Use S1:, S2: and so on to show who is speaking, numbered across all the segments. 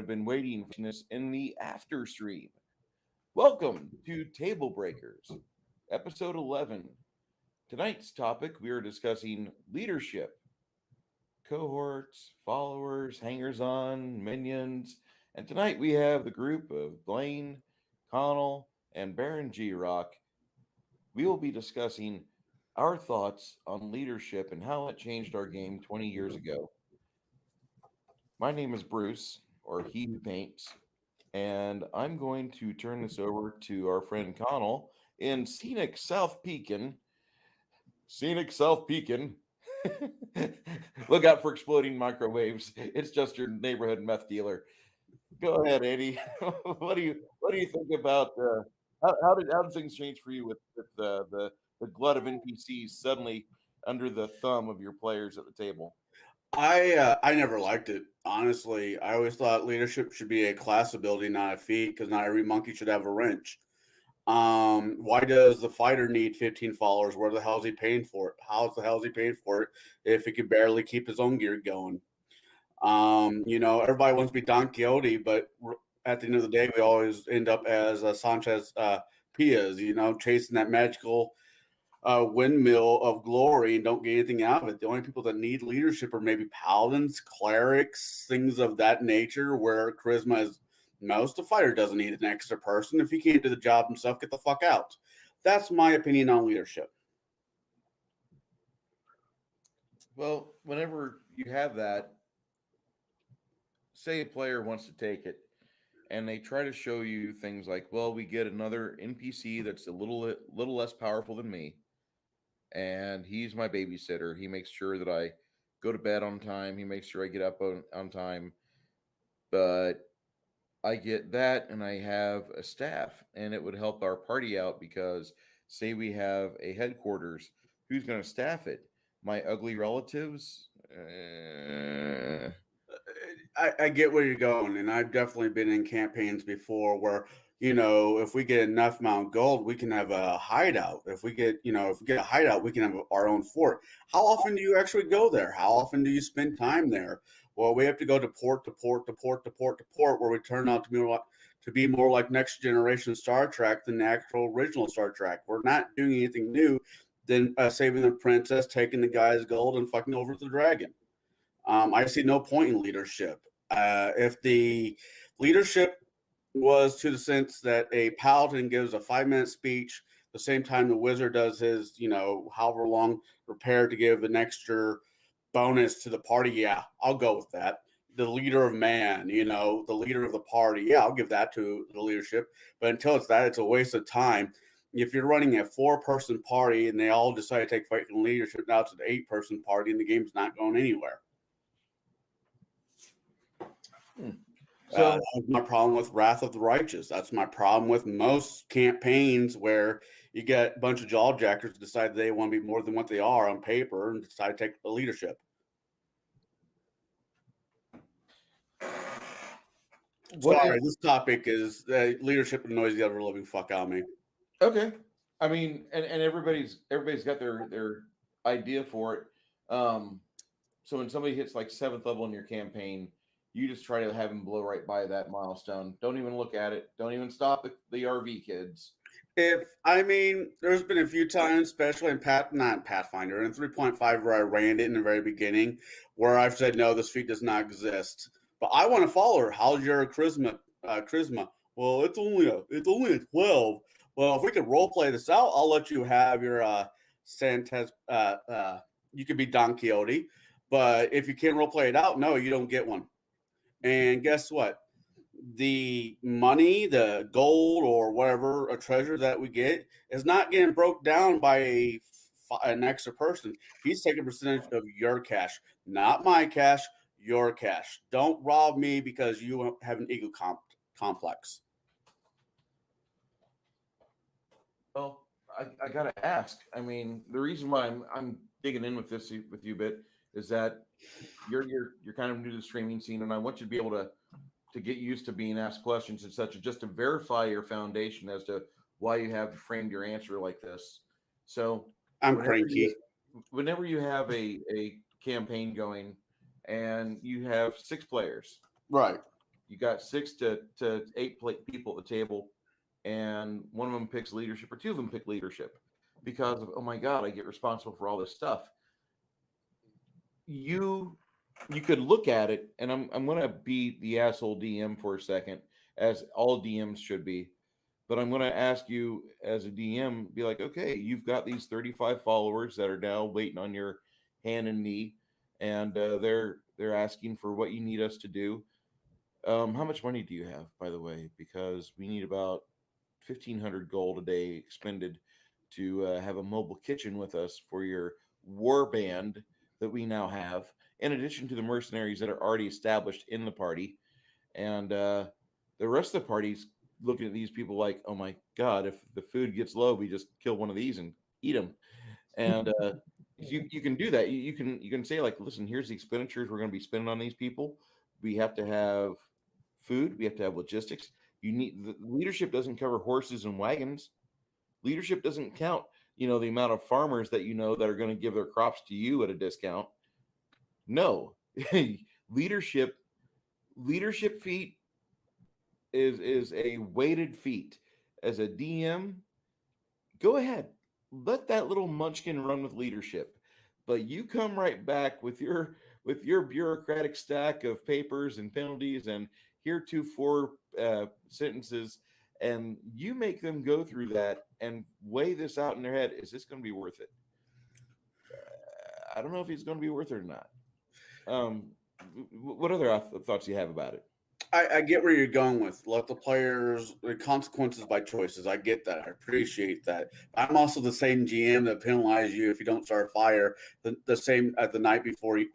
S1: have been waiting for this in the after stream. Welcome to Table Breakers, episode 11. Tonight's topic we are discussing leadership, cohorts, followers, hangers on, minions. And tonight we have the group of Blaine, Conall, and Baron G Rock. We will be discussing our thoughts on leadership and how it changed our game 20 years ago. My name is Bruce, or He Who Paints, and I'm going to turn this over to our friend Conall in scenic South Pekin. Scenic South Pekin. Look out for exploding microwaves. It's just your neighborhood meth dealer. Go ahead, Eddie. What do you think about how did things change for you with the glut of NPCs suddenly under the thumb of your players at the table?
S2: I never liked it, honestly. I always thought leadership should be a class ability, not a feat, because not every monkey should have a wrench. Why does the fighter need 15 followers? Where the hell is he paying for it? How the hell is he paying for it if he could barely keep his own gear going? Everybody wants to be Don Quixote, but at the end of the day, we always end up as Sanchez Piaz, chasing that magical windmill of glory and don't get anything out of it. The only people that need leadership are maybe paladins, clerics, things of that nature, where charisma is most. The fighter doesn't need an extra person. If he can't do the job himself, get the fuck out. That's my opinion on leadership.
S1: Well, whenever you have that, say a player wants to take it, and they try to show you things like, well, we get another NPC that's a little less powerful than me, and he's my babysitter. He makes sure that I go to bed on time. He makes sure I get up on time. But I get that, and I have a staff, and it would help our party out because, say, we have a headquarters. Who's going to staff it? My ugly relatives?
S2: I get where you're going, and I've definitely been in campaigns before where, if we get enough amount of gold, we can have a hideout. If we get a hideout, we can have our own fort. How often do you actually go there? How often do you spend time there? Well, we have to go to port to port to port to port to port, where we turn out to be more like next generation Star Trek than the actual original Star Trek. We're not doing anything new than saving the princess, taking the guy's gold, and fucking over the dragon. I see no point in leadership. If the leadership was to the sense that a paladin gives a 5-minute speech, the same time the wizard does his, however long prepared to give an extra bonus to the party, yeah, I'll go with that. The leader of man, the leader of the party, yeah, I'll give that to the leadership. But until it's that, it's a waste of time. If you're running a 4-person party and they all decide to take fucking leadership, now it's an 8-person party and the game's not going anywhere.
S1: So
S2: that's my problem with Wrath of the Righteous. That's my problem with most campaigns where you get a bunch of jawjackers decide they want to be more than what they are on paper and decide to take the leadership. Sorry, this topic is leadership annoys the other living fuck out of me.
S1: Okay, I mean, and everybody's got their idea for it. So when somebody hits like 7th level in your campaign, you just try to have him blow right by that milestone. Don't even look at it. Don't even stop the RV kids.
S2: There's been a few times, especially in not Pathfinder, in 3.5 where I ran it in the very beginning, where I've said, no, this feat does not exist. But I want to follow her. How's your charisma? Well, it's only a 12. Well, if we could role play this out, I'll let you have your Santes. You could be Don Quixote, but if you can't role play it out, no, you don't get one. And guess what? The money, the gold, or whatever, a treasure that we get is not getting broke down by an extra person. He's taking a percentage of your cash, not my cash, your cash. Don't rob me because you have an ego complex.
S1: Well, I gotta ask. I mean, the reason why I'm digging in with this with you a bit is that you're kind of new to the streaming scene, and I want you to be able to get used to being asked questions and such, just to verify your foundation as to why you have framed your answer like this. So
S2: I'm cranky.
S1: Whenever you have a campaign going and you have 6 players,
S2: right?
S1: you got 6 to 8 people at the table, and one of them picks leadership, or two of them pick leadership because of, oh my god, I get responsible for all this stuff. You could look at it, and I'm gonna be the asshole DM for a second, as all DMs should be. But I'm gonna ask you as a DM, be like, okay, you've got these 35 followers that are now waiting on your hand and knee, and they're asking for what you need us to do. How much money do you have, by the way? Because we need about 1,500 gold a day expended to have a mobile kitchen with us for your war band that we now have, in addition to the mercenaries that are already established in the party. And the rest of the party's looking at these people like, oh my God, if the food gets low, we just kill one of these and eat them. And you can do that. You can say like, listen, here's the expenditures we're going to be spending on these people. We have to have food. We have to have logistics. You need the leadership doesn't cover horses and wagons. Leadership doesn't count, the amount of farmers that that are going to give their crops to you at a discount. No, leadership leadership feat is a weighted feat. As a DM, go ahead, let that little munchkin run with leadership, but you come right back with your bureaucratic stack of papers and penalties and heretofore sentences, and you make them go through that and weigh this out in their head. Is this going to be worth it? I don't know if it's going to be worth it or not. Um, what other thoughts do you have about it?
S2: I get where you're going with. Let the players, the consequences by choices. I get that. I appreciate that. I'm also the same GM that penalize you if you don't start a fire the same at the night before you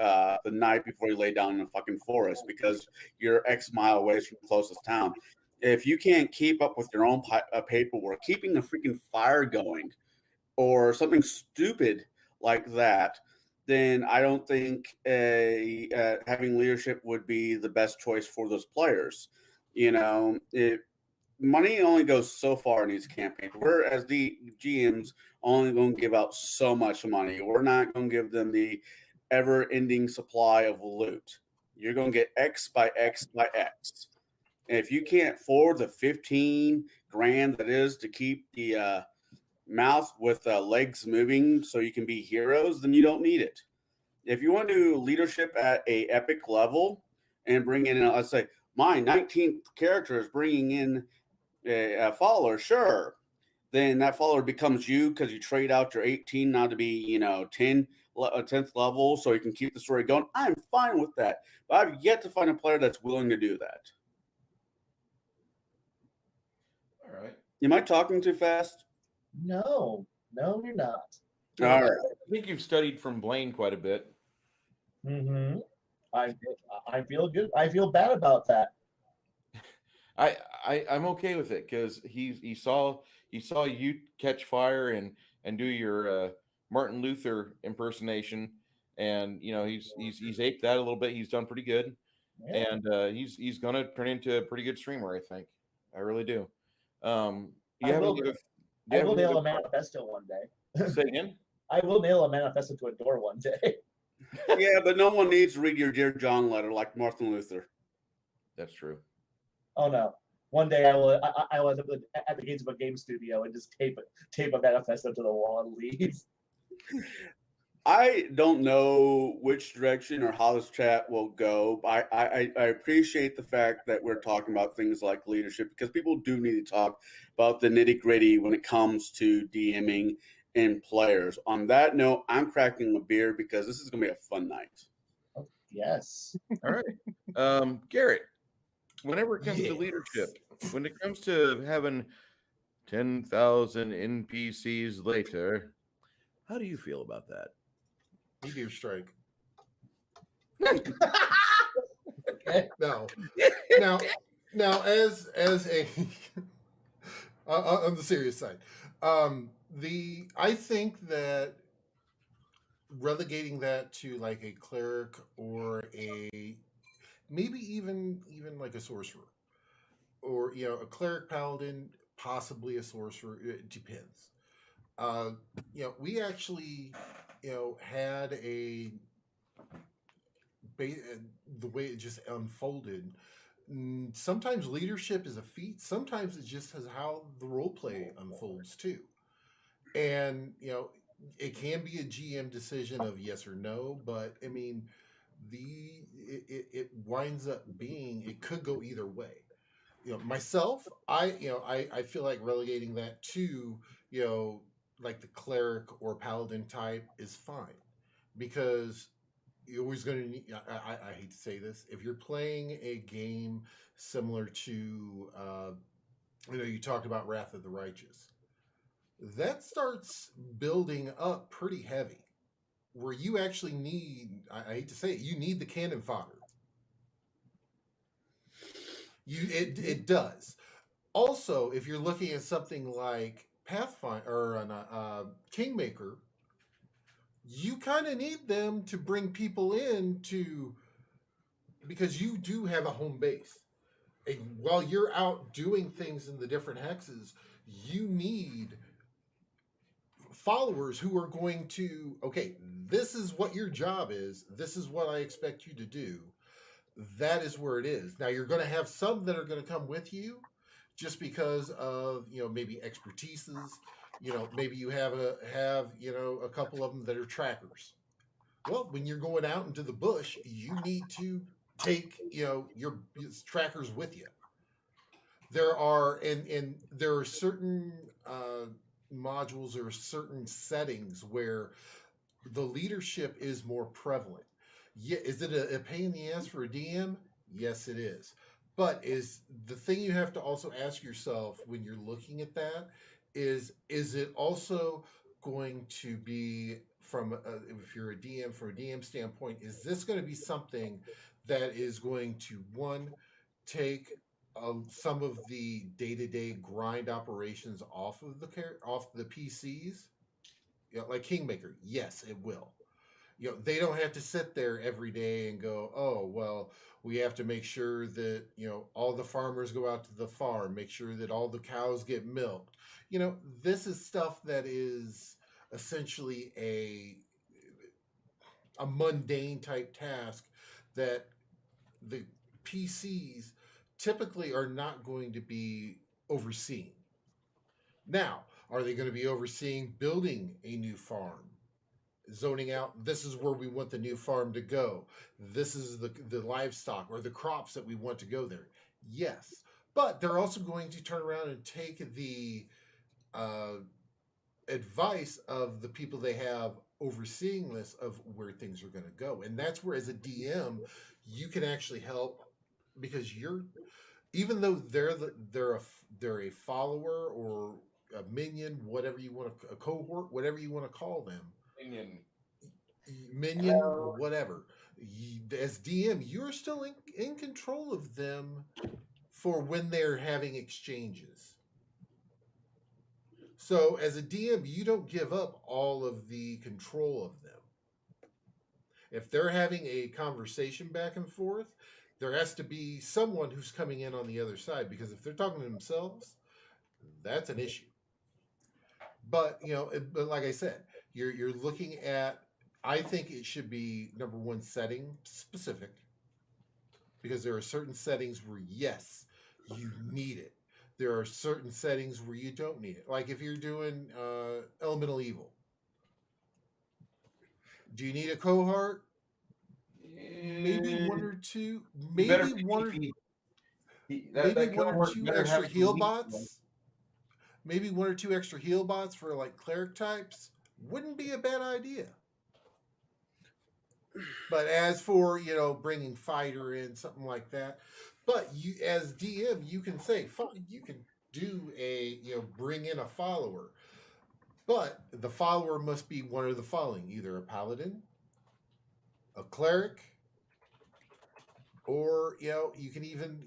S2: lay down in a fucking forest because you're X mile away from the closest town. If you can't keep up with your own paperwork, keeping a freaking fire going or something stupid like that, then I don't think having leadership would be the best choice for those players. Money only goes so far in these campaigns. We're, as the GMs, only going to give out so much money. We're not going to give them the ever-ending supply of loot. You're going to get X by X by X. And if you can't afford the 15 grand that is to keep the mouth with legs moving so you can be heroes, then you don't need it. If you want to do leadership at a epic level and bring in, let's say, my 19th character is bringing in a follower, sure. Then that follower becomes you because you trade out your 18 now to be, 10th level so you can keep the story going. I'm fine with that. But I've yet to find a player that's willing to do that.
S1: All right.
S2: Am I talking too fast?
S3: No, you're not.
S2: All right.
S1: I think you've studied from Blaine quite a bit.
S3: Mm-hmm. I feel good. I feel bad about that.
S1: I'm okay with it because he saw you catch fire and do your Martin Luther impersonation, and he's aped that a little bit. He's done pretty good,
S3: Yeah.
S1: and he's gonna turn into a pretty good streamer. I think. I really do.
S3: I will nail a manifesto one day.
S1: Say again.
S3: I will nail a manifesto to a door one day.
S2: Yeah, but no one needs to read your Dear John letter like Martin Luther.
S1: That's true.
S3: Oh no! One day I will. I was at the gates of a game studio and just tape a manifesto to the wall and leave.
S2: I don't know which direction or how this chat will go. I appreciate the fact that we're talking about things like leadership because people do need to talk about the nitty gritty when it comes to DMing and players. On that note, I'm cracking a beer because this is going to be a fun night.
S3: Oh, yes.
S1: All right. Garrett, whenever it comes to leadership, when it comes to having 10,000 NPCs later, how do you feel about that?
S4: Meteor strike.
S3: Okay.
S4: No. Now, as a on the serious side, I think that relegating that to like a cleric or a maybe even like a sorcerer or a cleric paladin, possibly a sorcerer. It depends. We actually had the way it just unfolded. sometimes leadership is a feat. Sometimes it just has how the role play unfolds too. And it can be a GM decision of yes or no, but I mean, it winds up being, it could go either way. Myself, I feel like relegating that to you know like the cleric or paladin type is fine, because you're always going to need. I hate to say this, if you're playing a game similar to you talked about Wrath of the Righteous, that starts building up pretty heavy, where you actually need, I hate to say it, you need the cannon fodder. It does. Also, if you're looking at something like Pathfinder or Kingmaker, you kind of need them to bring people in to, because you do have a home base. And while you're out doing things in the different hexes, you need followers who are going to, okay, this is what your job is, this is what I expect you to do. That is where it is. Now you're going to have some that are going to come with you just because of maybe expertises. Maybe you have a couple of them that are trackers. Well, when you're going out into the bush, you need to take your trackers with you. There are and there are certain modules or certain settings where the leadership is more prevalent. Yeah, is it a pain in the ass for a DM? Yes, it is. But is the thing you have to also ask yourself when you're looking at that is it also going to be from if you're a DM, from a DM standpoint, is this going to be something that is going to take some of the day-to-day grind operations off of the PCs? Like Kingmaker, yes, it will. They don't have to sit there every day and go, oh, well, we have to make sure that all the farmers go out to the farm, make sure that all the cows get milked. This is stuff that is essentially a mundane type task that the PCs typically are not going to be overseeing. Now, are they going to be overseeing building a new farm? Zoning out, this is where we want the new farm to go. This is the livestock or the crops that we want to go there. Yes. But they're also going to turn around and take the advice of the people they have overseeing this of where things are going to go. And that's where, as a DM, you can actually help, because even though they're a follower or a minion, whatever you want to, a cohort, whatever you want to call them, minion, whatever. As DM, you're still in control of them for when they're having exchanges. So as a DM, you don't give up all of the control of them. If they're having a conversation back and forth, there has to be someone who's coming in on the other side, because if they're talking to themselves, that's an issue. But but like I said, you're looking at, I think it should be, number one, setting specific, because there are certain settings where yes, you need it. There are certain settings where you don't need it. Like if you're doing elemental evil, do you need a cohort? Maybe one or two. Maybe one or two extra heal bots. Maybe one or two extra heal bots for like cleric types wouldn't be a bad idea. But as for bringing fighter in, something like that, but you as DM, you can say fine, you can do a bring in a follower, but the follower must be one of the following: either a paladin, a cleric, or you can even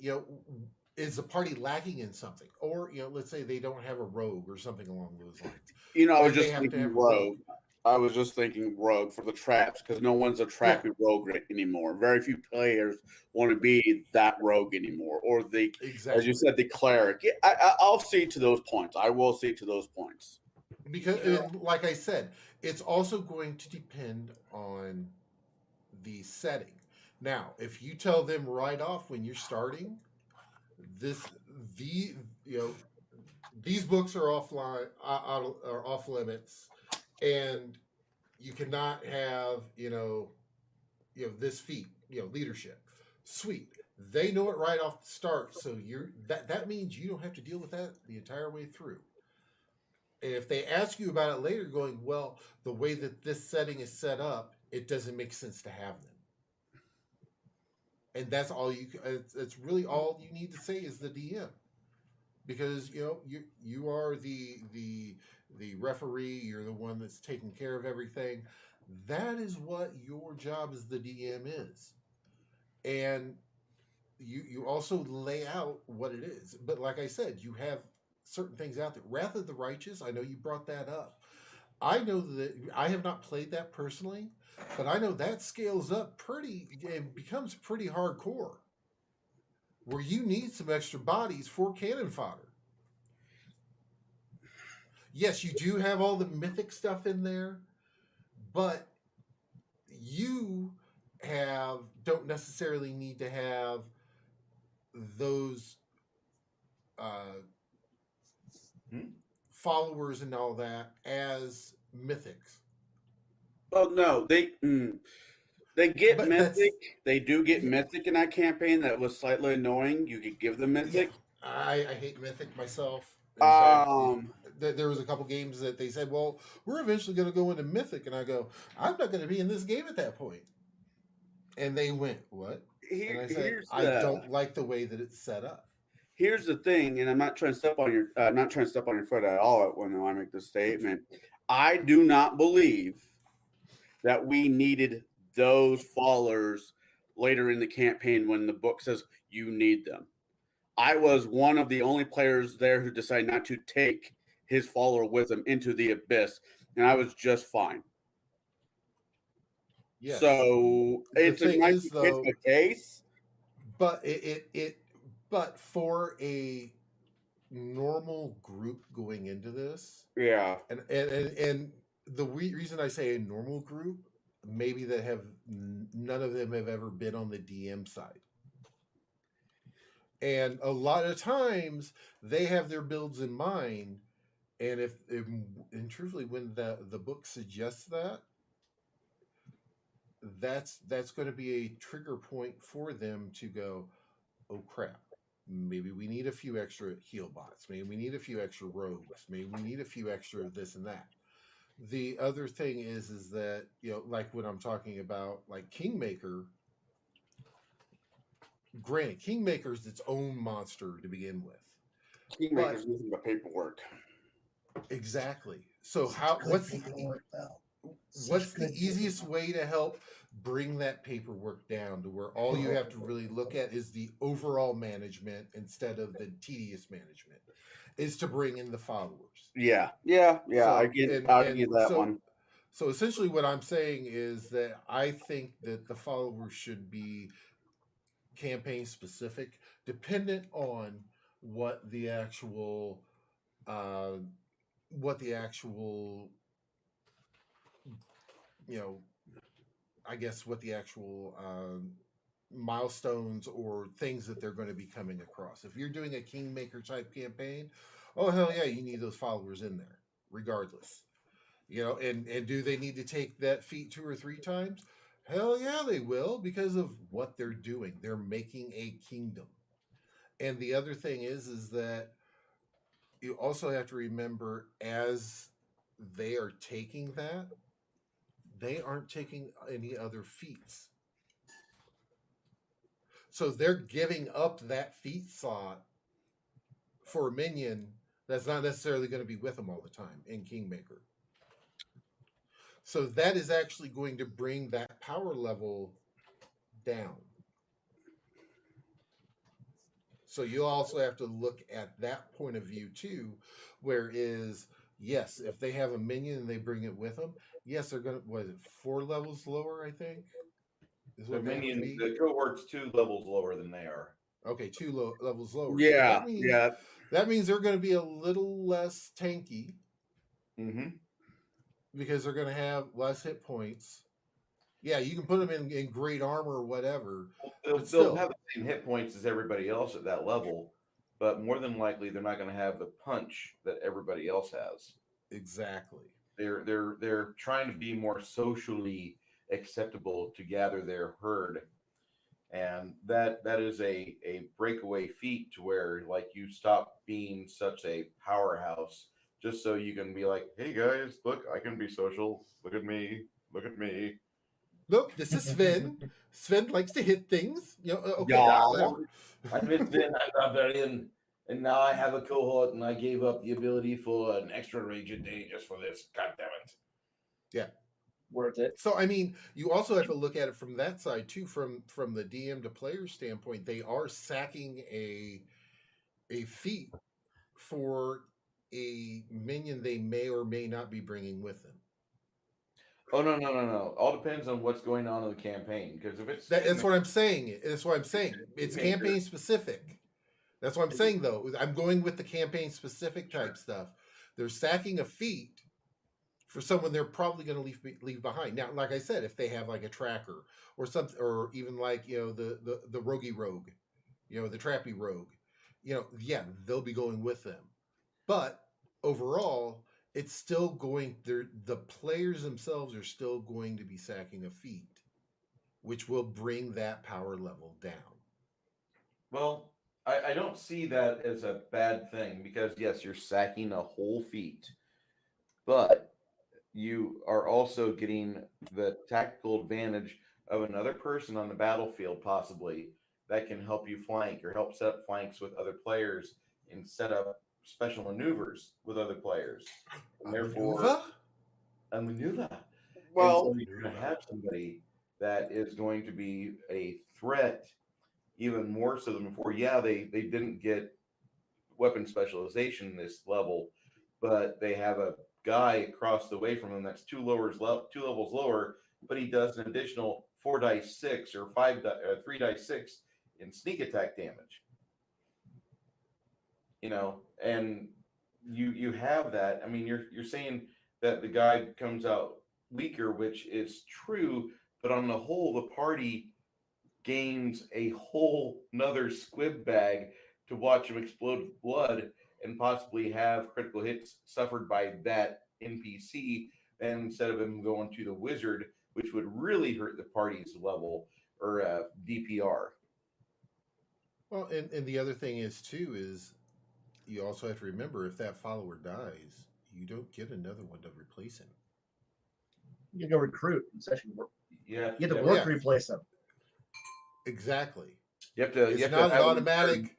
S4: is the party lacking in something, or let's say they don't have a rogue or something along those lines.
S2: I was just thinking rogue. I was just thinking rogue for the traps, because no one's a trappy rogue anymore. Very few players want to be that rogue anymore, or as you said, the cleric. I'll see to those points. I will see to those points,
S4: because like I said, it's also going to depend on the setting. Now, if you tell them right off when you're starting, this the you know these books are offline are off limits, and you cannot have this feat, leadership. Sweet. They know it right off the start, so that means you don't have to deal with that the entire way through. And if they ask you about it later, going, well, the way that this setting is set up, it doesn't make sense to have them. And that's all it's really all you need to say is the DM, because you are the referee. You're the one that's taking care of everything. That is what your job as the DM is, and you also lay out what it is. But like I said, you have certain things out there. Wrath of the Righteous, I know you brought that up. I know that I have not played that personally, but I know that scales up pretty and becomes pretty hardcore, where you need some extra bodies for cannon fodder. Yes, you do have all the mythic stuff in there, but you don't necessarily need to have those followers and all that as mythics.
S2: Oh no, they get
S4: But
S2: mythic. They do get mythic in that campaign. That was slightly annoying. You could give them mythic.
S4: Yeah, I hate mythic myself. There was a couple games that they said, well, we're eventually going to go into mythic, and I go, I'm not going to be in this game at that point. And they went, what? And I said, I don't like the way that it's set up.
S2: Here's the thing, and I'm not trying to step on your foot at all when I make this statement. I do not believe that we needed those followers later in the campaign when the book says you need them. I was one of the only players there who decided not to take his follower with him into the abyss, and I was just fine. Yes. So it's a case,
S4: but but for a normal group going into this,
S2: yeah,
S4: and the reason I say a normal group, maybe that have none of them have ever been on the DM side. And a lot of times they have their builds in mind, and and truthfully, when the book suggests that's going to be a trigger point for them to go, oh crap, maybe we need a few extra heal bots, maybe we need a few extra rogues, maybe we need a few extra this and that. The other thing is that, like when I'm talking about like Kingmaker. Granted, Kingmaker is its own monster to begin with.
S2: Kingmaker's nothing but paperwork.
S4: Exactly. So what's the easiest way to help bring that paperwork down to where all you have to really look at is the overall management instead of the tedious management, is to bring in the followers.
S2: Yeah. So, I get that one.
S4: So essentially what I'm saying is that I think that the followers should be campaign specific, dependent on what the actual milestones or things that they're going to be coming across. If you're doing a Kingmaker type campaign, oh hell yeah, you need those followers in there regardless. And do they need to take that feat 2 or 3 times? Hell yeah, they will, because of what they're doing. They're making a kingdom. And the other thing is that you also have to remember, as they are taking that, they aren't taking any other feats. So they're giving up that feat slot for a minion that's not necessarily going to be with them all the time in Kingmaker. So that is actually going to bring that power level down. So you also have to look at that point of view too, yes, if they have a minion and they bring it with them, yes, they're going to, 4 levels lower, I think?
S1: The minion, the cohort's 2 levels lower than they are.
S4: Okay, 2 levels lower.
S2: Yeah,
S4: so that means they're going to be a little less tanky.
S1: Mm-hmm.
S4: Because they're going to have less hit points. Yeah, you can put them in great armor or whatever.
S1: They'll have the same hit points as everybody else at that level. but more than likely they're not going to have the punch that everybody else has.
S4: Exactly.
S1: They're trying to be more socially acceptable to gather their herd, and that is a breakaway feat to where like you stop being such a powerhouse just so you can be like, hey guys, look, I can be social. Look at me. Look at me.
S4: Look, this is Sven. Sven likes to hit things. Okay,
S2: Yeah.
S4: whatever.
S1: I missed in, I'm barbarian, and now I have a cohort, and I gave up the ability for an extra rage a day just for this. God damn it!
S4: Yeah.
S3: Worth it.
S4: So I mean, you also have to look at it from that side too, from the DM to player standpoint. They are sacking a feat for a minion they may or may not be bringing with them.
S1: Oh no! All depends on what's going on in the campaign. Because if it's
S4: That's what I'm saying. That's what I'm saying. It's
S1: Kingmaker.
S4: campaign specific. That's what I'm saying though. I'm going with the campaign specific type stuff. They're sacking a feat for someone they're probably going to leave behind. Now, like I said, if they have like a tracker or something, or even like the roguey rogue, the trappy rogue, yeah, they'll be going with them. But overall, it's still going. The players themselves are still going to be sacking a feat, which will bring that power level down.
S1: well, I don't see that as a bad thing because yes, you're sacking a whole feat, but you are also getting the tactical advantage of another person on the battlefield, possibly that can help you flank or help set up flanks with other players and set up special maneuvers with other players. And therefore,
S4: Maneuver?
S1: a maneuver. And so
S2: Well,
S1: you're going to have somebody that is going to be a threat even more so than before. Yeah, they didn't get weapon specialization this level, but they have a guy across the way from him that's two levels lower, but he does an additional 4 dice 6 or 3 dice 6 in sneak attack damage. And you have that. I mean, you're saying that the guy comes out weaker, which is true, but on the whole, the party gains a whole nother squib bag to watch him explode with blood and possibly have critical hits suffered by that NPC, and instead of him going to the wizard, which would really hurt the party's level or DPR.
S4: Well, and the other thing is too is you also have to remember if that follower dies, you don't get another one to replace him.
S3: You can go recruit. It's actually
S1: Yeah,
S3: you have to
S1: yeah,
S3: work
S4: yeah.
S3: to replace them.
S4: Exactly.
S1: you have to.
S4: It's
S1: You have
S4: not
S1: to
S4: an
S1: have
S4: automatic.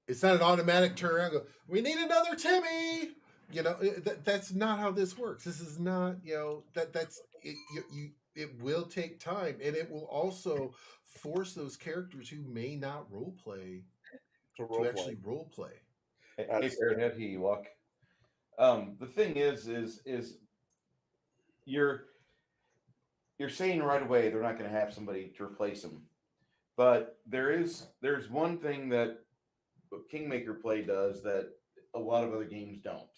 S4: It's not an automatic turn around. And go. We need another Timmy. That's not how this works. This is not. That's it. It will take time, and it will also force those characters who may not role play to actually role play.
S1: Hey,
S2: That's-
S1: Fairhead, he walk. The thing is you're saying right away they're not going to have somebody to replace them, but there's one thing that Kingmaker play does that a lot of other games don't.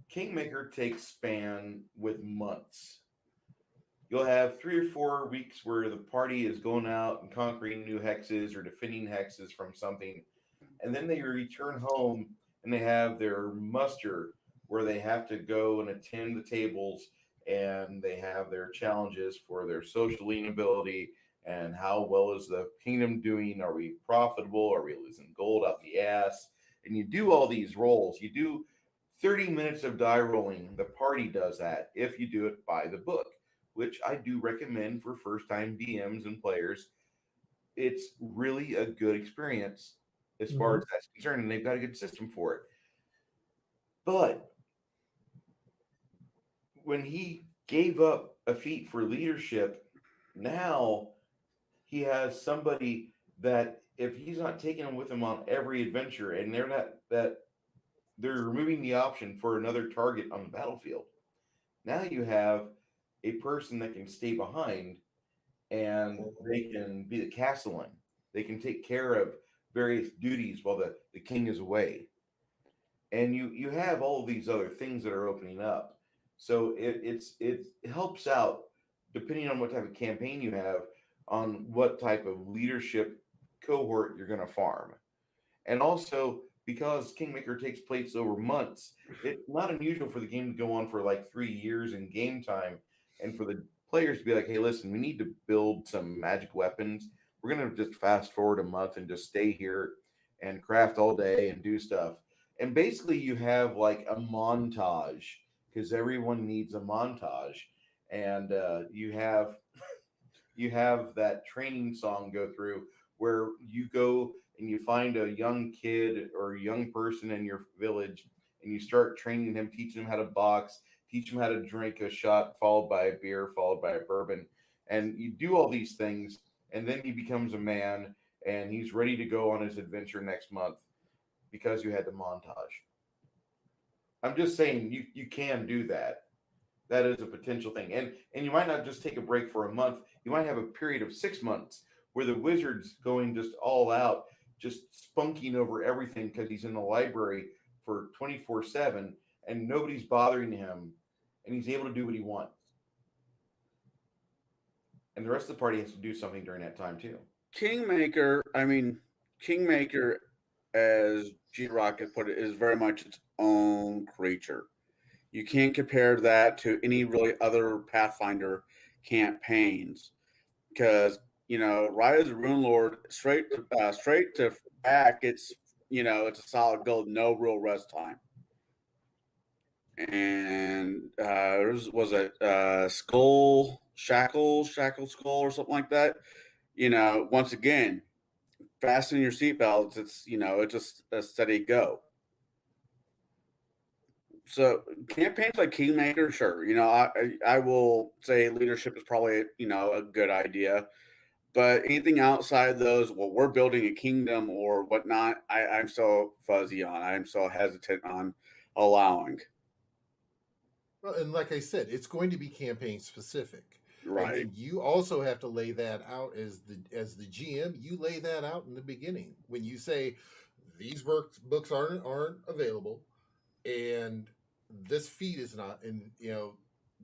S1: Kingmaker takes span with months. You'll have 3 or 4 weeks where the party is going out and conquering new hexes or defending hexes from something, and then they return home and they have their muster where they have to go and attend the tables and they have their challenges for their social ability and how well is the kingdom doing? Are we profitable? Are we losing gold out the ass? And you do all these rolls. You do 30 minutes of die rolling. The party does that if you do it by the book, which I do recommend for first time DMs and players. It's really a good experience as far as that's concerned, and they've got a good system for it. But when he gave up a feat for leadership, now he has somebody that if he's not taking them with him on every adventure, and they're removing the option for another target on the battlefield. Now you have a person that can stay behind and they can be the castellan. They can take care of various duties while the king is away. And you have all of these other things that are opening up. So it helps out depending on what type of campaign you have on what type of leadership cohort you're going to farm. And also because Kingmaker takes place over months, it's not unusual for the game to go on for like 3 years in game time, and for the players to be like, "Hey, listen, we need to build some magic weapons. We're gonna just fast forward a month and just stay here and craft all day and do stuff." And basically, you have like a montage because everyone needs a montage, and you have that training song go through where you go and you find a young kid or a young person in your village and you start training him, teaching him how to box, teach him how to drink a shot followed by a beer followed by a bourbon, and you do all these things, and then he becomes a man and he's ready to go on his adventure next month because you had the montage. I'm just saying you can do that. That is a potential thing. And you might not just take a break for a month. You might have a period of 6 months where the wizard's going just all out, just spunking over everything because he's in the library for 24/7 and nobody's bothering him and he's able to do what he wants. And the rest of the party has to do something during that time too.
S2: Kingmaker, as G Rocket put it, is very much its own creature. You can't compare that to any really other Pathfinder campaigns because Rise of the Rune Lord straight to back. It's a solid gold, no real rest time. And was it Shackle Skull or something like that? Once again, fasten your seatbelts. It's just a steady go. So campaigns like Kingmaker, sure. I will say leadership is probably a good idea, but anything outside those, well, we're building a kingdom or whatnot, I'm so fuzzy on. I'm so hesitant on allowing.
S4: Well, and like I said, it's going to be campaign specific.
S2: Right.
S4: And you also have to lay that out as the GM. You lay that out in the beginning when you say these books aren't available, and this feat is not, and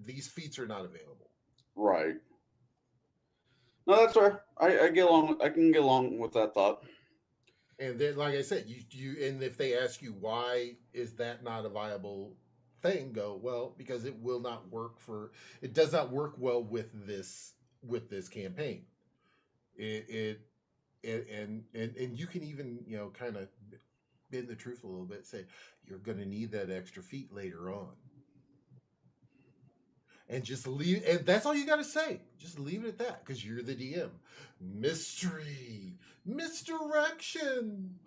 S4: these feats are not available.
S2: Right. No, that's fair. I get along. I can get along with that thought.
S4: And then, like I said, you and if they ask you why is that not a viable thing, go, well, because it will not work it does not work well with this campaign. It and you can even kind of bend the truth a little bit, say you're going to need that extra feat later on, and just leave, and that's all you got to say. Just leave it at that because you're the DM. Mystery, misdirection.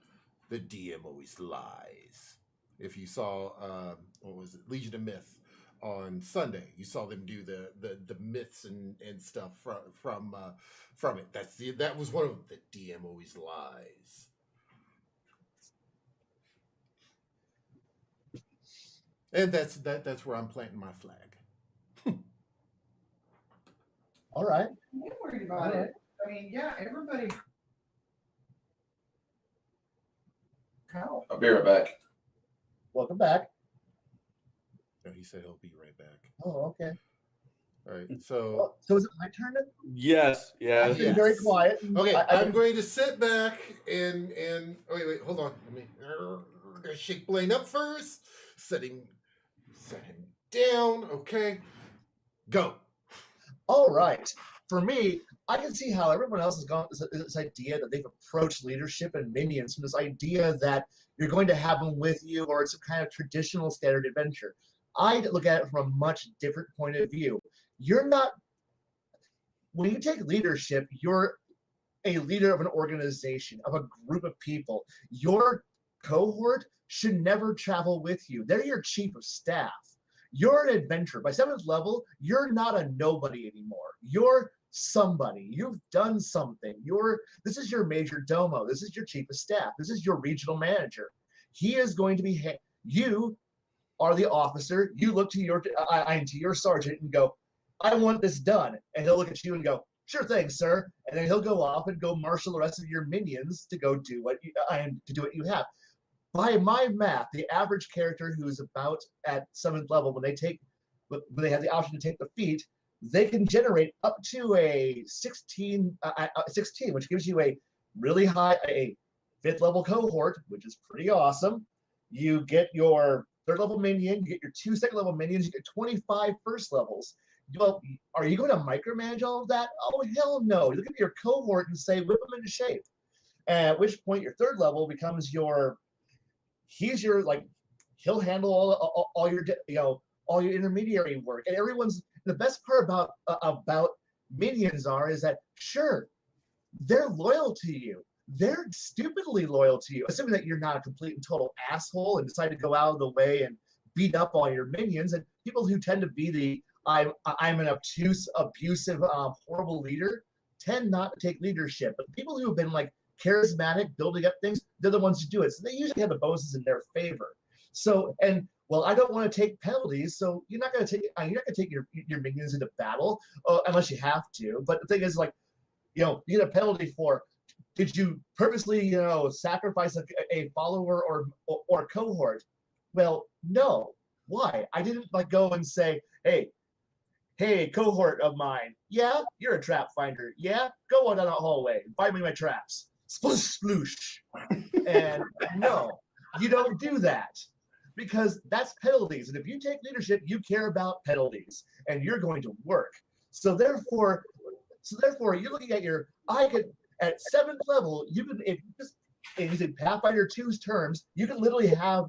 S4: The DM always lies. If you saw what was it, Legion of Myth on Sunday, you saw them do the myths and stuff from it. That was one of them. The DM always lies. And that's where I'm planting my flag.
S3: All right.
S5: I'm not worried about it. I mean, yeah, everybody. How?
S1: I'll be right back.
S3: Welcome back.
S4: No, he said he'll be right back.
S3: Oh, okay.
S4: All right. So
S3: So is it my turn then?
S2: Yes. Yeah.
S3: I've been very quiet.
S4: okay,
S3: I'm
S4: going to sit back and wait, hold on. Let me gonna shake Blaine up first. Set him down. Okay. Go.
S3: All right. For me, I can see how everyone else has gone this idea that they've approached leadership and minions from this idea that you're going to have them with you or it's a kind of traditional standard adventure. I look at it from a much different point of view. When you take leadership, you're a leader of an organization, of a group of people. Your cohort should never travel with you. They're your chief of staff. You're an adventurer. By 7th level, you're not a nobody anymore. You're somebody. You've done something. This is your major domo. This is your chief of staff. This is your regional manager. He is going to be, you are the officer. You look to your sergeant and go, I want this done. And he'll look at you and go, sure thing, sir. And then he'll go off and go marshal the rest of your minions to go do what you have. By my math, the average character who is about at 7th level, when they have the option to take the feat, they can generate up to a 16, which gives you a 5th level cohort, which is pretty awesome. You get your 3rd level minion, you get your 2 2nd level minions, you get 25 first levels. Well, are you going to micromanage all of that? Oh, hell no. You look at your cohort and say, whip them into shape. At which point your 3rd level becomes he's your, like, he'll handle all your, all your intermediary work. And the best part about minions is that, sure, they're loyal to you. They're stupidly loyal to you, assuming that you're not a complete and total asshole and decide to go out of the way and beat up all your minions. And people who tend to be I'm an obtuse, abusive, horrible leader tend not to take leadership. But people who have been like charismatic, building up things, they're the ones who do it. So they usually have the bonuses in their favor. So, and well, I don't want to take penalties, so you're not going to take your minions into battle unless you have to. But the thing is, like, you get a penalty for, did you purposely, sacrifice a follower or cohort? Well, no. Why? I didn't go and say, hey, cohort of mine. Yeah, you're a trap finder. Yeah, go on down that hallway and find me my traps. Sploosh, sploosh. And no, you don't do that because that's penalties. And if you take leadership, you care about penalties and you're going to work. So therefore, you're looking at at 7th level, you can, using Pathfinder 2's terms, you can literally have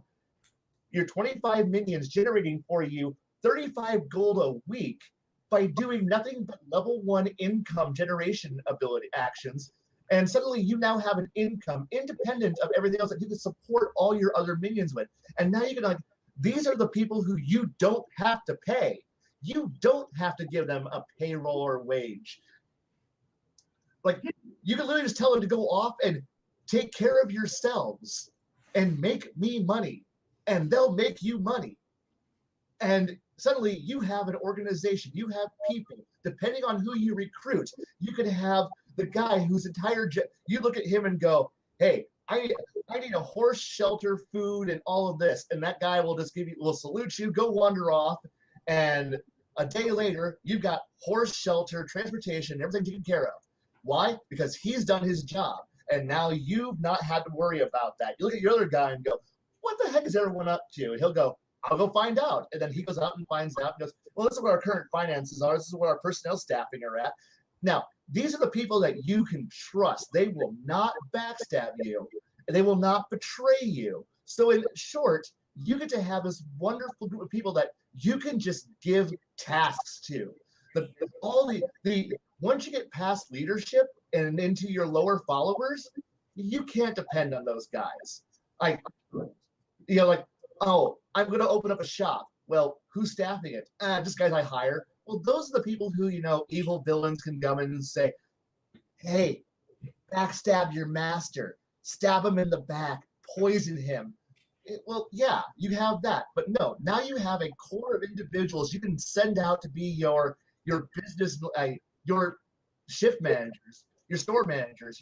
S3: your 25 minions generating for you 35 gold a week by doing nothing but level 1 income generation ability actions. And suddenly you now have an income independent of everything else that you can support all your other minions with. And now you can these are the people who you don't have to pay. You don't have to give them a payroll or wage. Like, you can literally just tell them to go off and take care of yourselves and make me money, and they'll make you money. And suddenly you have an organization, you have people, depending on who you recruit. You could have the guy whose entire you look at him and go, hey, I need a horse, shelter, food, and all of this. And that guy will just will salute you, go wander off, and a day later, you've got horse, shelter, transportation, everything taken care of. Why? Because he's done his job. And now you've not had to worry about that. You look at your other guy and go, what the heck is everyone up to? And he'll go, I'll go find out. And then he goes out and finds out and goes, well, this is what our current finances are. This is what our personnel staffing are at. Now, these are the people that you can trust. They will not backstab you. They will not betray you. So in short, you get to have this wonderful group of people that you can just give tasks to. Once you get past leadership and into your lower followers, you can't depend on those guys. Oh, I'm going to open up a shop. Well, who's staffing it? Just guys I hire. Well, those are the people who, evil villains can come in and say, hey, backstab your master, stab him in the back, poison him. Well, yeah, you have that. But no, now you have a core of individuals you can send out to be your business, your shift managers, your store managers,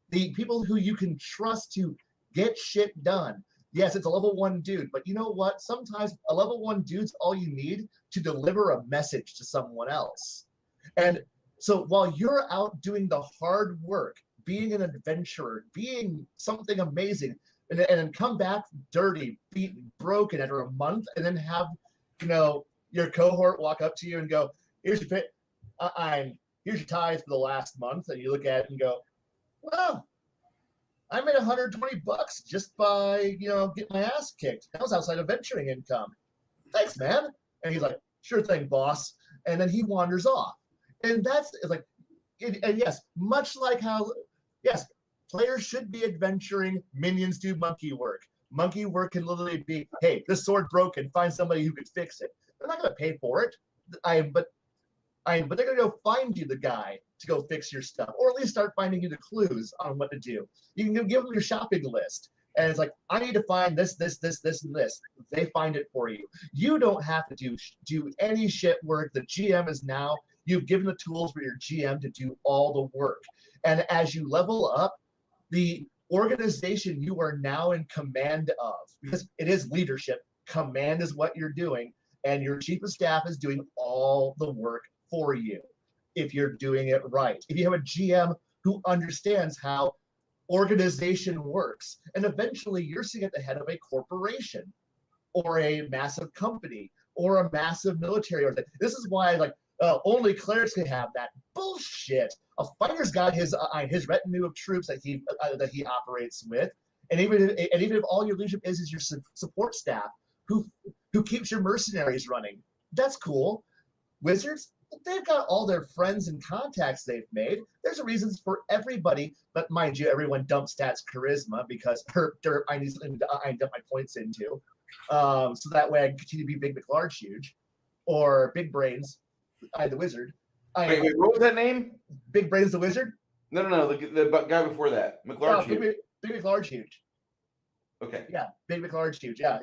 S3: the people who you can trust to get shit done. Yes, it's a level 1 dude, but you know what? Sometimes a level 1 dude's all you need to deliver a message to someone else. And so while you're out doing the hard work, being an adventurer, being something amazing, and then come back dirty, beaten, broken after a month, and then have, your cohort walk up to you and go, here's your pay, here's your tithe for the last month, and you look at it and go, well, I made $120 just by, getting my ass kicked. That was outside of venturing income. Thanks, man. And he's like, sure thing, boss. And then he wanders off. And and yes, much like how, yes, players should be adventuring, minions do monkey work. Monkey work can literally be, hey, this sword broken, find somebody who could fix it. They're not going to pay for it. But they're going to go find you the guy to go fix your stuff, or at least start finding you the clues on what to do. You can give them your shopping list, and it's like, I need to find this, and this. They find it for you. You don't have to do any shit work. The GM is now, you've given the tools for your GM to do all the work. And as you level up, the organization you are now in command of, because it is leadership, command is what you're doing, and your chief of staff is doing all the work for you if you're doing it right. If you have a GM who understands how organization works. And eventually you're sitting at the head of a corporation or a massive company or a massive military organization. This is why only clerics can have that. Bullshit. A fighter's got his retinue of troops that he operates with, and even if all your leadership is your support staff who keeps your mercenaries running, that's cool. Wizards, they've got all their friends and contacts they've made. There's reasons for everybody, but mind you, everyone dumps stats charisma because I need something I dump my points into, so that way I can continue to be big, McLarge, huge, or big brains. The wizard.
S1: Wait, what was that name?
S3: Big Brains the Wizard?
S1: No. The guy before that. McLarge Huge.
S3: Big McLarge Huge.
S1: Okay.
S3: Yeah, Big McLarge Huge. Yeah,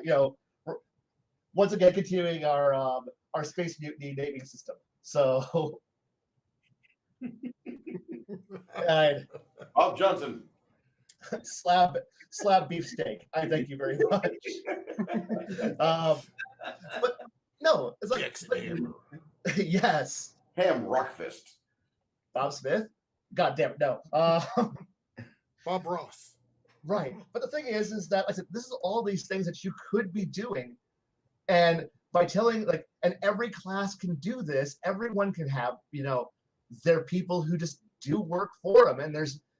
S3: once again, continuing our space mutiny naming system. So,
S1: Bob Johnson.
S3: slab beefsteak. I thank you very much. But no, it's like yes.
S1: Ham Rockfist.
S3: Bob Smith? God damn it, no.
S4: Bob Ross.
S3: Right. But the thing is that I said this is all these things that you could be doing. And by telling and every class can do this, everyone can have, their people who just do work for them.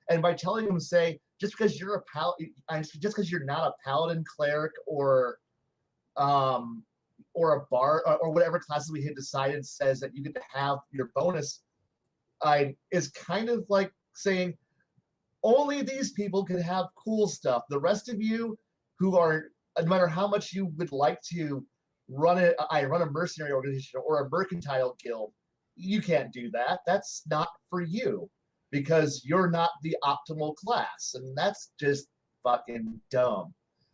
S3: And by telling them, say, just because you're just because you're not a paladin, cleric, or a bar or whatever classes we had decided says that you get to have your bonus, is kind of like saying only these people can have cool stuff. The rest of you who are, no matter how much you would like to run a mercenary organization or a mercantile guild, you can't do that. That's not for you because you're not the optimal class, and that's just fucking dumb.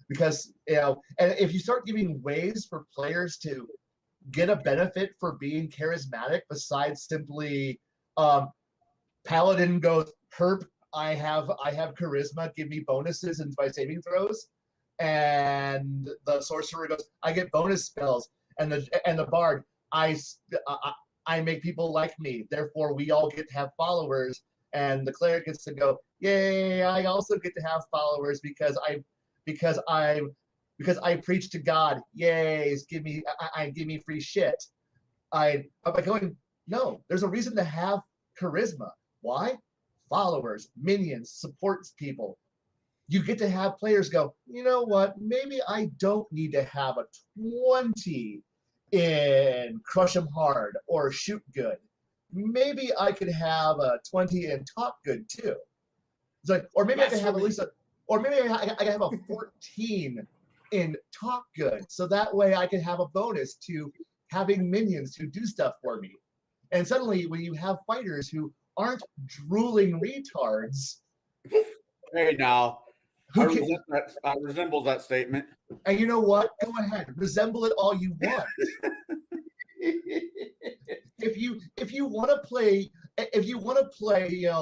S3: Because, and if you start giving ways for players to get a benefit for being charismatic besides simply Paladin goes, herp, I have charisma, give me bonuses and by saving throws. And the sorcerer goes, I get bonus spells. And the bard, I make people like me, therefore we all get to have followers. And the cleric gets to go, yay, I also get to have followers because I preach to God. Yay, give me free shit. By going, no, there's a reason to have charisma. Why? Followers, minions, supports people. You get to have players go, you know what? Maybe I don't need to have a 20 in Crush 'em Hard or Shoot Good. Maybe I could have a 20 in Talk Good too. It's like, or maybe I could have at least or maybe I can have a 14 in Talk Good, so that way I can have a bonus to having minions who do stuff for me. And suddenly, when you have fighters who aren't drooling retards,
S2: hey, now I resemble that statement.
S3: And you know what? Go ahead, resemble it all you want. If you want to play,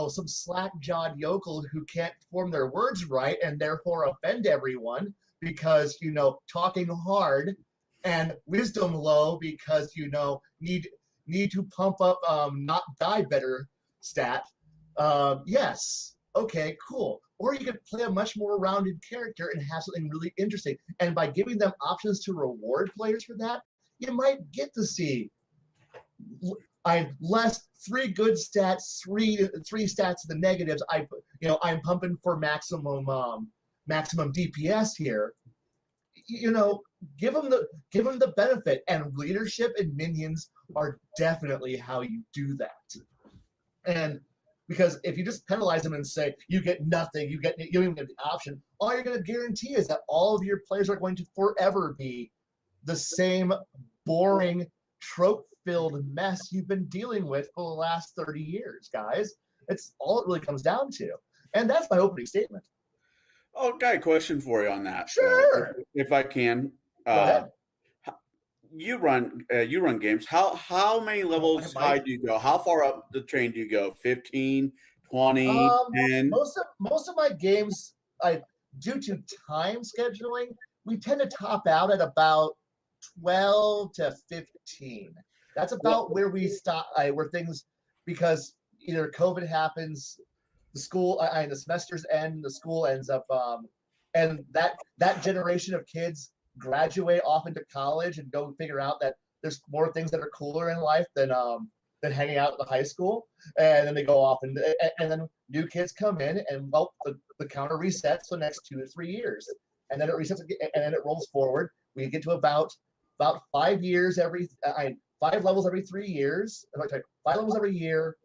S3: some slack-jawed yokel who can't form their words right and therefore offend everyone because talking hard and wisdom low because need to pump up not die better stat. Yes, okay, cool. Or you could play a much more rounded character and have something really interesting. And by giving them options to reward players for that, you might get to see less 3 good stats, three stats to the negatives. I'm pumping for maximum DPS here. Give them the benefit, and leadership and minions are definitely how you do that. And because if you just penalize them and say you get nothing, you don't even get the option, all you're going to guarantee is that all of your players are going to forever be the same boring, trope-filled mess you've been dealing with for the last 30 years, guys. It's all it really comes down to. And that's my opening statement.
S2: Oh, got a question for you on that.
S3: Sure.
S2: If I can.
S3: Go ahead.
S2: You run games. How many levels high do you go? How far up the train do you go? 15, 20, 10?
S3: Most of my games, due to time scheduling, we tend to top out at about 12 to 15. That's about where we stop. Where things, because either COVID happens, the school and the semesters end, the school ends up and that generation of kids graduate off into college and go figure out that there's more things that are cooler in life than hanging out at the high school, and then they go off and then new kids come in, and well, the counter resets for the next 2 to 3 years, and then it resets and then it rolls forward. We get to about 5 years every 5 levels every 3 years. 5 levels every year,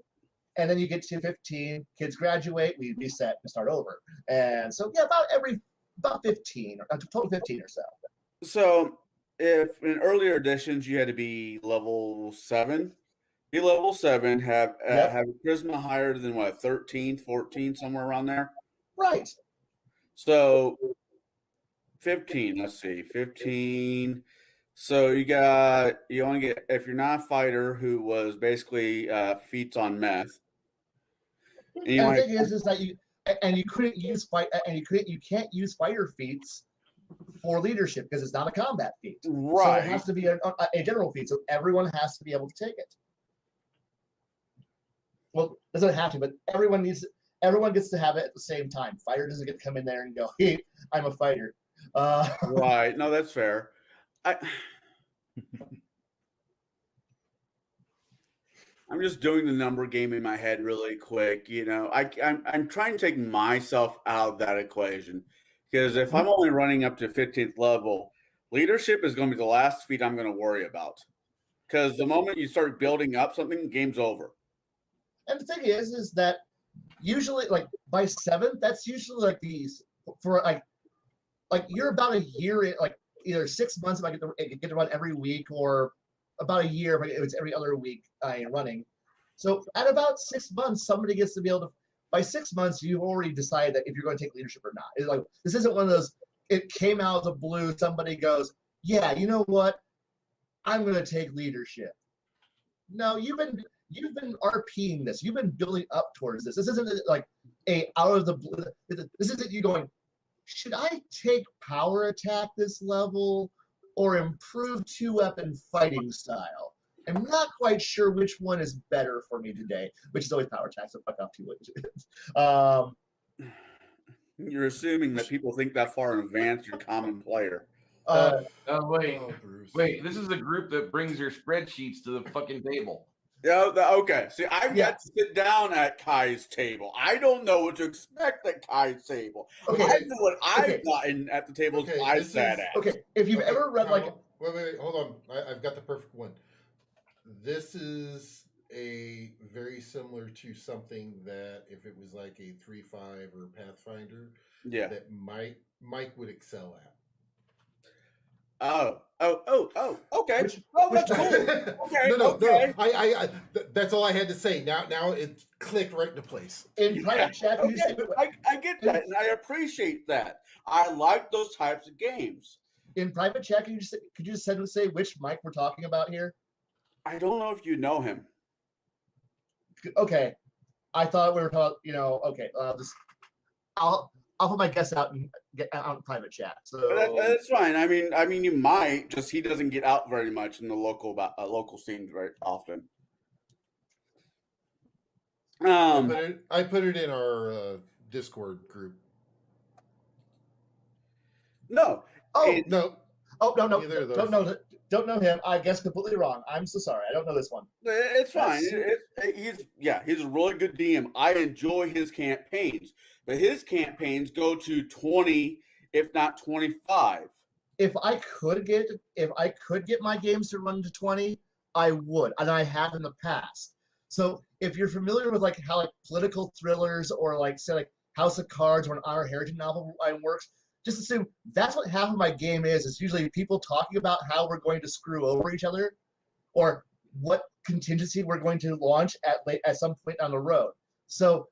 S3: and then you get to 15. Kids graduate, we reset and start over. And so yeah, about 15, or total 15 or so.
S2: So if in earlier editions you had to be level 7, be level 7, have
S3: Yep.
S2: have a charisma higher than what, 13, 14, somewhere around there.
S3: Right.
S2: So 15, let's see, 15. So you only get, if you're not a fighter who was basically feats on meth.
S3: And the thing is that you couldn't use you can't use fighter feats for leadership because it's not a combat feat.
S2: Right.
S3: So it has to be a general feat. So everyone has to be able to take it. Well, it doesn't have to, but everyone gets to have it at the same time. Fighter doesn't get to come in there and go, "Hey, I'm a fighter."
S2: Right. No, that's fair. I'm just doing the number game in my head really quick. I'm trying to take myself out of that equation, because if I'm only running up to 15th level, leadership is going to be the last feat I'm going to worry about. Because the moment you start building up something, game's over.
S3: And the thing is that usually, like by 7th, that's usually like these for like you're about a year in, like either 6 months if I get to run every week, or about a year if it's every other week running. So at about 6 months, somebody gets to be able to. By 6 months, you've already decided that if you're going to take leadership or not. It's like, this isn't one of those. It came out of the blue. Somebody goes, "Yeah, you know what? I'm going to take leadership." No, you've been RPing this. You've been building up towards this. This isn't like a out of the blue. This isn't you going, "Should I take power attack this level or improve 2-weapon fighting style? I'm not quite sure which one is better for me today," which is always power attack, so fuck off 2 weapons.
S2: You're assuming that people think that far in advance, you're a common player.
S1: Wait, this is a group that brings your spreadsheets to the fucking table.
S2: Yeah, okay. See, I've got to sit down at Kai's table. I don't know what to expect at Kai's table.
S3: Okay.
S2: I know what I've gotten at the tables I sat at.
S3: Okay, if you've ever read like...
S4: Wait, hold on. I've got the perfect one. This is a very similar to something that if it was like a 3.5 or Pathfinder, that Mike would excel at.
S2: Oh, okay. That's cool. Okay,
S4: No.
S2: okay.
S4: I that's all I had to say. Now it clicked right into place.
S3: In private chat,
S2: I get that, and I appreciate that. I like those types of games.
S3: In private chat, could you just say which Mike we're talking about here?
S2: I don't know if you know him.
S3: Okay, I thought we were talking. Okay, I'll put my guess out and get out in private chat. So
S2: that's fine. I mean, you might, just he doesn't get out very much in the local scenes very often.
S4: I put it in our Discord group.
S2: No.
S4: No.
S3: Oh no! Don't know him. I guess completely wrong. I'm so sorry. I don't know this one.
S2: It's fine. He's a really good DM. I enjoy his campaigns, but his campaigns go to 20, if not 25.
S3: If I could get my games to run to 20, I would, and I have in the past. So if you're familiar with how like political thrillers or say like House of Cards or an Honor Heritage novel works, just assume that's what half of my game is. It's usually people talking about how we're going to screw over each other, or what contingency we're going to launch at some point down the road. So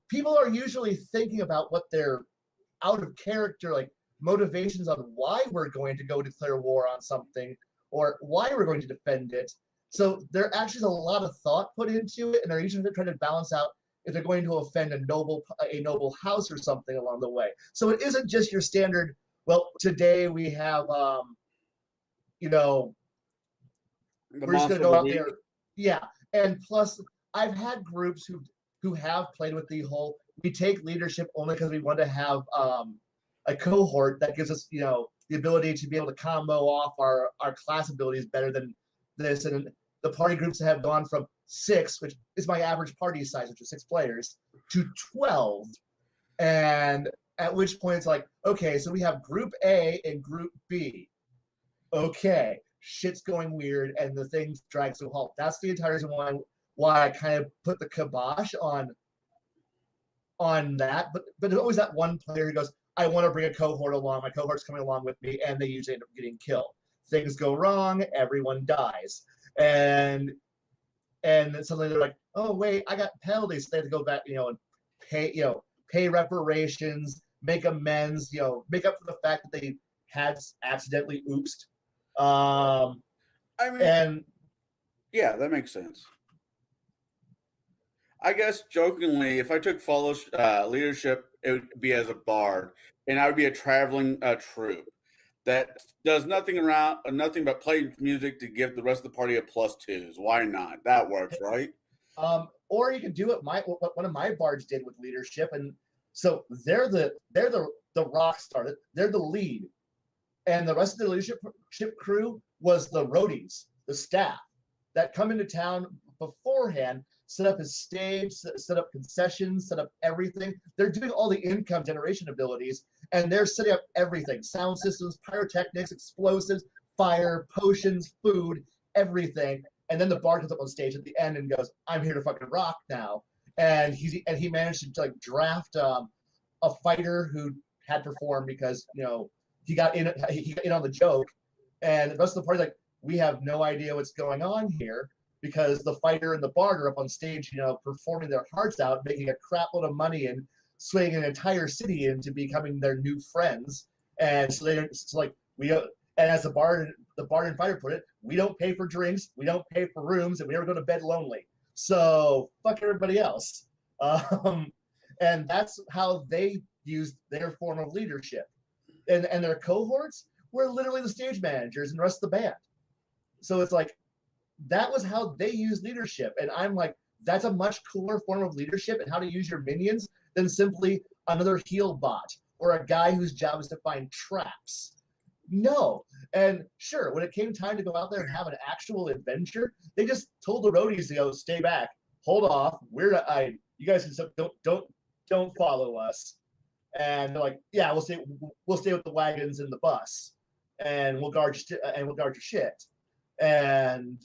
S3: people are usually thinking about what their out of character motivations on why we're going to go declare war on something or why we're going to defend it. So there actually is a lot of thought put into it, and they're usually trying to balance out if they're going to offend a noble house or something along the way. So it isn't just your standard, well, today we have, we're just going to go out there. Yeah. And plus, I've had groups who who have played with the whole, we take leadership only because we want to have a cohort that gives us, the ability to be able to combo off our class abilities better than this. And the party groups have gone from 6, which is my average party size, which is 6 players, to 12. And at which point it's like, okay, so we have group A and group B. Okay, shit's going weird and the thing drags to a halt. That's the entire reason why I kind of put the kibosh on that. But there's always that one player who goes, I want to bring a cohort along. My cohort's coming along with me, and they usually end up getting killed. Things go wrong, everyone dies. And then suddenly they're like, oh wait, I got penalties. So they have to go back, and pay reparations, make amends, make up for the fact that they had accidentally oopsed.
S2: Yeah, that makes sense. I guess jokingly, if I took leadership, it would be as a bard, and I would be a traveling troupe that does nothing but play music to give the rest of the party a +2s. Why not? That works, right?
S3: Or you can do what one of my bards did with leadership, and so they're the rock star, they're the lead, and the rest of the leadership crew was the roadies, the staff that come into town beforehand, set up his stage, set up concessions, set up everything. They're doing all the income generation abilities, and they're setting up everything: sound systems, pyrotechnics, explosives, fire, potions, food, everything. And then the bard comes up on stage at the end and goes, "I'm here to fucking rock now." And he managed to draft a fighter who had performed because he got in on the joke, and the rest of the party's like, we have no idea what's going on here because the fighter and the bard are up on stage, performing their hearts out, making a crap load of money and swaying an entire city into becoming their new friends. And so and as the bard and fighter put it, we don't pay for drinks, we don't pay for rooms, and we never go to bed lonely. So fuck everybody else. And that's how they used their form of leadership. And their cohorts were literally the stage managers and the rest of the band. So it's like, that was how they use leadership. And I'm like, that's a much cooler form of leadership and how to use your minions than simply another heal bot or a guy whose job is to find traps. No. And sure, when it came time to go out there and have an actual adventure, they just told the roadies to go, stay back, hold off. You guys can don't follow us. And they're like, yeah, we'll stay with the wagons and the bus, and we'll guard your shit. And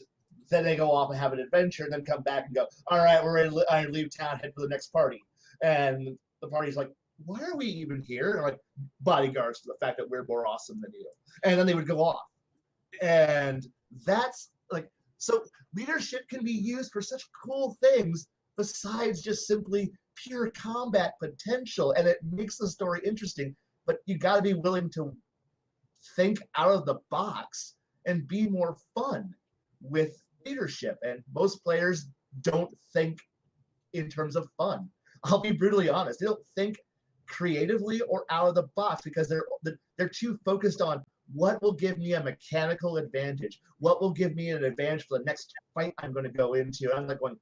S3: then they go off and have an adventure, and then come back and go, all right, we're ready to leave town, head for the next party. And the party's like, why are we even here? And like, bodyguards for the fact that we're more awesome than you. And then they would go off. And that's like, so leadership can be used for such cool things besides just simply pure combat potential. And it makes the story interesting, but you got to be willing to think out of the box and be more fun with leadership. And most players don't think in terms of fun. I'll be brutally honest. They don't think creatively or out of the box because they're too focused on what will give me a mechanical advantage, what will give me an advantage for the next fight I'm going to go into. I'm like going,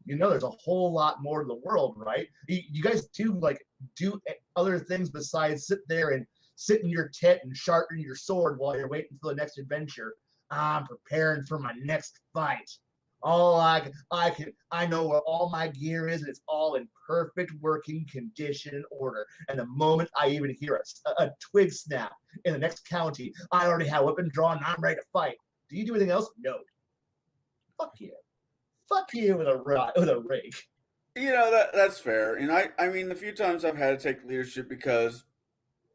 S3: there's a whole lot more to the world, right? You guys do other things besides sit there and sit in your tent and sharpen your sword while you're waiting for the next adventure. I'm preparing for my next fight. All I know where all my gear is, and it's all in perfect working condition and order. And the moment I even hear a twig snap in the next county, I already have a weapon drawn and I'm ready to fight. Do you do anything else? No. Fuck you. Fuck you with a rake.
S2: That's fair. And I mean, the few times I've had to take leadership because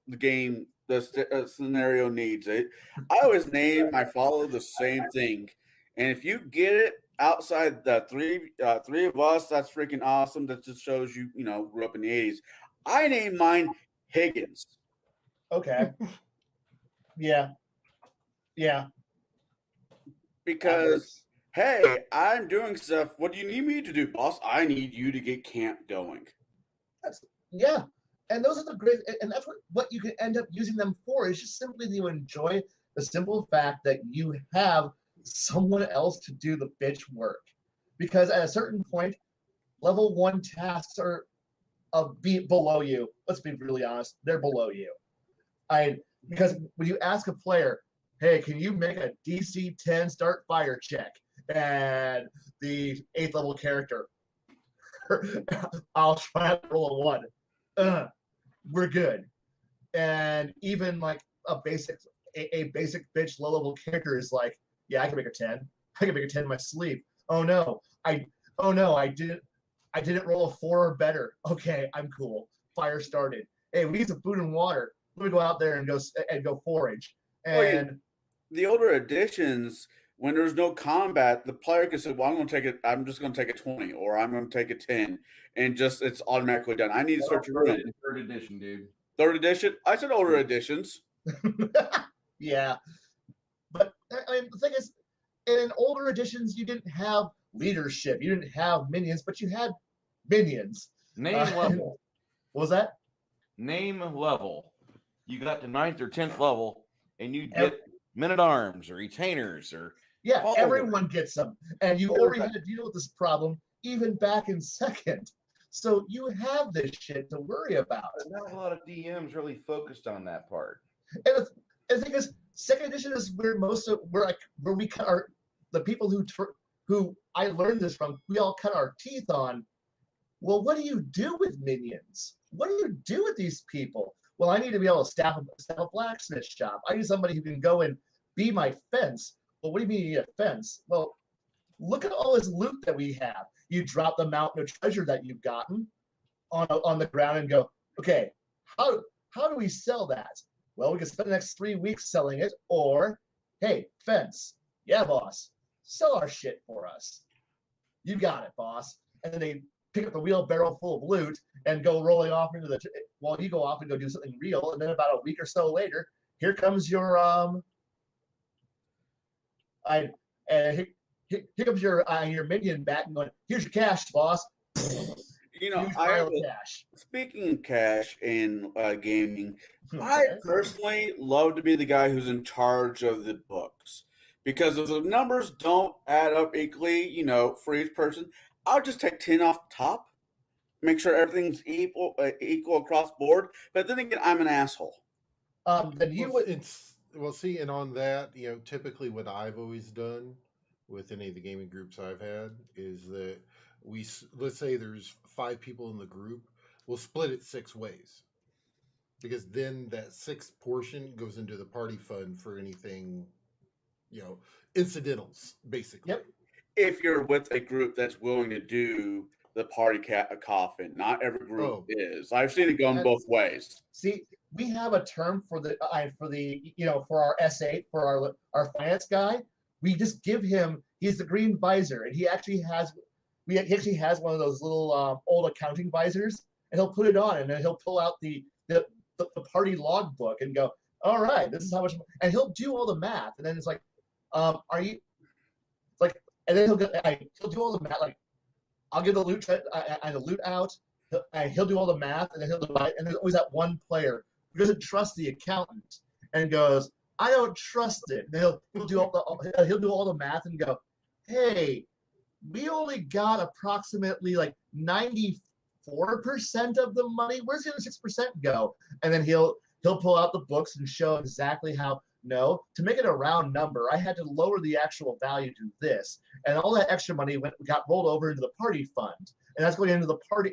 S2: the game, the scenario needs it, I always follow the same thing. And if you get it outside the three of us, that's freaking awesome. That just shows you, grew up in the 80s. I named mine Higgins.
S3: Okay. Yeah.
S2: Because, hey, I'm doing stuff. What do you need me to do, boss? I need you to get camp going.
S3: Yeah. And those are the great, and that's what you can end up using them for, is just simply to enjoy the simple fact that you have someone else to do the bitch work. Because at a certain point, level 1 tasks are below you. Let's be really honest, they're below you. Because when you ask a player, hey, can you make a DC 10 start fire check? And the 8th level character, I'll try to roll a 1. We're good. And even like a basic bitch low level character is like, yeah, I can make a 10. I can make a 10 in my sleep. Oh no, I didn't roll a 4 or better. Okay, I'm cool. Fire started. Hey, we need some food and water. Let me go out there and go forage. And
S2: the older editions, when there's no combat, the player can say, "Well, I'm just going to take a 20, or I'm going to take a 10," and just it's automatically done. I need to search a room.
S1: Third edition, dude.
S2: Third edition. I said older editions.
S3: Yeah, but I mean, the thing is, in older editions, you didn't have leadership, you didn't have minions, but you had minions.
S1: Name level.
S3: What was that?
S1: Name level. You got to 9th or 10th level, and you get men-at-arms or retainers or
S3: everyone gets them, and you already had to deal with this problem even back in 2nd. So you have this shit to worry about.
S1: But not a lot of DMs really focused on that part.
S3: And the thing is, 2nd edition is where where we cut the people who I learned this from. We all cut our teeth on. Well, what do you do with minions? What do you do with these people? Well, I need to be able to staff a blacksmith shop. I need somebody who can go and be my fence. Well, what do you mean you need a fence? Well, look at all this loot that we have. You drop the mountain of treasure that you've gotten on the ground and go, okay, how do we sell that? Well, we can spend the next 3 weeks selling it, or, hey, fence. Yeah, boss, sell our shit for us. You got it, boss. And then they pick up the wheelbarrow full of loot and go rolling off while you go off and go do something real. And then about a week or so later, here comes your here comes your minion back and going, here's your cash, boss.
S2: Cash. Speaking of cash in gaming, I personally love to be the guy who's in charge of the books, because if the numbers don't add up equally, for each person, I'll just take 10 off the top, make sure everything's equal across board. But then again, I'm an asshole.
S4: Then you would. See, and on that, typically what I've always done with any of the gaming groups I've had is that let's say there's 5 people in the group, we'll split it 6 ways, because then that 6th portion goes into the party fund for anything, incidentals, basically.
S3: Yep.
S2: If you're with a group that's willing to do the party coffin, not every group is. I've seen it going both ways.
S3: See, we have a term for for our S8, for our finance guy. We just give him, he's the green visor, and he actually has one of those little old accounting visors, and he'll put it on, and then he'll pull out the party logbook and go, all right, this is how much, and he'll do all the math, and then it's like, are you, like, and then he'll do all the math, like, I'll give the loot out, he'll do all the math, and then he'll divide, and there's always that one player who doesn't trust the accountant and goes, I don't trust it. And he'll do all the math and go, hey, we only got approximately like 94% of the money. Where's the other 6% go? And then he'll pull out the books and show exactly how. No, to make it a round number, I had to lower the actual value to this, and all that extra money got rolled over into the party fund, and that's going into the party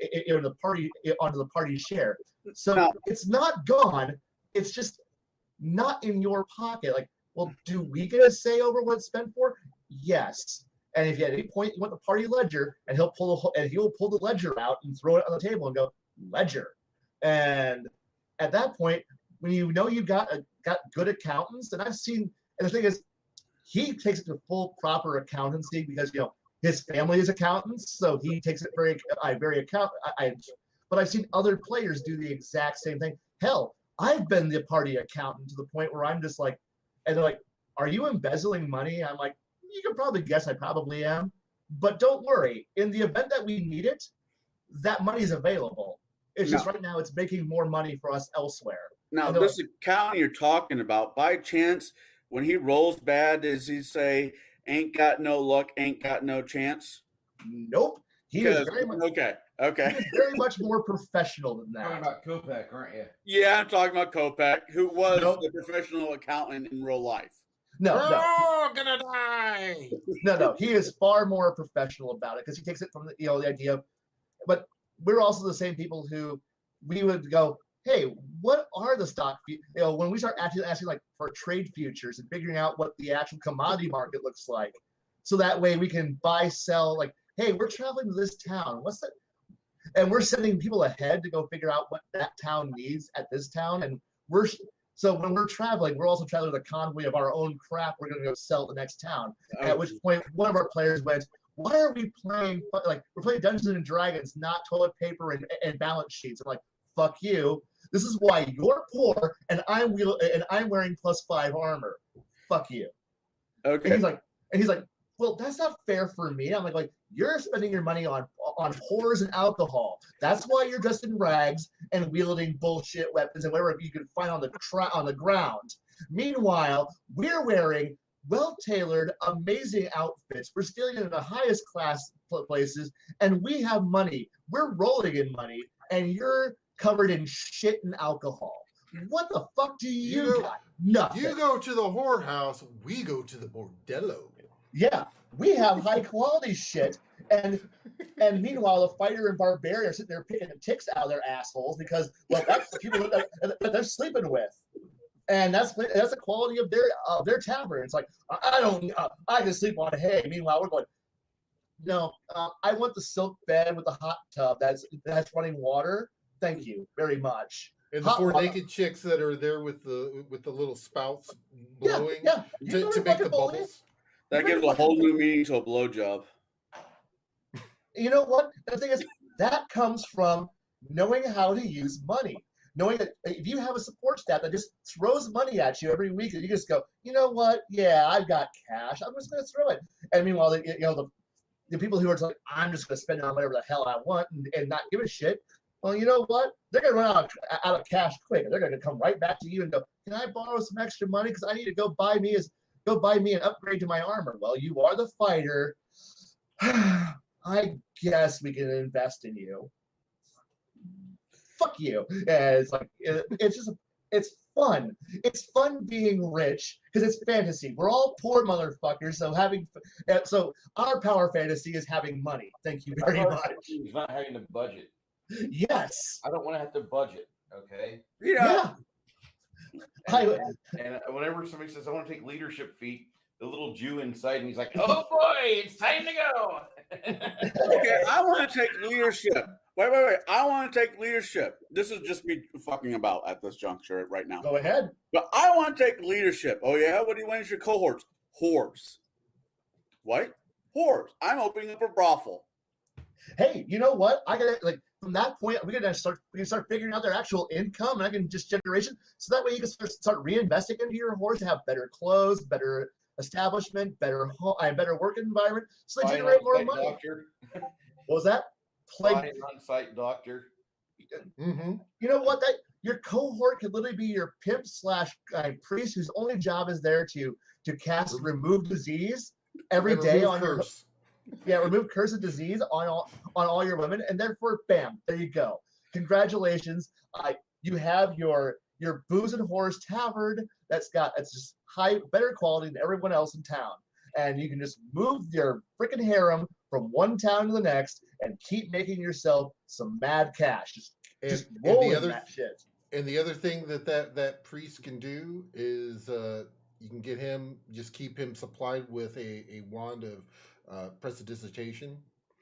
S3: onto the party share. So it's not gone. It's just not in your pocket. Like, well, do we get a say over what it's spent for? Yes. And if at any point you want the party ledger, and he'll pull the ledger out and throw it on the table and go, ledger. And at that point, when you know you got good accountants, and the thing is, he takes it to full proper accountancy because his family is accountants, so he takes it very but I've seen other players do the exact same thing. Hell, I've been the party accountant to the point where I'm just like, and they're like, are you embezzling money? I'm like, you can probably guess I probably am, but don't worry. In the event that we need it, that money is available. It's just right now it's making more money for us elsewhere.
S2: Now, this account you're talking about, by chance, when he rolls bad, does he say, ain't got no luck, ain't got no chance?
S3: Nope. He is very much
S2: Okay.
S3: he is very much more professional than
S1: Talking
S3: that.
S1: about Kopeck, aren't you?
S2: Yeah, I'm talking about Kopeck, who was
S3: Nope.
S2: a professional accountant in real life.
S3: No,
S4: We're
S3: no,
S4: all gonna die.
S3: no. He is far more professional about it because he takes it from the idea of. But we're also the same people who we would go, hey, what are the stock? When we start actually asking like for trade futures and figuring out what the actual commodity market looks like, so that way we can buy, sell. Like, hey, we're traveling to this town. What's that? And we're sending people ahead to go figure out what that town needs at this town. And so when we're traveling, we're also traveling with a convoy of our own crap. We're going to go sell at the next town. At which point, one of our players went, "Why are we playing like we're playing Dungeons and Dragons, not toilet paper and balance sheets?" I'm like, "Fuck you! This is why you're poor and I'm wearing +5 armor. Fuck you."
S2: Okay.
S3: And he's like, well, that's not fair for me. I'm like, you're spending your money on whores and alcohol. That's why you're dressed in rags and wielding bullshit weapons and whatever you can find on the ground. Meanwhile, we're wearing well-tailored, amazing outfits. We're stealing in the highest class places, and we have money. We're rolling in money, and you're covered in shit and alcohol. What the fuck do you got? Nothing.
S4: You go to the whorehouse, we go to the bordello.
S3: Yeah, we have high quality shit, and meanwhile the fighter and barbarian are sitting there picking ticks out of their assholes because that's the people that they're sleeping with, and that's the quality of their tavern. It's like I can sleep on hay. Meanwhile we're going, no, I want the silk bed with the hot tub that's running water. Thank you very much.
S4: And the four naked chicks that are there with the little spouts blowing to make the bubbles.
S2: That gives a whole new meaning to a blowjob.
S3: You know what? The thing is, that comes from knowing how to use money. Knowing that if you have a support staff that just throws money at you every week, and you just go, you know what? Yeah, I've got cash. I'm just going to throw it. And meanwhile, the people who are like, I'm just going to spend it on whatever the hell I want and not give a shit. Well, you know what? They're going to run out of cash quick. They're going to come right back to you and go, can I borrow some extra money? Because I need to go buy me an upgrade to my armor. Well, you are the fighter. I guess we can invest in you. Fuck you. And it's like, it's fun. It's fun being rich because it's fantasy. We're all poor motherfuckers. So our power fantasy is having money. Thank you very much.
S1: It's not having to budget.
S3: Yes.
S1: I don't want to have to budget. Okay.
S3: Yeah.
S1: And whenever somebody says I want to take leadership feat, the little Jew inside me, he's like, "Oh boy, it's time to go."
S2: Okay, I want to take leadership. Wait. I want to take leadership. This is just me fucking about at this juncture right now.
S3: Go ahead.
S2: But I want to take leadership. Oh yeah, what do you want as your cohorts? Whores. What? Whores. I'm opening up a brothel.
S3: Hey, you know what? I gotta from that point we can start figuring out their actual income, and I can just generation, so that way you can start reinvesting into your horse to have better clothes, better establishment, better work environment, so they generate more money.
S1: Doctor.
S3: What was that?
S1: On-site doctor.
S4: Mm-hmm.
S3: You know what? That your cohort could literally be your pimp / priest, whose only job is there to cast remove disease every day on curse. Remove curse of disease on all your women, and therefore, bam, there you go. Congratulations, you have your booze and whores tavern that's just better quality than everyone else in town, and you can just move your freaking harem from one town to the next and keep making yourself some mad cash. Just rolling that shit.
S4: And the other thing that priest can do is you can get him, just keep him supplied with a wand of prestidigitation.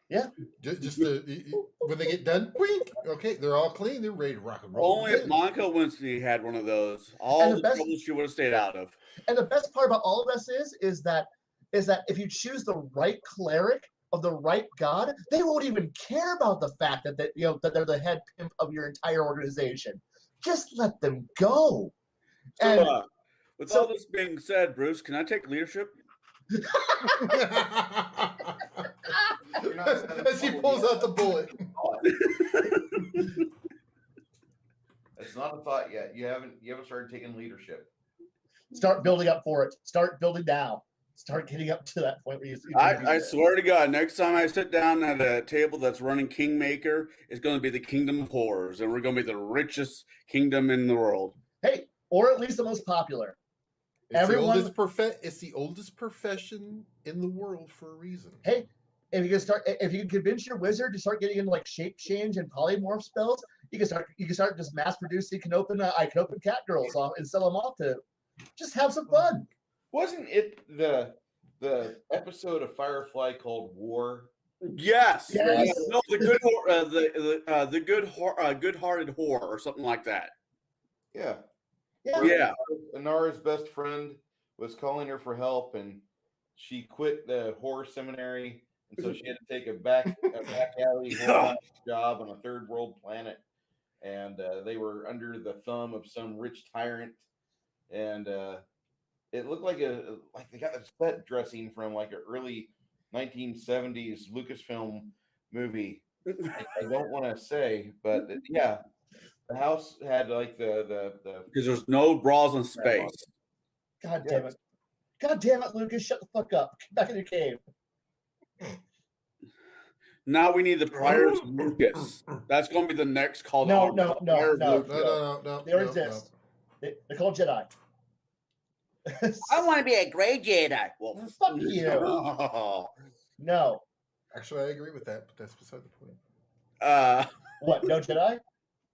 S3: Yeah.
S4: Just when they get done, wink. Okay, they're all clean. They're ready to rock and roll.
S2: Only if Monica Lewinsky had one of those, all the trouble she would have stayed out of.
S3: And the best part about all of this is that if you choose the right cleric of the right god, they won't even care about the fact that they're the head pimp of your entire organization. Just let them go.
S2: So, with all this being said, Bruce, can I take leadership?
S4: As he pulls out the bullet.
S1: That's not a thought yet. You haven't started taking leadership.
S3: Start building up for it. Start building now. start getting up to that point where you
S2: I swear to God, next time I sit down at a table that's running Kingmaker, it's going to be the Kingdom of Horrors, and we're going to be the richest kingdom in the world.
S3: Hey, or at least the most popular.
S4: It's the oldest profession in the world for a reason.
S3: Hey, if you can convince your wizard to start getting into like shape change and polymorph spells, you can start just mass producing I can open cat girls off and sell them off to just have some fun.
S1: Wasn't it the episode of Firefly called War?
S2: Yes.
S3: Yes.
S2: No, the good-hearted whore or something like that.
S1: Yeah.
S3: Yeah.
S1: Inara's best friend was calling her for help, and she quit the horror seminary, and so she had to take a back alley horror job on a third world planet, and they were under the thumb of some rich tyrant, and it looked like they got a set dressing from like an early 1970s Lucasfilm movie. I don't want to say, but yeah. The house had like the
S2: because there's no bras in space.
S3: God damn it, Lucas! Shut the fuck up. Get back in your cave.
S2: Now we need the Priors of Lucas. That's going to be the next call.
S3: No.
S5: They
S3: already exist. They're called Jedi.
S2: I want to be a gray Jedi. Well,
S3: fuck you. No.
S4: Actually, I agree with that, but that's beside the point.
S3: What? No Jedi?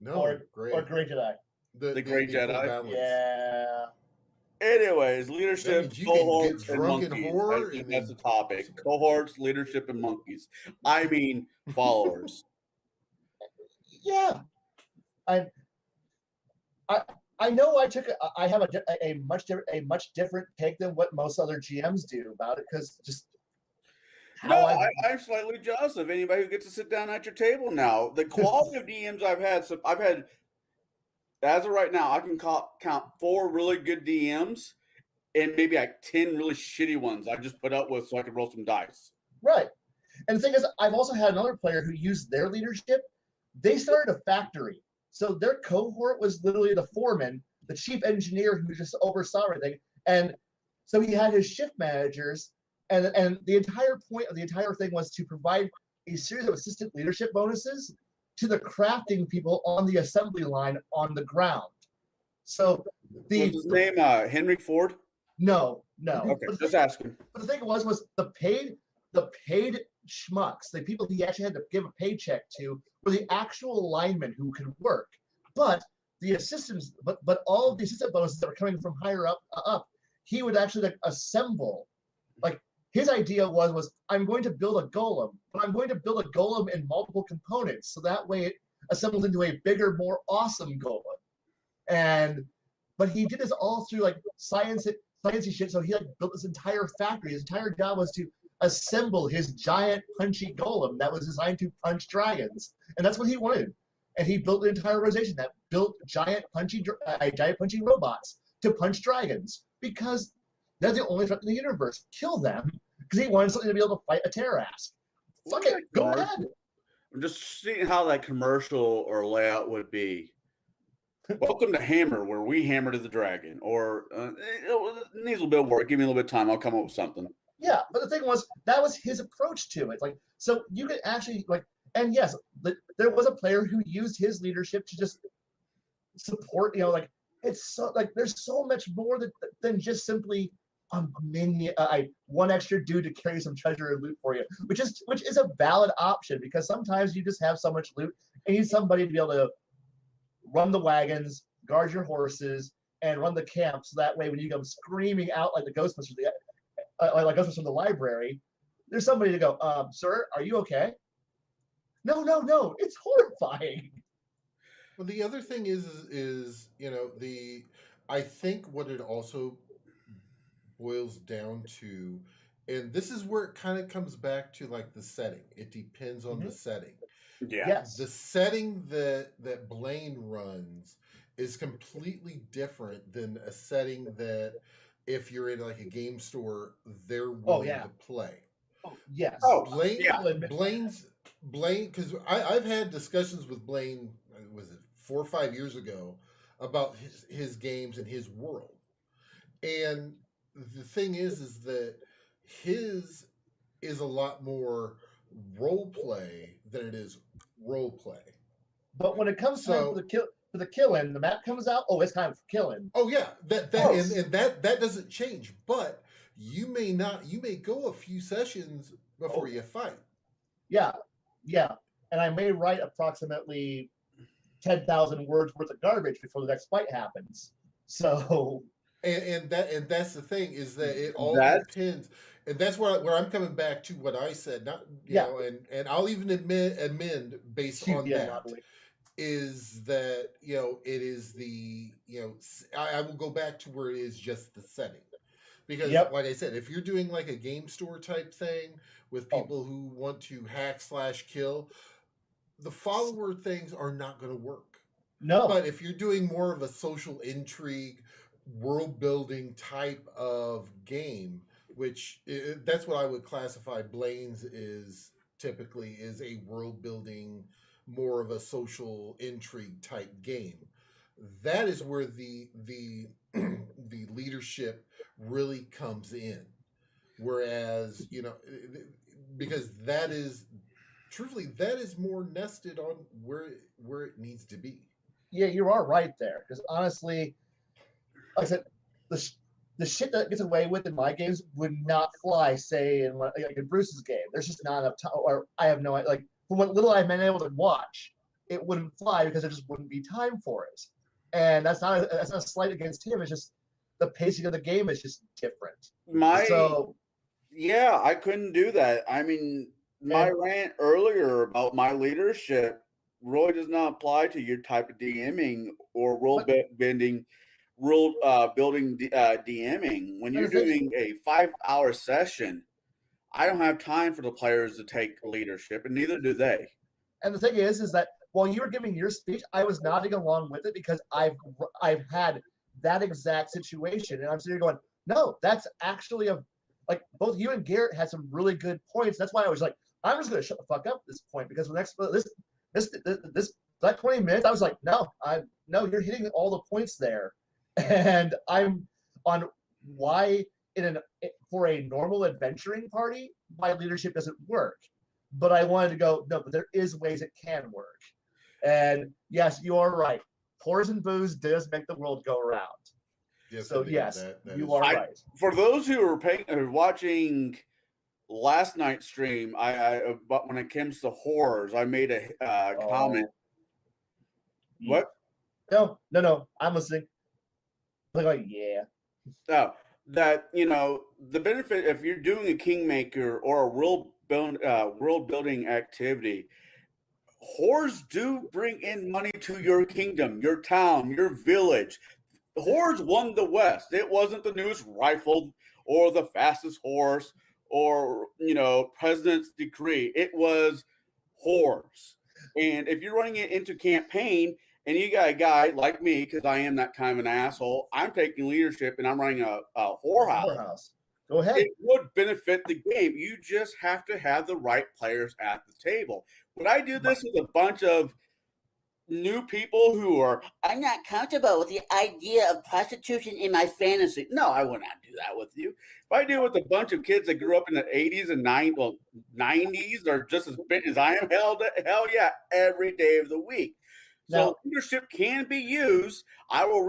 S4: No,
S3: or Grey Jedi.
S2: The Grey Jedi.
S3: Yeah.
S2: Anyways, leadership, cohorts, and monkeys.
S4: Horror,
S2: that's the topic. Cohorts, leadership, and monkeys. I mean, followers.
S3: Yeah. I know I have a much different take than what most other GMs do about it, because just
S2: I'm slightly jealous of anybody who gets to sit down at your table now. The quality of DMs I've had, as of right now, I can count 4 really good DMs and maybe like 10 really shitty ones I just put up with so I could roll some dice.
S3: Right. And the thing is, I've also had another player who used their leadership. They started a factory. So their cohort was literally the foreman, the chief engineer who just oversaw everything. And so he had his shift managers. And the entire point of the entire thing was to provide a series of assistant leadership bonuses to the crafting people on the assembly line on the ground. So
S2: was his name Henry Ford?
S3: No.
S2: Okay, just asking.
S3: But the thing was the paid schmucks, the people he actually had to give a paycheck to, were the actual linemen who could work. But the assistants, but all of the assistant bonuses that were coming from higher up, he would actually assemble. Like, his idea was I'm going to build a golem, but I'm going to build a golem in multiple components, so that way it assembles into a bigger, more awesome golem. But he did this all through like sciencey shit. So he built this entire factory. His entire job was to assemble his giant punchy golem that was designed to punch dragons, and that's what he wanted. And he built an entire organization that built giant punchy robots to punch dragons, because they're the only threat in the universe. Kill them, because he wanted something to be able to fight a Terrorasp. Fuck it, go ahead.
S2: I'm just seeing how that commercial or layout would be. Welcome to Hammer, where we hammer to the dragon. Or it needs a little bit of work. Give me a little bit of time. I'll come up with something.
S3: Yeah, but the thing was, that was his approach to it. Like, so you could actually and yes, there was a player who used his leadership to just support. It's so there's so much more than just simply one extra dude to carry some treasure and loot for you, which is a valid option, because sometimes you just have so much loot and you need somebody to be able to run the wagons, guard your horses, and run the camp, so that way when you come screaming out like the Ghostbusters, like Ghostbusters from the library, there's somebody to go, sir, are you okay? No, it's horrifying.
S4: Well, the other thing is I think what it also boils down to, and this is where it kind of comes back to like the setting. It depends on the setting.
S2: Yeah.
S3: Yes.
S4: The setting that Blaine runs is completely different than a setting that, if you're in like a game store, they're willing to play.
S3: Oh, yes.
S4: Blaine, because I've had discussions with Blaine, was it 4 or 5 years ago, about his games and his world. And the thing is that His is a lot more role play than it is role play.
S3: But when it comes time for the killing, the map comes out. Oh, it's time for killing.
S4: Oh yeah, and that doesn't change. But you may go a few sessions before you fight.
S3: Yeah, and I may write approximately 10,000 words worth of garbage before the next fight happens. So,
S4: and that's the thing, is that it all depends, and that's where I'm coming back to what I said. Not know, and I'll even amend based on that. Is that it is the I will go back to where it is just the setting, because like I said, if you're doing like a game store type thing with people who want to hack/kill, the follower things are not going to work.
S3: No.
S4: But if you're doing more of a social intrigue, world building type of game, which that's what I would classify Blaine's is typically, is a world building, more of a social intrigue type game. That is where the the leadership really comes in. Whereas, because that is truthfully, that is more nested on where it needs to be.
S3: Yeah, you are right there. Because honestly, like I said, the shit that gets away with in my games would not fly, say, in Bruce's game. There's just not enough time, or I have no idea. Like, from what little I've been able to watch, it wouldn't fly because there just wouldn't be time for it. And that's not a slight against him. It's just the pacing of the game is just different.
S2: I couldn't do that. I mean, my rant earlier about my leadership really does not apply to your type of DMing or building DMing. When you're doing a 5-hour session, I don't have time for the players to take leadership, and neither do they.
S3: And the thing is that while you were giving your speech, I was nodding along with it because I've had that exact situation, and I'm sitting here going, no, that's actually like both you and Garrett had some really good points. That's why I was like, I'm just going to shut the fuck up at this point, because the next that 20 minutes, I was like, no, you're hitting all the points there, and I'm on why for a normal adventuring party, my leadership doesn't work. But I wanted to go, no, but there is ways it can work. And yes, you are right. Whores and booze does make the world go around.
S4: Yes,
S3: so yes, you are right.
S2: For those who are watching last night's stream, but when it comes to horrors, I made a comment. What?
S3: No, I'm listening. Like, yeah.
S2: No, that the benefit if you're doing a kingmaker or a world building activity, whores do bring in money to your kingdom, your town, your village. The whores won the West. It wasn't the newest rifle or the fastest horse or president's decree. It was whores. And if you're running it into campaign and you got a guy like me, because I am that kind of an asshole, I'm taking leadership and I'm running a whorehouse.
S3: Go ahead.
S2: It would benefit the game. You just have to have the right players at the table. Would I do this with a bunch of new people who are, I'm not comfortable with the idea of prostitution in my fantasy? No, I would not do that with you. If I do it with a bunch of kids that grew up in the 80s and 90s are just as big as I am, hell yeah, every day of the week. So leadership can be used. I will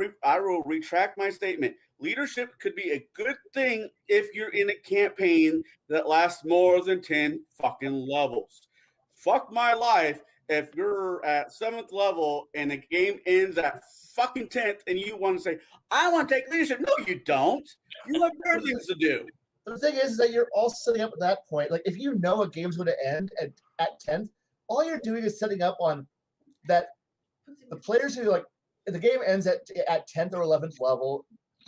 S2: retract my statement. Leadership could be a good thing if you're in a campaign that lasts more than 10 fucking levels. Fuck my life if you're at 7th level and the game ends at fucking 10th and you want to say, I want to take leadership. No, you don't. You have better things to do.
S3: The thing is that you're all setting up at that point. Like, if you know a game's going to end at 10th, all you're doing is setting up on that the players who, like, if the game ends at 10th or 11th level,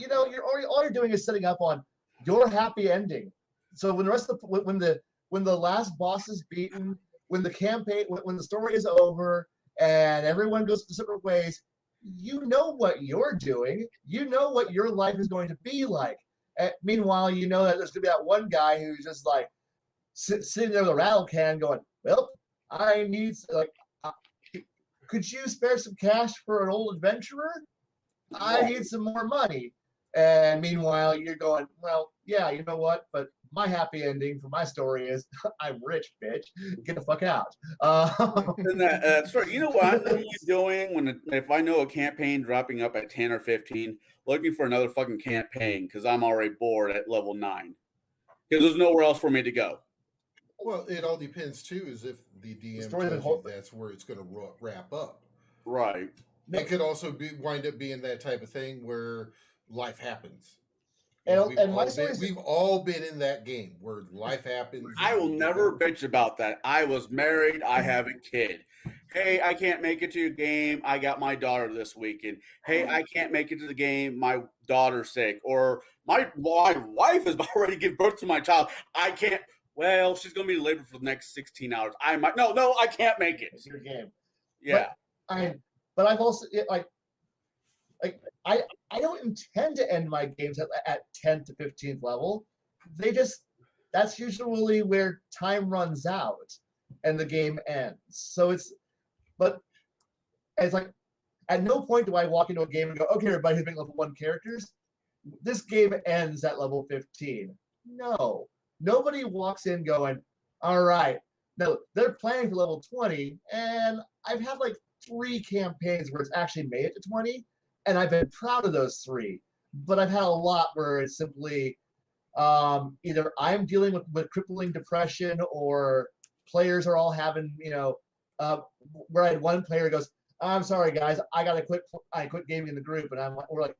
S3: all you're doing is setting up on your happy ending. So when the rest of when the last boss is beaten, when the campaign, when the story is over and everyone goes to separate ways, you know what you're doing. You know what your life is going to be like. Meanwhile, you know that there's going to be that one guy who's just like sitting there with a rattle can going, well, I need, like, could you spare some cash for an old adventurer? I need some more money. And meanwhile, you're going, well, yeah, you know what? But my happy ending for my story is I'm rich, bitch. Get the fuck out.
S2: And that's right. You know what I'm normally doing if I know a campaign dropping up at 10 or 15, looking for another fucking campaign because I'm already bored at level 9 because there's nowhere else for me to go.
S4: Well, it all depends too. Is if the DM
S3: story's been
S4: tells you that's where it's going to wrap up.
S2: Right.
S4: It could also wind up being that type of thing where life happens.
S3: And
S4: We've all been in that game where life happens.
S2: I will never bitch about that. I was married. I have a kid. Hey, I can't make it to a game. I got my daughter this weekend. Hey, I can't make it to the game. My daughter's sick. Or my wife is already giving birth to my child. I can't. Well, she's going to be in labor for the next 16 hours. I might. No, I can't make it.
S3: It's your game.
S2: Yeah.
S3: But I've also I don't intend to end my games at 10th to 15th level. That's usually where time runs out and the game ends. So it's like at no point do I walk into a game and go, okay, everybody who's making level 1 characters, this game ends at level 15. No. Nobody walks in going, all right. No, they're planning for level 20, and I've had like 3 campaigns where it's actually made it to 20, and I've been proud of those 3. But I've had a lot where it's simply either I'm dealing with crippling depression, or players are all having, where I had one player goes, I'm sorry guys, I quit gaming in the group, and we're like,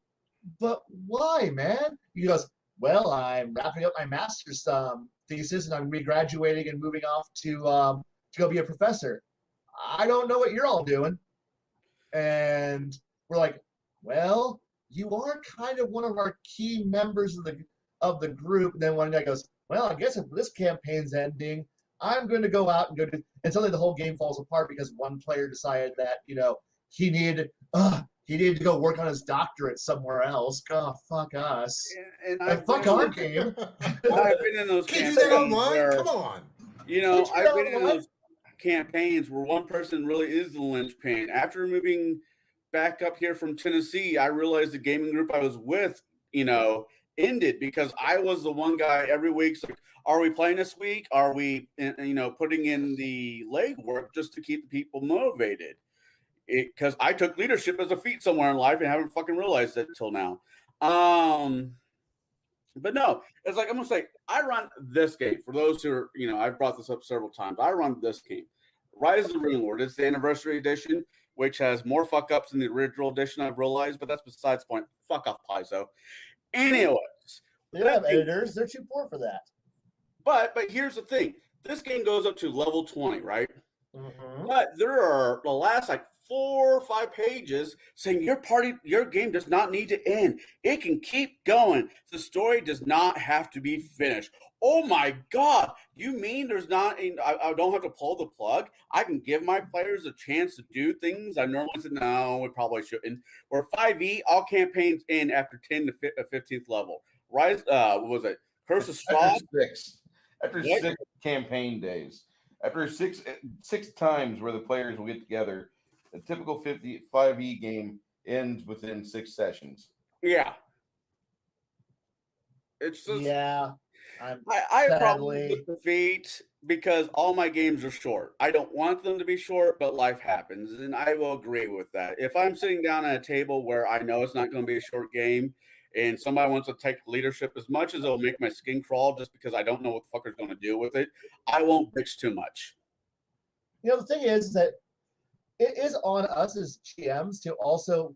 S3: but why, man? He goes, well, I'm wrapping up my master's thesis, and I'm regraduating and moving off to go be a professor. I don't know what you're all doing. And we're like, well, you are kind of one of our key members of the group. And then one guy goes, well, I guess if this campaign's ending, I'm going to go out and go do. And suddenly the whole game falls apart because one player decided that he needed to go work on his doctorate somewhere else. Oh, fuck us.
S2: And
S3: fuck our game.
S2: I've been in those
S4: Can you do that online? Come on.
S2: I've been in those campaigns where one person really is the linchpin. After moving back up here from Tennessee, I realized the gaming group I was with, ended because I was the one guy every week. So, are we playing this week? Are we, putting in the legwork just to keep the people motivated? Because I took leadership as a feat somewhere in life and haven't fucking realized it until now. But no, it's like I'm gonna say I run this game. For those who are, I've brought this up several times. I run this game, Rise of the Rune Lord. It's the anniversary edition, which has more fuck ups than the original edition. I've realized, but that's besides the point. Fuck off, Paizo. Anyways,
S3: they don't have editors. They're too poor for that.
S2: But here's the thing: this game goes up to level 20, right?
S3: Mm-hmm.
S2: But there are the last 4 or 5 pages saying your game does not need to end. It can keep going. The story does not have to be finished. Oh my God. You mean I don't have to pull the plug? I can give my players a chance to do things I normally said, no, we probably shouldn't. Or 5e, all campaigns end after 10 to 15th level. Rise, what was it? Curse of Strahd?
S1: After 6 campaign days. After six times where the players will get together, a typical 5e game ends within 6 sessions.
S2: Yeah. It's just...
S3: Yeah.
S2: I probably with defeat because all my games are short. I don't want them to be short, but life happens, and I will agree with that. If I'm sitting down at a table where I know it's not going to be a short game, and somebody wants to take leadership, as much as it'll make my skin crawl just because I don't know what the fucker's going to do with it, I won't bitch too much.
S3: The thing is that it is on us as GMs to also,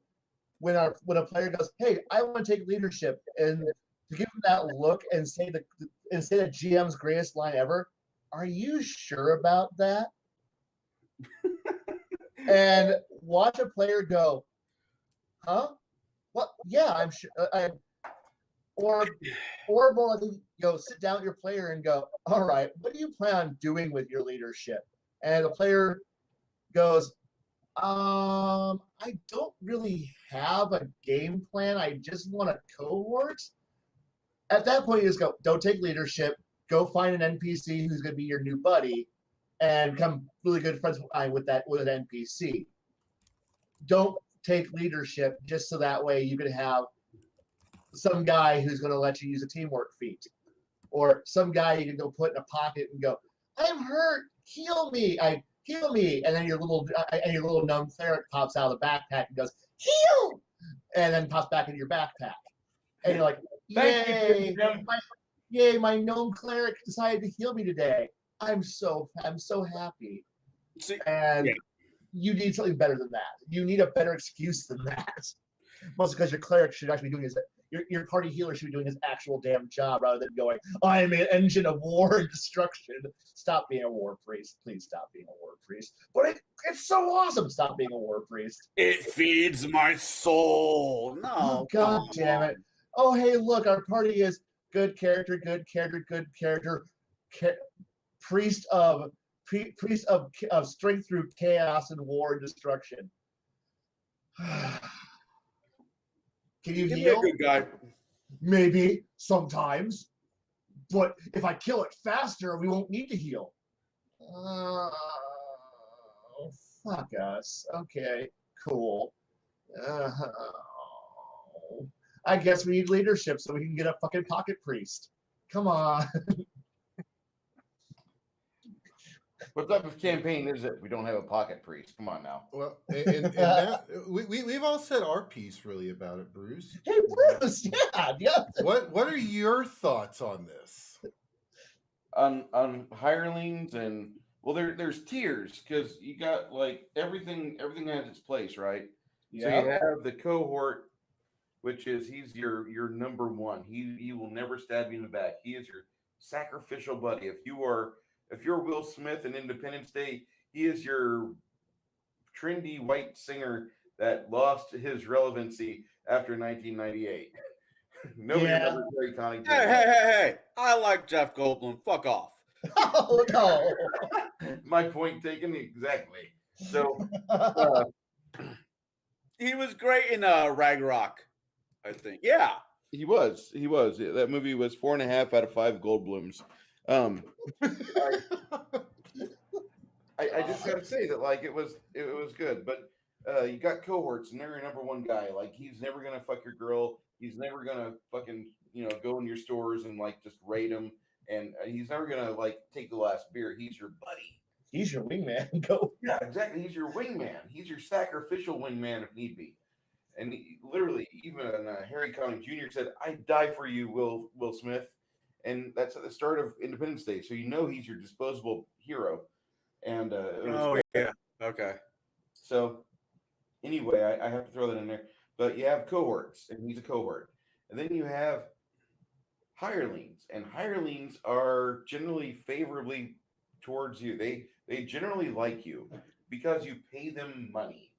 S3: when a player goes, hey, I want to take leadership, and to give them that look and say the GM's greatest line ever, are you sure about that? And watch a player go, huh? What? Yeah, I'm sure. Or more like, sit down with your player and go, all right, what do you plan on doing with your leadership? And the player goes, I don't really have a game plan. I just want a cohort. At that point, you just go, don't take leadership. Go find an NPC who's going to be your new buddy and become really good friends with an NPC. Don't take leadership just so that way you can have some guy who's going to let you use a teamwork feat, or some guy you can go put in a pocket and go, I'm hurt, heal me, heal me, and then your little gnome cleric pops out of the backpack and goes, heal, and then pops back into your backpack, and you're like, yay, my gnome cleric decided to heal me today. I'm so happy.
S2: See,
S3: and you need something better than that. You need a better excuse than that. Mostly because your cleric should actually be doing his, your party healer should be doing his actual damn job rather than going, I'm an engine of war and destruction. Stop being a war priest. Please stop being a war priest. But it's so awesome. Stop being a war priest.
S2: it feeds my soul. No.
S3: Oh, God damn it. Oh, hey, look, our party is good character, priest of strength through chaos and war and destruction. Can you heal?
S2: Be a good guy.
S3: Maybe sometimes, but if I kill it faster, we won't need to heal. Fuck us. Okay, cool. I guess we need leadership so we can get a fucking pocket priest. Come on.
S1: What type of campaign is it? We don't have a pocket priest. Come on now.
S4: Well, and that, we've all said our piece really about it, Bruce.
S3: Hey, Bruce, yeah.
S4: What are your thoughts on this?
S1: On hirelings and there's tiers because you got like everything has its place, right?
S3: Yeah.
S1: So you have the cohort, which is he's your number one. He will never stab you in the back. He is your sacrificial buddy. If you're Will Smith in Independence Day, he is your trendy white singer that lost his relevancy after 1998. Nobody remembers Harry Connick.
S2: Hey! I like Jeff Goldblum. Fuck off.
S3: Oh no!
S1: My point taken exactly. So
S2: he was great in Ragnarok, I think. Yeah,
S1: he was. That movie was 4.5 out of 5 Goldblums. I just gotta say that like it was good, but you got cohorts and they're your number one guy. Like he's never gonna fuck your girl. He's never gonna fucking go in your stores and like just raid them, and he's never gonna like take the last beer. He's your buddy.
S3: He's your wingman. Go.
S1: Yeah, exactly. He's your wingman. He's your sacrificial wingman if need be. And literally, even Harry Connick Jr. said, "I'd die for you, Will Smith." And that's at the start of Independence Day, so he's your disposable hero. And
S2: yeah, okay.
S1: So anyway, I have to throw that in there. But you have cohorts, and he's a cohort, and then you have hirelings, and hirelings are generally favorably towards you. They generally like you because you pay them money.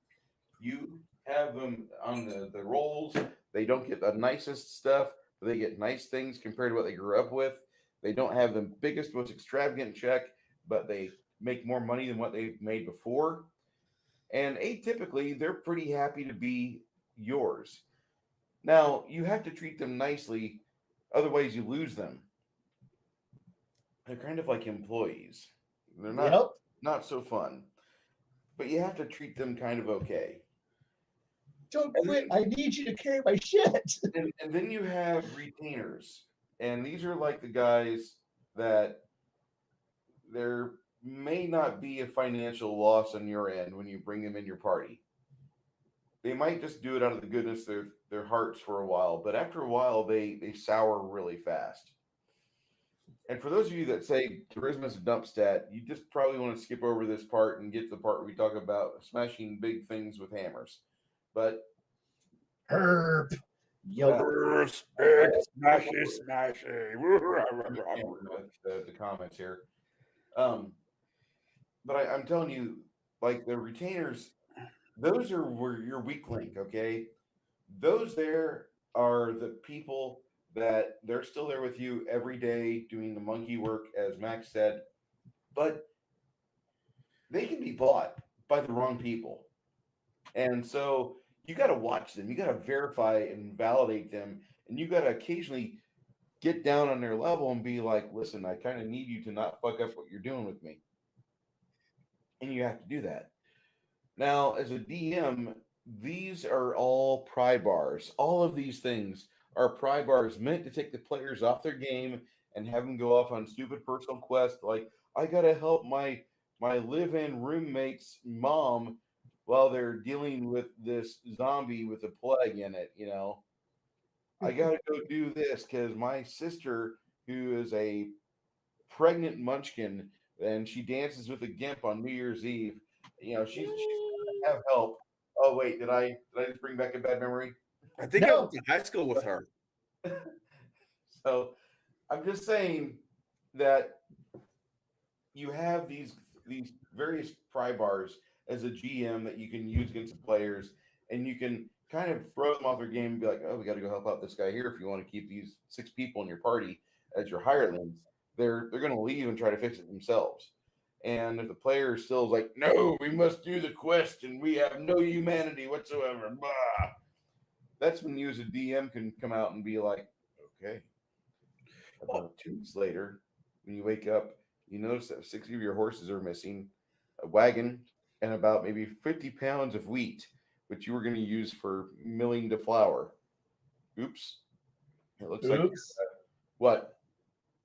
S1: You have them on the rolls. They don't get the nicest stuff. They get nice things compared to what they grew up with. They don't have the biggest, most extravagant check, but they make more money than what they've made before. And atypically, they're pretty happy to be yours. Now, you have to treat them nicely, otherwise you lose them. They're kind of like employees. They're not so fun. But you have to treat them kind of okay.
S3: Don't quit. I need you to carry my shit.
S1: And then you have retainers. And these are like the guys that there may not be a financial loss on your end when you bring them in your party. They might just do it out of the goodness of their hearts for a while, but after a while they sour really fast. And for those of you that say charisma is a dump stat, you just probably want to skip over this part and get to the part where we talk about smashing big things with hammers. But
S3: Herb,
S2: smashy.
S1: The comments here. But I'm telling you, like the retainers, those are where your weak link, okay? Those there are the people that they're still there with you every day doing the monkey work, as Max said, but they can be bought by the wrong people. And so you got to watch them. You got to verify and validate them. And you got to occasionally get down on their level and be like, listen, I kind of need you to not fuck up what you're doing with me. And you have to do that. Now, as a DM, these are all pry bars. All of these things Our pry bar is meant to take the players off their game and have them go off on stupid personal quests like I gotta help my live-in roommate's mom while they're dealing with this zombie with a plague in it. I gotta go do this because my sister, who is a pregnant munchkin, and she dances with a gimp on New Year's Eve. She's gonna have help. Oh wait, did I just bring back a bad memory?
S2: I think I
S3: No.
S2: went to high school with her.
S1: So I'm just saying that you have these various pry bars as a GM that you can use against the players, and you can kind of throw them off their game and be like, "Oh, we got to go help out this guy here if you want to keep these 6 people in your party as your hirelings." They're going to leave and try to fix it themselves. And if the player still is like, "No, we must do the quest, and we have no humanity whatsoever," blah, that's when you as a DM can come out and be like, "Okay." About 2 weeks later, when you wake up, you notice that 60 of your horses are missing, a wagon, and about maybe 50 pounds of wheat, which you were going to use for milling the flour. Oops. It looks like
S3: Oops.
S1: what?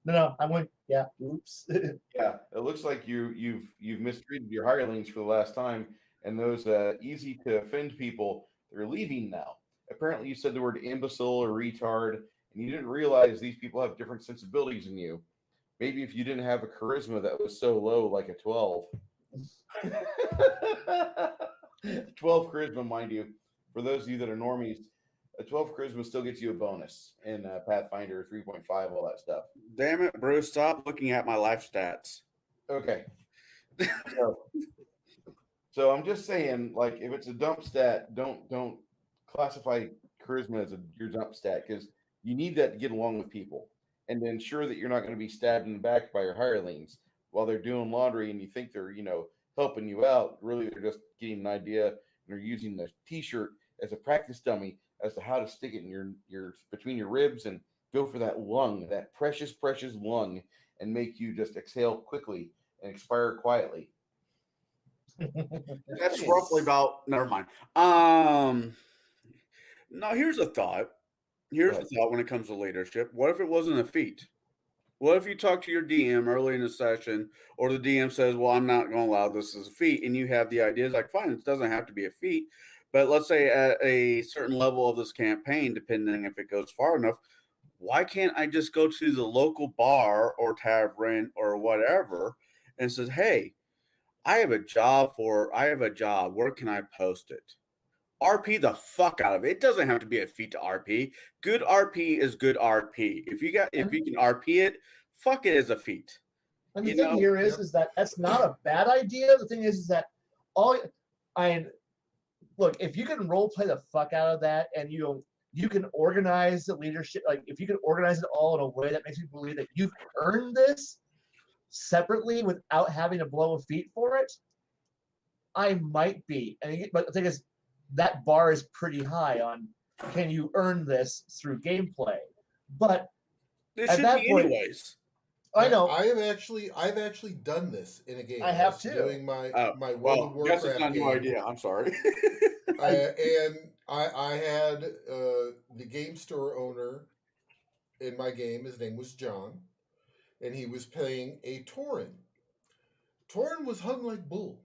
S3: No, I went. Yeah. Oops.
S1: Yeah, it looks like you've mistreated your hirelings for the last time, and those easy to offend people, they're leaving now. Apparently, you said the word imbecile or retard, and you didn't realize these people have different sensibilities than you. Maybe if you didn't have a charisma that was so low, like a 12. 12 charisma, mind you. For those of you that are normies, a 12 charisma still gets you a bonus in Pathfinder 3.5, all that stuff.
S2: Damn it, Bruce! Stop looking at my life stats.
S1: Okay. So I'm just saying, like, if it's a dump stat, don't classify charisma as your dump stat because you need that to get along with people and to ensure that you're not going to be stabbed in the back by your hirelings while they're doing laundry and you think they're helping you out. Really, they're just getting an idea and they're using the T-shirt as a practice dummy as to how to stick it in your between your ribs and go for that lung, that precious lung, and make you just exhale quickly and expire quietly.
S2: That's roughly about. Never mind. Now here's a thought. Here's the thought when it comes to leadership. What if it wasn't a feat? What if you talk to your DM early in the session, or the DM says, "Well, I'm not going to allow this as a feat," and you have the ideas like, "Fine, it doesn't have to be a feat, but let's say at a certain level of this campaign, depending if it goes far enough, why can't I just go to the local bar or tavern or whatever and says, hey, I have a job. Where can I post it? RP the fuck out of it. It doesn't have to be a feat to RP. Good RP is good RP. If you can RP it, fuck it as a feat.
S3: And the thing here is that that's not a bad idea. The thing is that look, if you can role play the fuck out of that and you can organize the leadership, like if you can organize it all in a way that makes people believe that you've earned this separately without having to blow a feat for it, I might be. But the thing is, that bar is pretty high on can you earn this through gameplay. But
S2: it
S3: at that point,
S2: anyways.
S3: I know.
S4: I've actually done this in a game.
S3: I have too.
S4: Doing my World of Warcraft
S2: it's not
S4: game.
S2: no idea. I'm sorry.
S4: And I had the game store owner in my game. His name was John, and he was playing a Tauren. Tauren was hung like bull,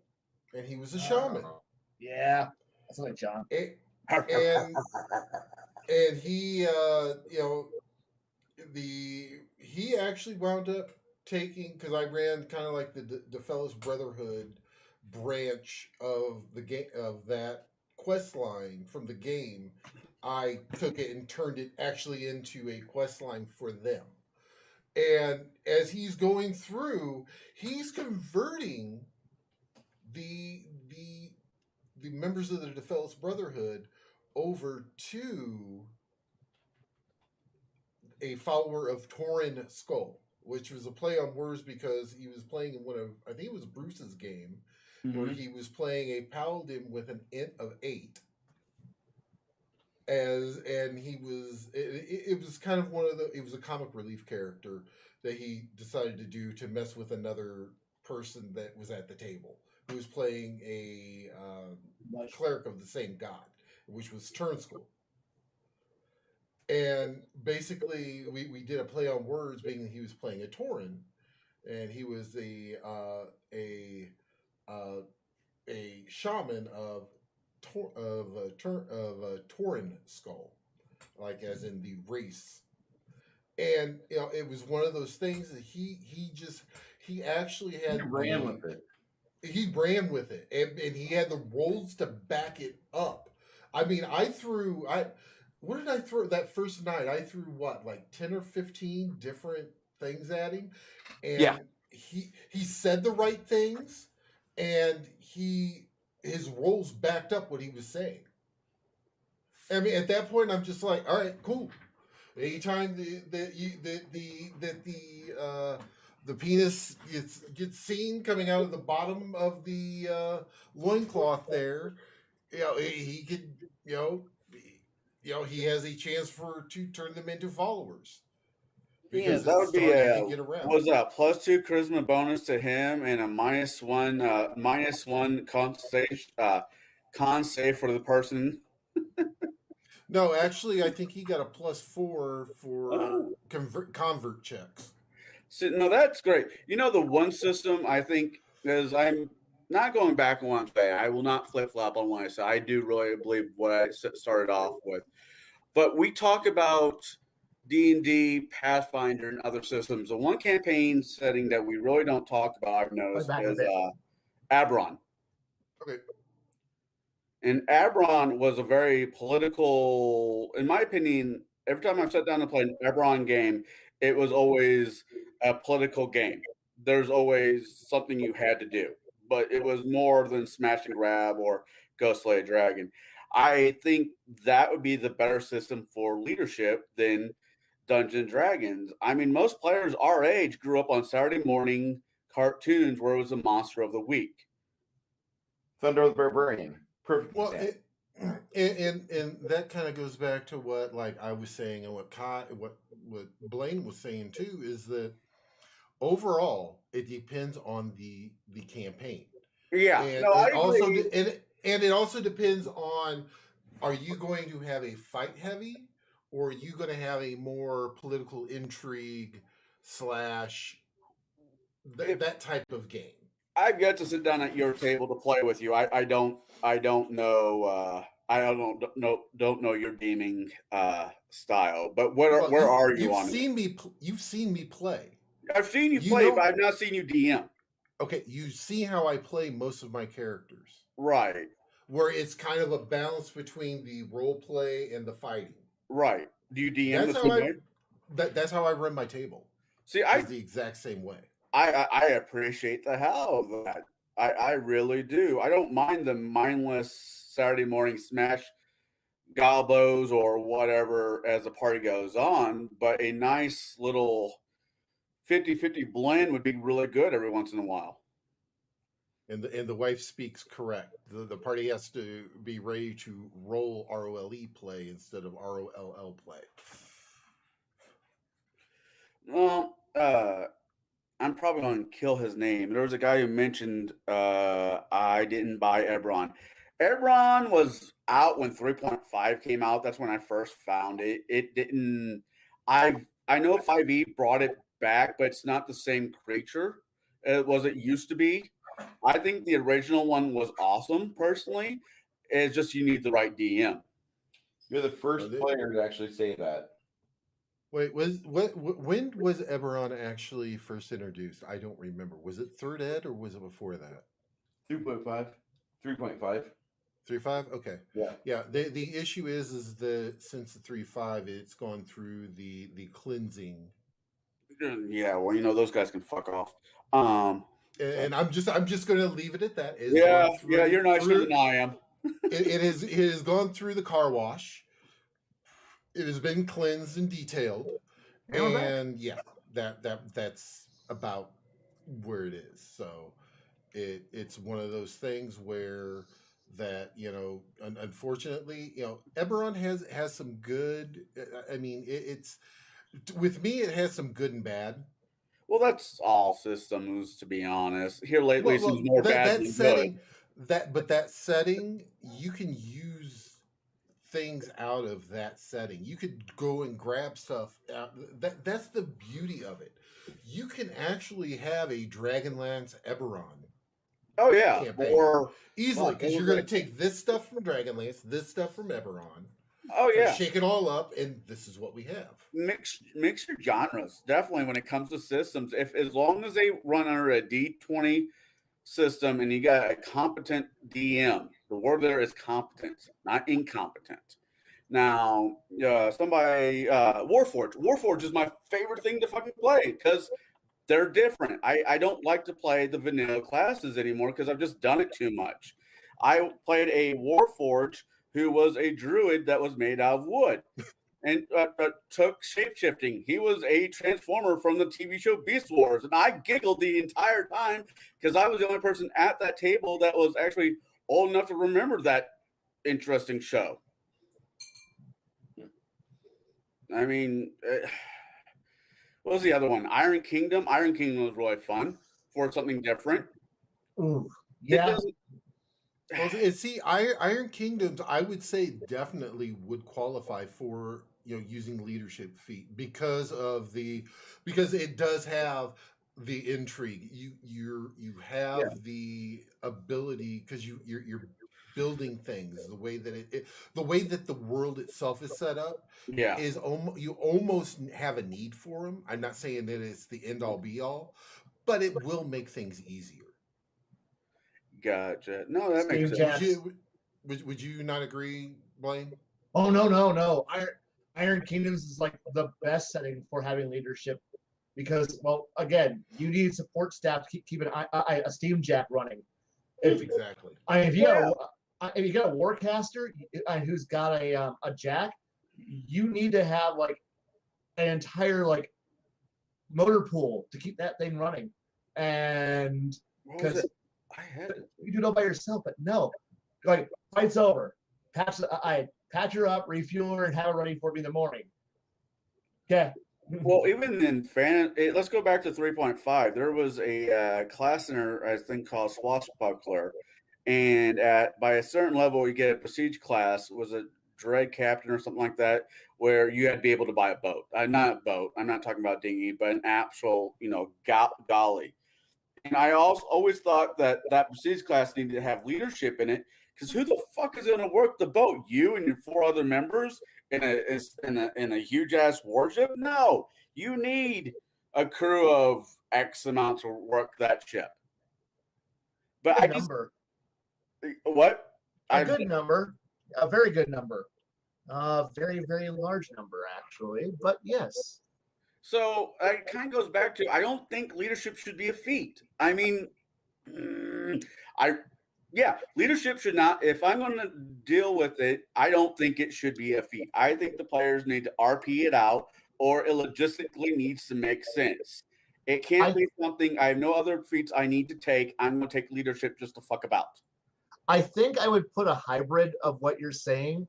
S4: and he was a shaman.
S3: Yeah, that's like John.
S4: And he, he actually wound up taking, because I ran kind of like the Fellows Brotherhood branch of the game, of that quest line from the game. I took it and turned it actually into a quest line for them. And as he's going through, he's converting the members of the Fellows Brotherhood over to a follower of Tauren Skull, which was a play on words because he was playing in I think it was Bruce's game, where he was playing a paladin with an int of 8. It was kind of it was a comic relief character that he decided to do to mess with another person that was at the table who was playing a cleric of the same god, which was Turnskull. And basically, we did a play on words, being that he was playing a Tauren, and he was uh, a shaman of a Tauren skull, like as in the race. And it was one of those things that he actually
S1: He
S4: had
S1: ran with it.
S4: he ran with it, and he had the rolls to back it up. I mean, what did I throw that first night? I threw what, like 10 or 15 different things at him, and
S1: Yeah.
S4: he said the right things, and his rolls backed up what he was saying. I mean, at that point, I'm just like, all right, cool. Anytime the penis gets seen coming out of the bottom of the loincloth there, he could, he has a chance to turn them into followers,
S2: Yeah,
S4: because
S2: that
S4: it's
S2: would be
S4: starting to get around.
S2: was that +2 charisma bonus to him and a -1 con save for the person.
S4: No, actually, I think he got a +4 for
S2: Oh.
S4: convert checks.
S2: So, no, that's great. The one system I think is, I'm not going back on what I'm saying. I will not flip flop on what I say. I do really believe what I started off with. But we talk about D&D, Pathfinder, and other systems. The one campaign setting that we really don't talk about, I've noticed,
S3: back a
S2: is
S3: bit.
S2: Aberon.
S4: Okay.
S2: And Aberon was a very political, in my opinion. Every time I've sat down to play an Aberon game, it was always a political game. There's always something you had to do, but it was more than smash and grab or go slay a dragon. I think that would be the better system for leadership than Dungeons and Dragons. I mean, most players our age grew up on Saturday morning cartoons where it was the monster of the week.
S1: Thunder the Barbarian. Perfect
S4: Well,
S1: example.
S4: and that kind of goes back to what, like, I was saying, and what Blaine was saying too, is that overall it depends on the campaign.
S2: Yeah,
S4: And
S2: no, I
S4: it also
S2: agree.
S4: and it also depends on, are you going to have a fight heavy, or are you going to have a more political intrigue slash that type of game?
S2: I've got to sit down at your table to play with you. I don't know don't know your gaming style. But
S4: Well,
S2: where are you on it?
S4: you've seen me play.
S2: I've seen you
S4: You
S2: play,
S4: know,
S2: but I've not seen you DM.
S4: okay, you see how I play most of my characters,
S2: Right,
S4: where it's kind of a balance between the role play and the fighting.
S2: right. Do you DM
S4: That's
S2: the
S4: how
S2: same way?
S4: that's how I run my table.
S2: See,
S4: Is the exact same way.
S2: I appreciate the hell of that. I really do. I don't mind the mindless Saturday morning smash gobos or whatever as the party goes on, but a nice little 50-50 blend would be really good every once in a while.
S4: And the wife speaks correct. The party has to be ready to roll ROLE play instead of ROLL play.
S2: Well, I'm probably going to kill his name. There was a guy who mentioned I didn't buy Ebron. Ebron was out when 3.5 came out. That's when I first found it. It didn't. I know 5e brought it back, but it's not the same creature as it used to be. I think the original one was awesome. Personally, it's just you need the right DM.
S1: You're the first player to actually say that.
S4: Wait, when was Eberron actually first introduced? I don't remember. Was it third ed or was it before that?
S1: 3.5. 3.5.
S4: 3.5? Okay.
S1: Yeah.
S4: Yeah. The issue is that since the 3.5, it's gone through the cleansing.
S2: Yeah, well, those guys can fuck off.
S4: And I'm just going to leave it at that.
S2: Yeah, you're nicer than I am.
S4: it has gone through the car wash. It has been cleansed and detailed, and yeah, that's about where it is. So it's one of those things where that unfortunately, Eberron has some good. I mean, it's with me, it has some good and bad.
S2: Well, that's all systems, to be honest. Here lately, it seems more bad than good.
S4: That setting, you can use things out of that setting. You could go and grab stuff out. That's the beauty of it. You can actually have a Dragonlance Eberron
S2: Oh yeah,
S4: campaign
S2: or
S4: easily, because you're going to take this stuff from Dragonlance, this stuff from Eberron,
S2: oh yeah,
S4: shake it all up, and this is what we have.
S2: mix your genres. Definitely when it comes to systems, if as long as they run under a D20 system and you got a competent DM, the word there is competent, not incompetent. Now, somebody Warforge. Warforge is my favorite thing to fucking play because they're different. I don't like to play the vanilla classes anymore because I've just done it too much. I played a Warforge who was a druid that was made out of wood and took shapeshifting. He was a transformer from the TV show Beast Wars, and I giggled the entire time because I was the only person at that table that was actually old enough to remember that interesting show. I mean, what was the other one? Iron Kingdom. Iron Kingdom was really fun for something different.
S3: Ooh, yeah.
S4: Well, and see, Iron Kingdoms, I would say definitely would qualify for using leadership feat because it does have the intrigue. You have the ability because you're building things the way that the way that the world itself is set up.
S2: Yeah,
S4: is you almost have a need for them. I'm not saying that it's the end all be all, but it will make things easier.
S2: Gotcha. No, that makes sense.
S4: Would you not agree, Blaine?
S3: Oh no. Iron Kingdoms is like the best setting for having leadership because, well, again, you need support staff to keep a steam jack running.
S4: Exactly.
S3: If you got a warcaster who's got a jack, you need to have like an entire like motor pool to keep that thing running, and because you do it all by yourself. But no, like fight's over, patch her up, refuel her, and have her ready for me in the morning. Okay.
S2: Well, even in let's go back to 3.5. There was a class in her, I think, called Swashbuckler, and by a certain level, you get a prestige class. Was a dread captain or something like that, where you had to be able to buy a boat. Not a boat. I'm not talking about dinghy, but an actual, galley. And I also always thought that prestige class needed to have leadership in it, because who the fuck is going to work the boat? You and your 4 other members in a huge ass warship? No, you need a crew of X amount to work that ship. But
S3: good number.
S2: What?
S3: Good number. A very good number. Very, very large number, actually. But yes.
S2: So it kind of goes back to, I don't think leadership should be a feat. I mean, leadership should not, if I'm going to deal with it, I don't think it should be a feat. I think the players need to RP it out, or it logistically needs to make sense. It can't be something, I have no other feats I need to take. I'm going to take leadership just to fuck about.
S3: I think I would put a hybrid of what you're saying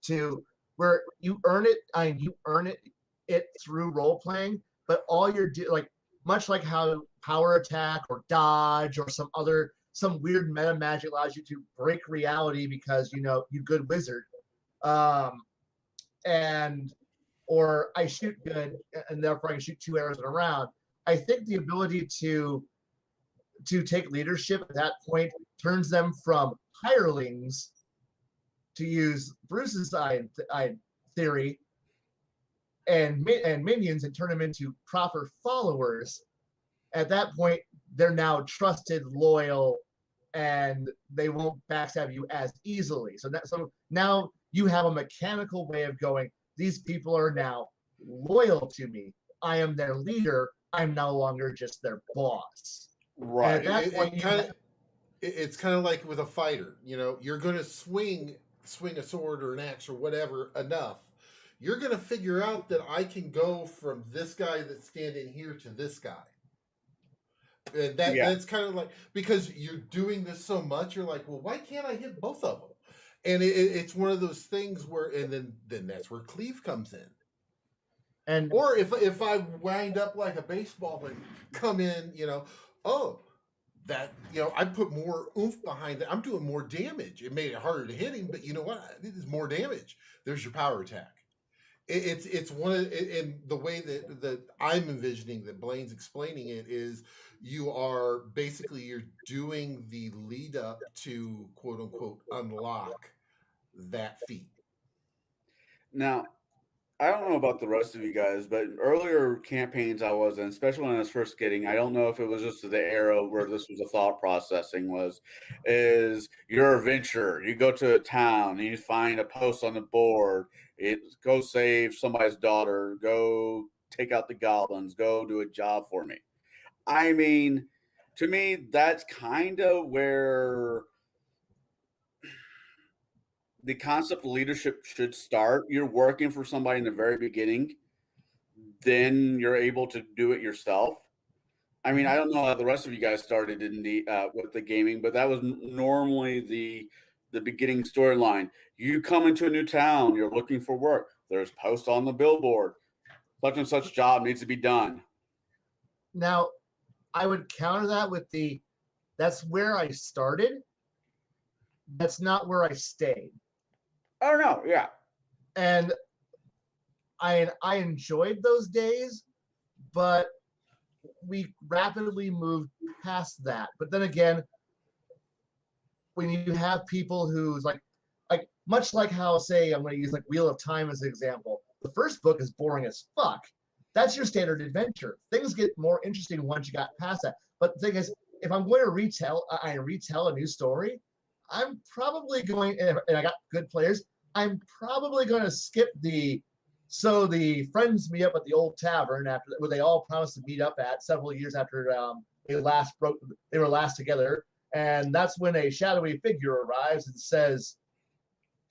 S3: to where you earn it through role playing, but all you're like much like how power attack or dodge or some weird meta magic allows you to break reality because you good wizard, or I shoot good and therefore I can shoot 2 arrows in a round. I think the ability to take leadership at that point turns them from hirelings, to use Bruce's theory, and minions, and turn them into proper followers. At that point, they're now trusted, loyal, and they won't backstab you as easily. So now you have a mechanical way of going, these people are now loyal to me. I am their leader. I'm no longer just their boss.
S2: Right.
S4: It's kind of like with a fighter. You're going to swing a sword or an axe or whatever enough. You're going to figure out that I can go from this guy that's standing here to this guy. And that's kind of like, because you're doing this so much, you're like, well, why can't I hit both of them? And it's one of those things where, and then that's where cleave comes in. Or if I wind up like a baseball and come in, that I put more oomph behind it. I'm doing more damage. It made it harder to hit him, but you know what? It is more damage. There's your power attack. It's one of and the way that I'm envisioning that Blaine's explaining it is you're doing the lead up to quote unquote unlock that feat.
S2: Now, I don't know about the rest of you guys, but earlier campaigns I was in, especially when I was first getting, I don't know if it was just the era where this was a thought processing is you're a adventurer. You go to a town and you find a post on the board. Go save somebody's daughter. Go take out the goblins. Go do a job for me. I mean, to me, that's kind of where the concept of leadership should start. You're working for somebody in the very beginning, then you're able to do it yourself. I mean, I don't know how the rest of you guys started in with the gaming, but that was normally the beginning storyline. You come into a new town, you're looking for work. There's posts on the billboard. Such and such job needs to be done.
S3: Now, I would counter that with that's where I started. That's not where I stayed.
S2: Oh no, yeah.
S3: And I enjoyed those days, but we rapidly moved past that. But then again, when you have people who's like much like how, say, I'm going to use like Wheel of Time as an example. The first book is boring as fuck. That's your standard adventure. Things get more interesting once you got past that. But the thing is, if I'm going to retell a new story, I'm probably going, and I got good players, I'm probably going to skip the friends meet up at the old tavern after where they all promised to meet up at several years after they were last together. And that's when a shadowy figure arrives and says,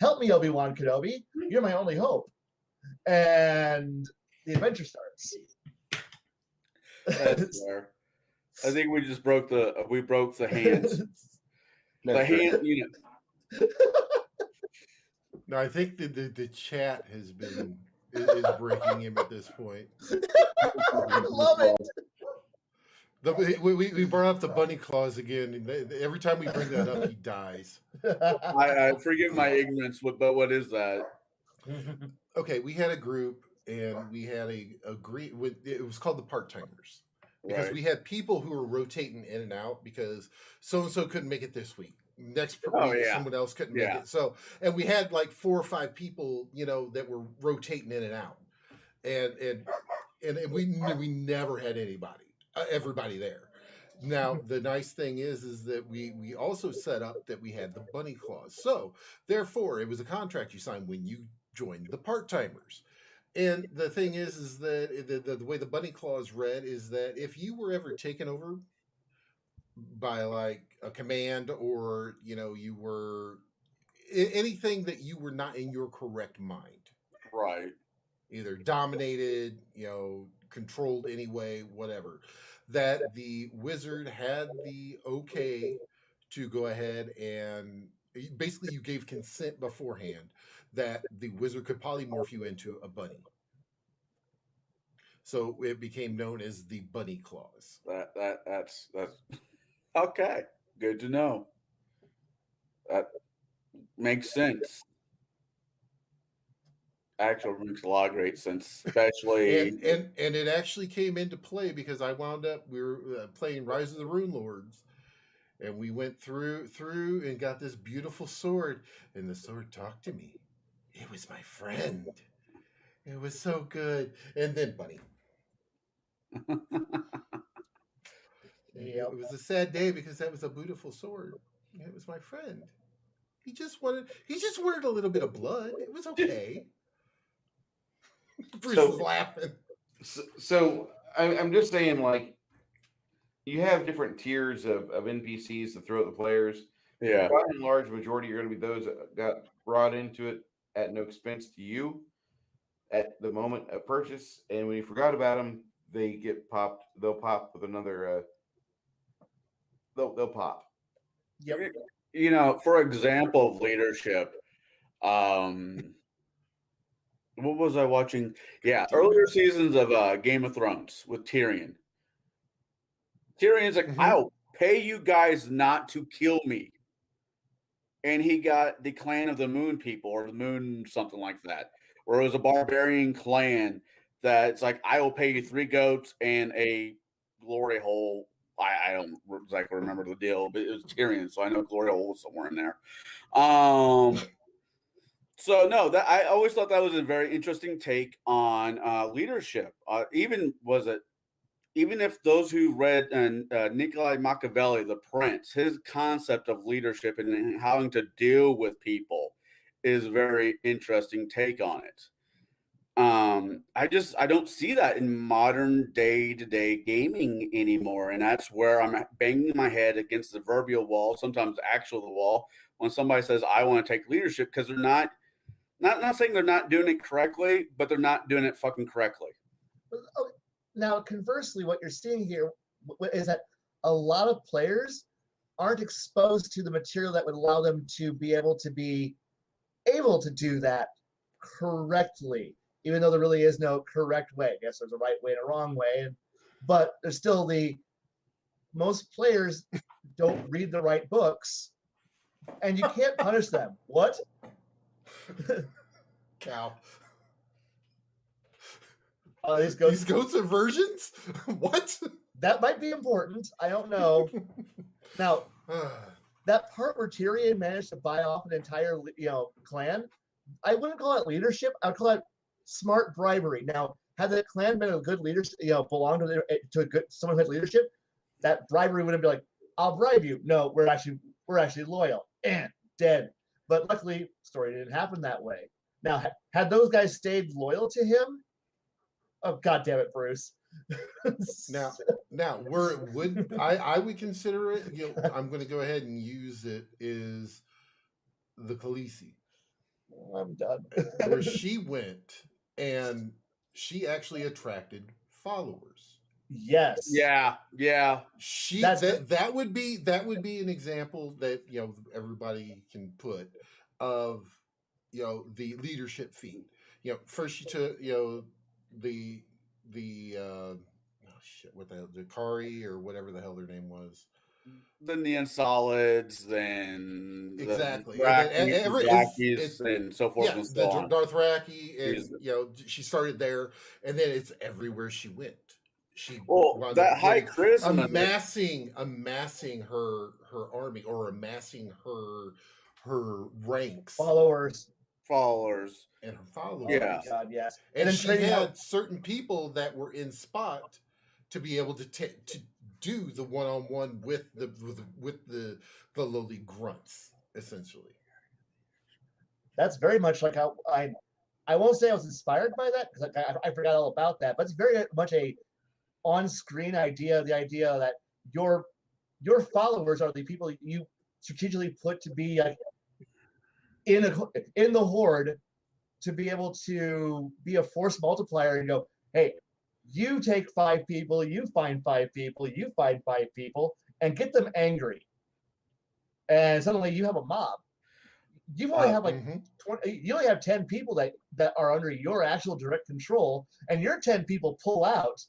S3: "Help me, Obi-Wan Kenobi. You're my only hope." And the adventure starts.
S2: That's fair. I think we just broke the hands. The hand,
S4: No, I think the chat is breaking him at this point.
S3: I love it.
S4: We brought up the bunny claws again, and every time we bring that up, he dies.
S2: I forgive my ignorance, but what is that?
S4: Okay, we had a group, and we had it was called the part-timers. Because we had people who were rotating in and out because so-and-so couldn't make it this week. Next week, someone else couldn't make it. So, and we had like 4 or 5 people, that were rotating in and out. And we never had everybody there. Now, the nice thing is that we also set up that we had the bunny clause. So, therefore, it was a contract you signed when you joined the part-timers. And the thing is that the way the bunny clause read is that if you were ever taken over by like a command or you were anything that you were not in your correct mind,
S2: right?
S4: Either dominated, controlled anyway, whatever, that the wizard had the okay to go ahead and basically you gave consent beforehand that the wizard could polymorph you into a bunny. So it became known as the bunny clause.
S2: That's okay. Good to know. That makes sense. Actually, makes a lot of great sense, especially
S4: and it actually came into play because we were playing Rise of the Rune Lords. And we went through and got this beautiful sword, and the sword talked to me. It was my friend. It was so good. And then bunny. It was a sad day because that was a beautiful sword. It was my friend. He just wanted a little bit of blood. It was okay. Bruce is laughing.
S1: So I'm just saying, like, you have different tiers of NPCs to throw at the players.
S2: Yeah.
S1: By and large, majority are going to be those that got brought into it at no expense to you at the moment of purchase. And when you forgot about them, they get popped. They'll pop with another. They'll pop.
S3: Yep.
S2: For example of leadership, what was I watching? Yeah, earlier seasons of Game of Thrones with Tyrion. Tyrion's like, I'll pay you guys not to kill me. And he got the clan of the moon people, or the moon something like that, where it was a barbarian clan that's like, I will pay you 3 goats and a glory hole. I don't exactly remember the deal, but it was Tyrion, so I know glory hole was somewhere in there. So no, that I always thought that was a very interesting take on leadership. Even if those who read Nikolai Machiavelli, The Prince, his concept of leadership and having to deal with people is a very interesting take on it. I don't see that in modern day-to-day gaming anymore, and that's where I'm banging my head against the proverbial wall, sometimes actual the wall, when somebody says I want to take leadership, because they're not saying they're not doing it correctly, but they're not doing it fucking correctly.
S3: Now, conversely, what you're seeing here is that a lot of players aren't exposed to the material that would allow them to be able to do that correctly, even though there really is no correct way. I guess there's a right way and a wrong way, but there's still most players don't read the right books, and you can't punish them. What?
S4: Cow.
S3: These
S4: goats are virgins? What?
S3: That might be important. I don't know. Now, that part where Tyrion managed to buy off an entire, clan, I wouldn't call it leadership. I would call it smart bribery. Now, had the clan been a good leadership, belonged to a good someone who had leadership, that bribery wouldn't be like, I'll bribe you. No, we're actually loyal and dead. But luckily, story didn't happen that way. Now, had those guys stayed loyal to him, oh God damn it, Bruce.
S4: Now, where it would I would consider it, I'm going to go ahead and use it, is the Khaleesi.
S3: I'm done.
S4: Where she went and she actually attracted followers.
S3: Yes.
S2: Yeah.
S4: That would be an example that everybody can put of the leadership feat. First she took the what the hell, the Kari or whatever the hell their name was.
S2: Then the Unsolids, then
S4: exactly,
S2: and so forth and so on.
S4: Dothraki, and she started there, and then it's everywhere she went. She
S2: that high charisma,
S4: amassing her army, or amassing her ranks,
S3: followers,
S4: and her followers.
S2: Yeah,
S3: oh God, yes.
S4: And she had certain people that were in spot to be able to do the one-on-one with the lowly grunts, essentially.
S3: That's very much like how I won't say I was inspired by that, because I forgot all about that, but it's very much a on-screen idea, the idea that your followers are the people you strategically put to be in the horde, to be able to be a force multiplier and go, hey, you take 5 people, you find 5 people, you find 5 people, and get them angry. And suddenly you have a mob. You only have 20, you only have 10 people that are under your actual direct control, and your 10 people pull out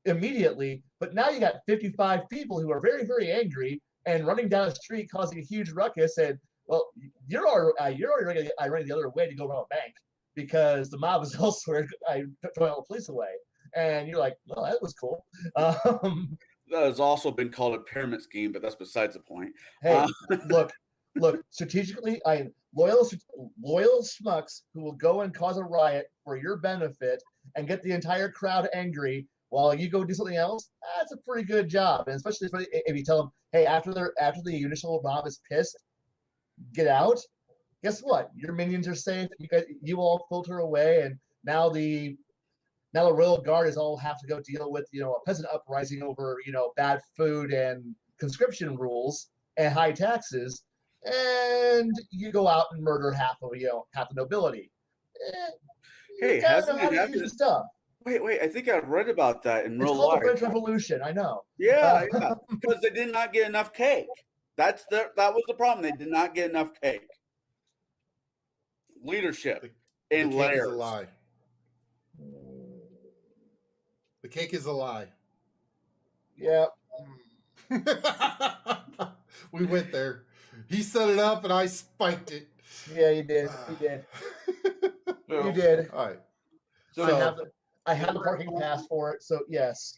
S3: immediately. But now you got 55 people who are very, very angry and running down the street causing a huge ruckus. And well, you're already running the other way to go around a bank, because the mob is elsewhere. I throwing all the police away. And you're like, well, that was cool.
S2: That has also been called a pyramid scheme, but that's besides the point.
S3: Hey, look, strategically, loyal schmucks who will go and cause a riot for your benefit and get the entire crowd angry while you go do something else. That's a pretty good job. And especially if you tell them, hey, after the initial mob is pissed, get out. Guess what? Your minions are safe. You all filter away, and now the royal guard is all have to go deal with a peasant uprising over bad food and conscription rules and high taxes, and you go out and murder half the nobility.
S2: Hey, hasn't it happened?
S3: Stuff.
S2: Wait, I think I read about that in real life.
S3: It's called the French Revolution. I know.
S2: Yeah, because they did not get enough cake. That was the problem. They did not get enough cake. Leadership in layers.
S4: Is a lie. The cake is a lie.
S3: Yeah.
S4: We went there. He set it up and I spiked it.
S3: Yeah, you did. You did.
S1: So,
S3: You did.
S4: All right.
S1: So,
S3: I have the parking pass for it, so yes.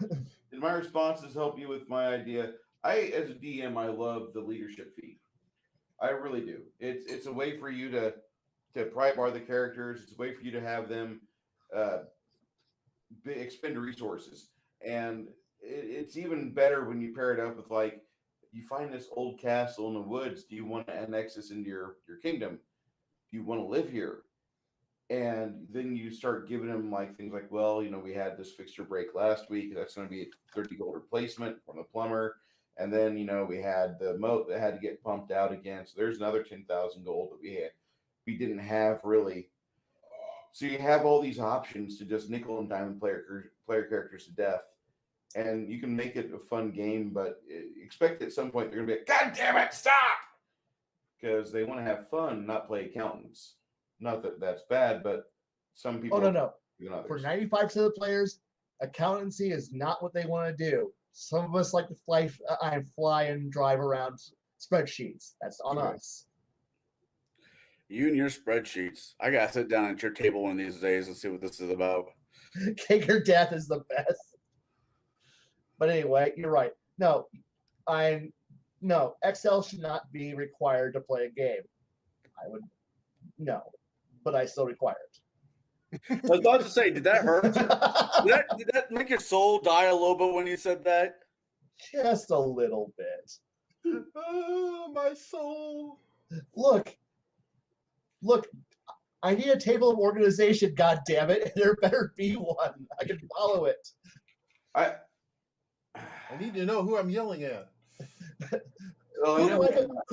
S1: did my responses help you with my idea? As a DM, I love the leadership feat. I really do. It's a way for you to pry bar the characters. It's a way for you to have them uh, expend resources, and it's even better when you pair it up with like you find this old castle in the woods. Do you want to annex this into your kingdom? Do you want to live here? And then you start giving them like things like, well, we had this fixture break last week. That's going to be a 30 gold replacement from the plumber. And then, we had the moat that had to get pumped out again. So there's another 10,000 gold that we didn't have really. So you have all these options to just nickel and dime player characters to death. And you can make it a fun game, but expect at some point they're going to be like, God damn it, stop! Because they want to have fun, not play accountants. Not that that's bad, but some people.
S3: Oh, no. For 95% of the players, accountancy is not what they want to do. Some of us like to fly and drive around spreadsheets. That's on us.
S2: You and your spreadsheets. I gotta sit down at your table one of these days and see what this is about.
S3: Cake or death is the best. But anyway, you're right. No, Excel should not be required to play a game. But I still require it.
S2: I was about to say, did that hurt? did that make your soul die a little bit when you said that?
S3: Just a little bit.
S4: Oh, my soul.
S3: Look, I need a table of organization, God damn it. There better be one. I can follow it.
S4: I need to know who I'm yelling at.
S3: Who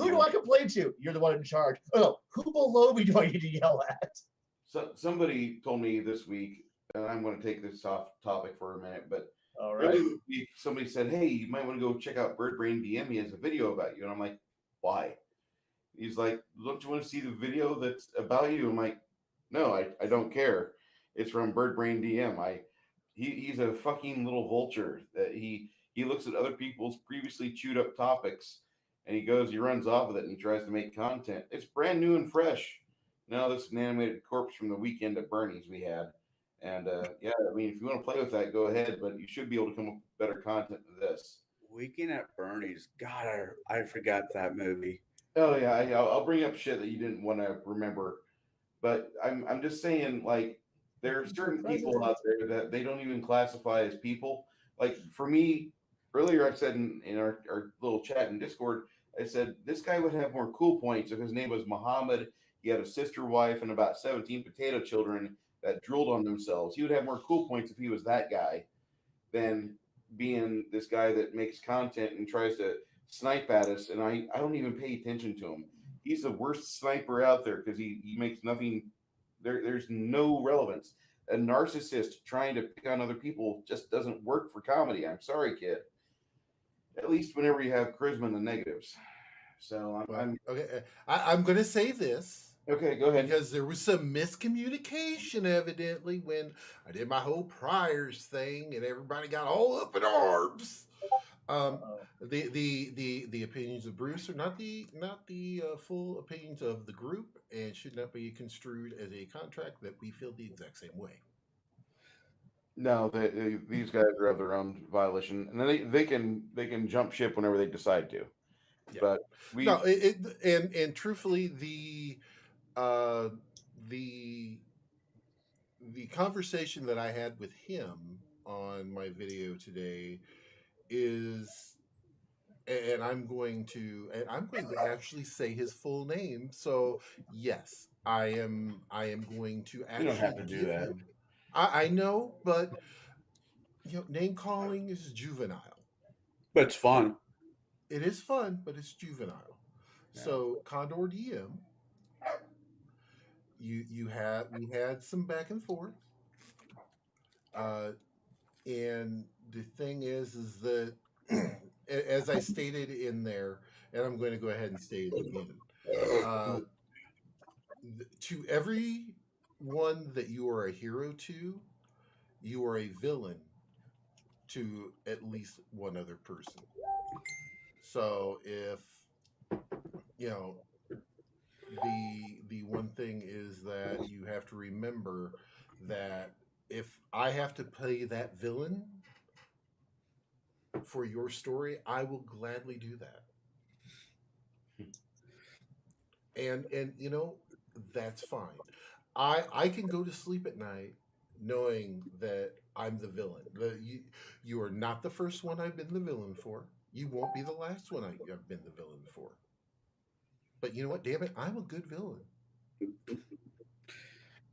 S3: do I complain to? You're the one in charge. Oh, who below me do I need to yell at?
S1: So somebody told me this week, and I'm going to take this off topic for a minute, but
S3: all right.
S1: Somebody said, hey, you might want to go check out Bird Brain DM. He has a video about you. And I'm like, why? He's like, don't you want to see the video that's about you? I'm like, no, I don't care. It's from Bird Brain DM. He's a fucking little vulture that he looks at other people's previously chewed up topics and he runs off with it and he tries to make content. It's brand new and fresh. No, this is an animated corpse from the weekend at Bernie's we had. And yeah, I mean, if you want to play with that, go ahead, but you should be able to come up with better content than this.
S2: Weekend at Bernie's. God, I forgot that movie.
S1: Oh yeah, I'll bring up shit that you didn't want to remember, but I'm just saying, like, there are certain people out there that they don't even classify as people. Like for me, earlier I said in our little chat in Discord, I said this guy would have more cool points if his name was Muhammad. He had a sister wife and about 17 potato children that drooled on themselves. He would have more cool points if he was that guy than being this guy that makes content and tries to snipe at us. And I don't even pay attention to him. He's the worst sniper out there because he makes nothing. There's no relevance. A narcissist trying to pick on other people just doesn't work for comedy. I'm sorry, kid. At least whenever you have charisma in the negatives. So
S4: I'm going to say this.
S1: Okay, go ahead.
S4: Because there was some miscommunication, evidently, when I did my whole priors thing, and everybody got all up in arms. The opinions of Bruce are not the full opinions of the group, and should not be construed as a contract that we feel the exact same way.
S1: No, these guys are of their own violation, and then they can jump ship whenever they decide to. Yeah. But
S4: and truthfully, the conversation that I had with him on my video today is, and I'm going to actually say his full name. So yes, I am going to actually.
S1: You don't have to do that.
S4: I know, but name calling is juvenile.
S2: But it's fun.
S4: It is fun, but it's juvenile. Yeah. So Condor DM, we had some back and forth, and the thing is that as I stated in there, and I'm going to go ahead and state it again, to everyone that you are a hero to, you are a villain to at least one other person. So if the one thing is that you have to remember that if I have to play that villain for your story, I will gladly do that. And that's fine. I can go to sleep at night knowing that I'm the villain. You are not the first one I've been the villain for. You won't be the last one I've been the villain for. But you know what? Damn it, I'm a good villain.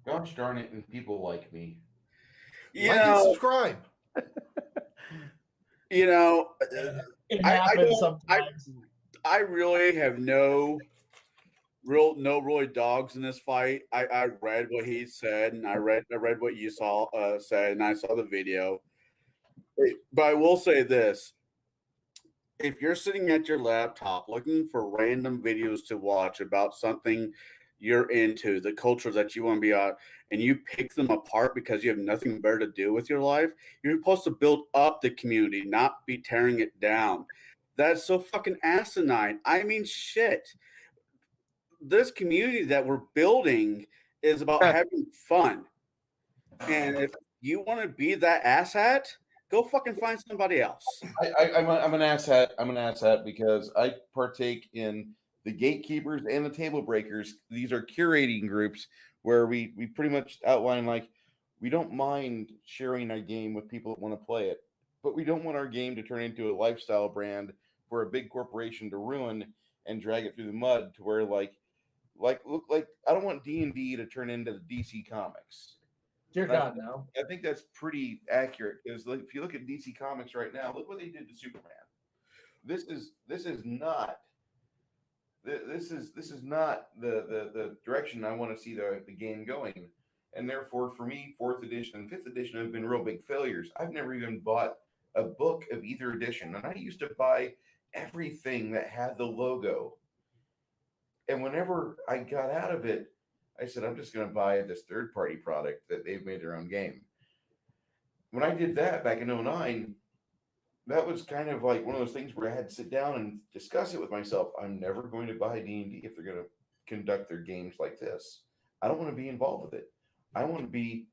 S1: Gosh darn it, and people like me.
S4: Like and subscribe.
S3: It happens sometimes.
S2: I really have no really dogs in this fight. I read what he said, and I read what you said, and I saw the video. But I will say this: if you're sitting at your laptop looking for random videos to watch about something you're into, the culture that you want to be on, and you pick them apart because you have nothing better to do with your life, you're supposed to build up the community, not be tearing it down. That's so fucking asinine. I mean, shit. This community that we're building is about having fun. And if you want to be that asshat, go fucking find somebody else.
S1: I'm an asshat. I'm an asshat because I partake in the gatekeepers and the table breakers. These are curating groups where we pretty much outline, like, we don't mind sharing our game with people that want to play it, but we don't want our game to turn into a lifestyle brand for a big corporation to ruin and drag it through the mud to where like look like I don't want D&D to turn into the DC Comics.
S3: Dear God, no.
S1: I think that's pretty accurate because if you look at DC Comics right now, look what they did to Superman. This is not the direction I want to see the game going. And therefore, for me, 4th edition and 5th edition have been real big failures. I've never even bought a book of either edition, and I used to buy everything that had the logo. And whenever I got out of it, I said, I'm just going to buy this third-party product that they've made their own game. When I did that back in 2009, that was kind of like one of those things where I had to sit down and discuss it with myself. I'm never going to buy D&D if they're going to conduct their games like this. I don't want to be involved with it. I want to be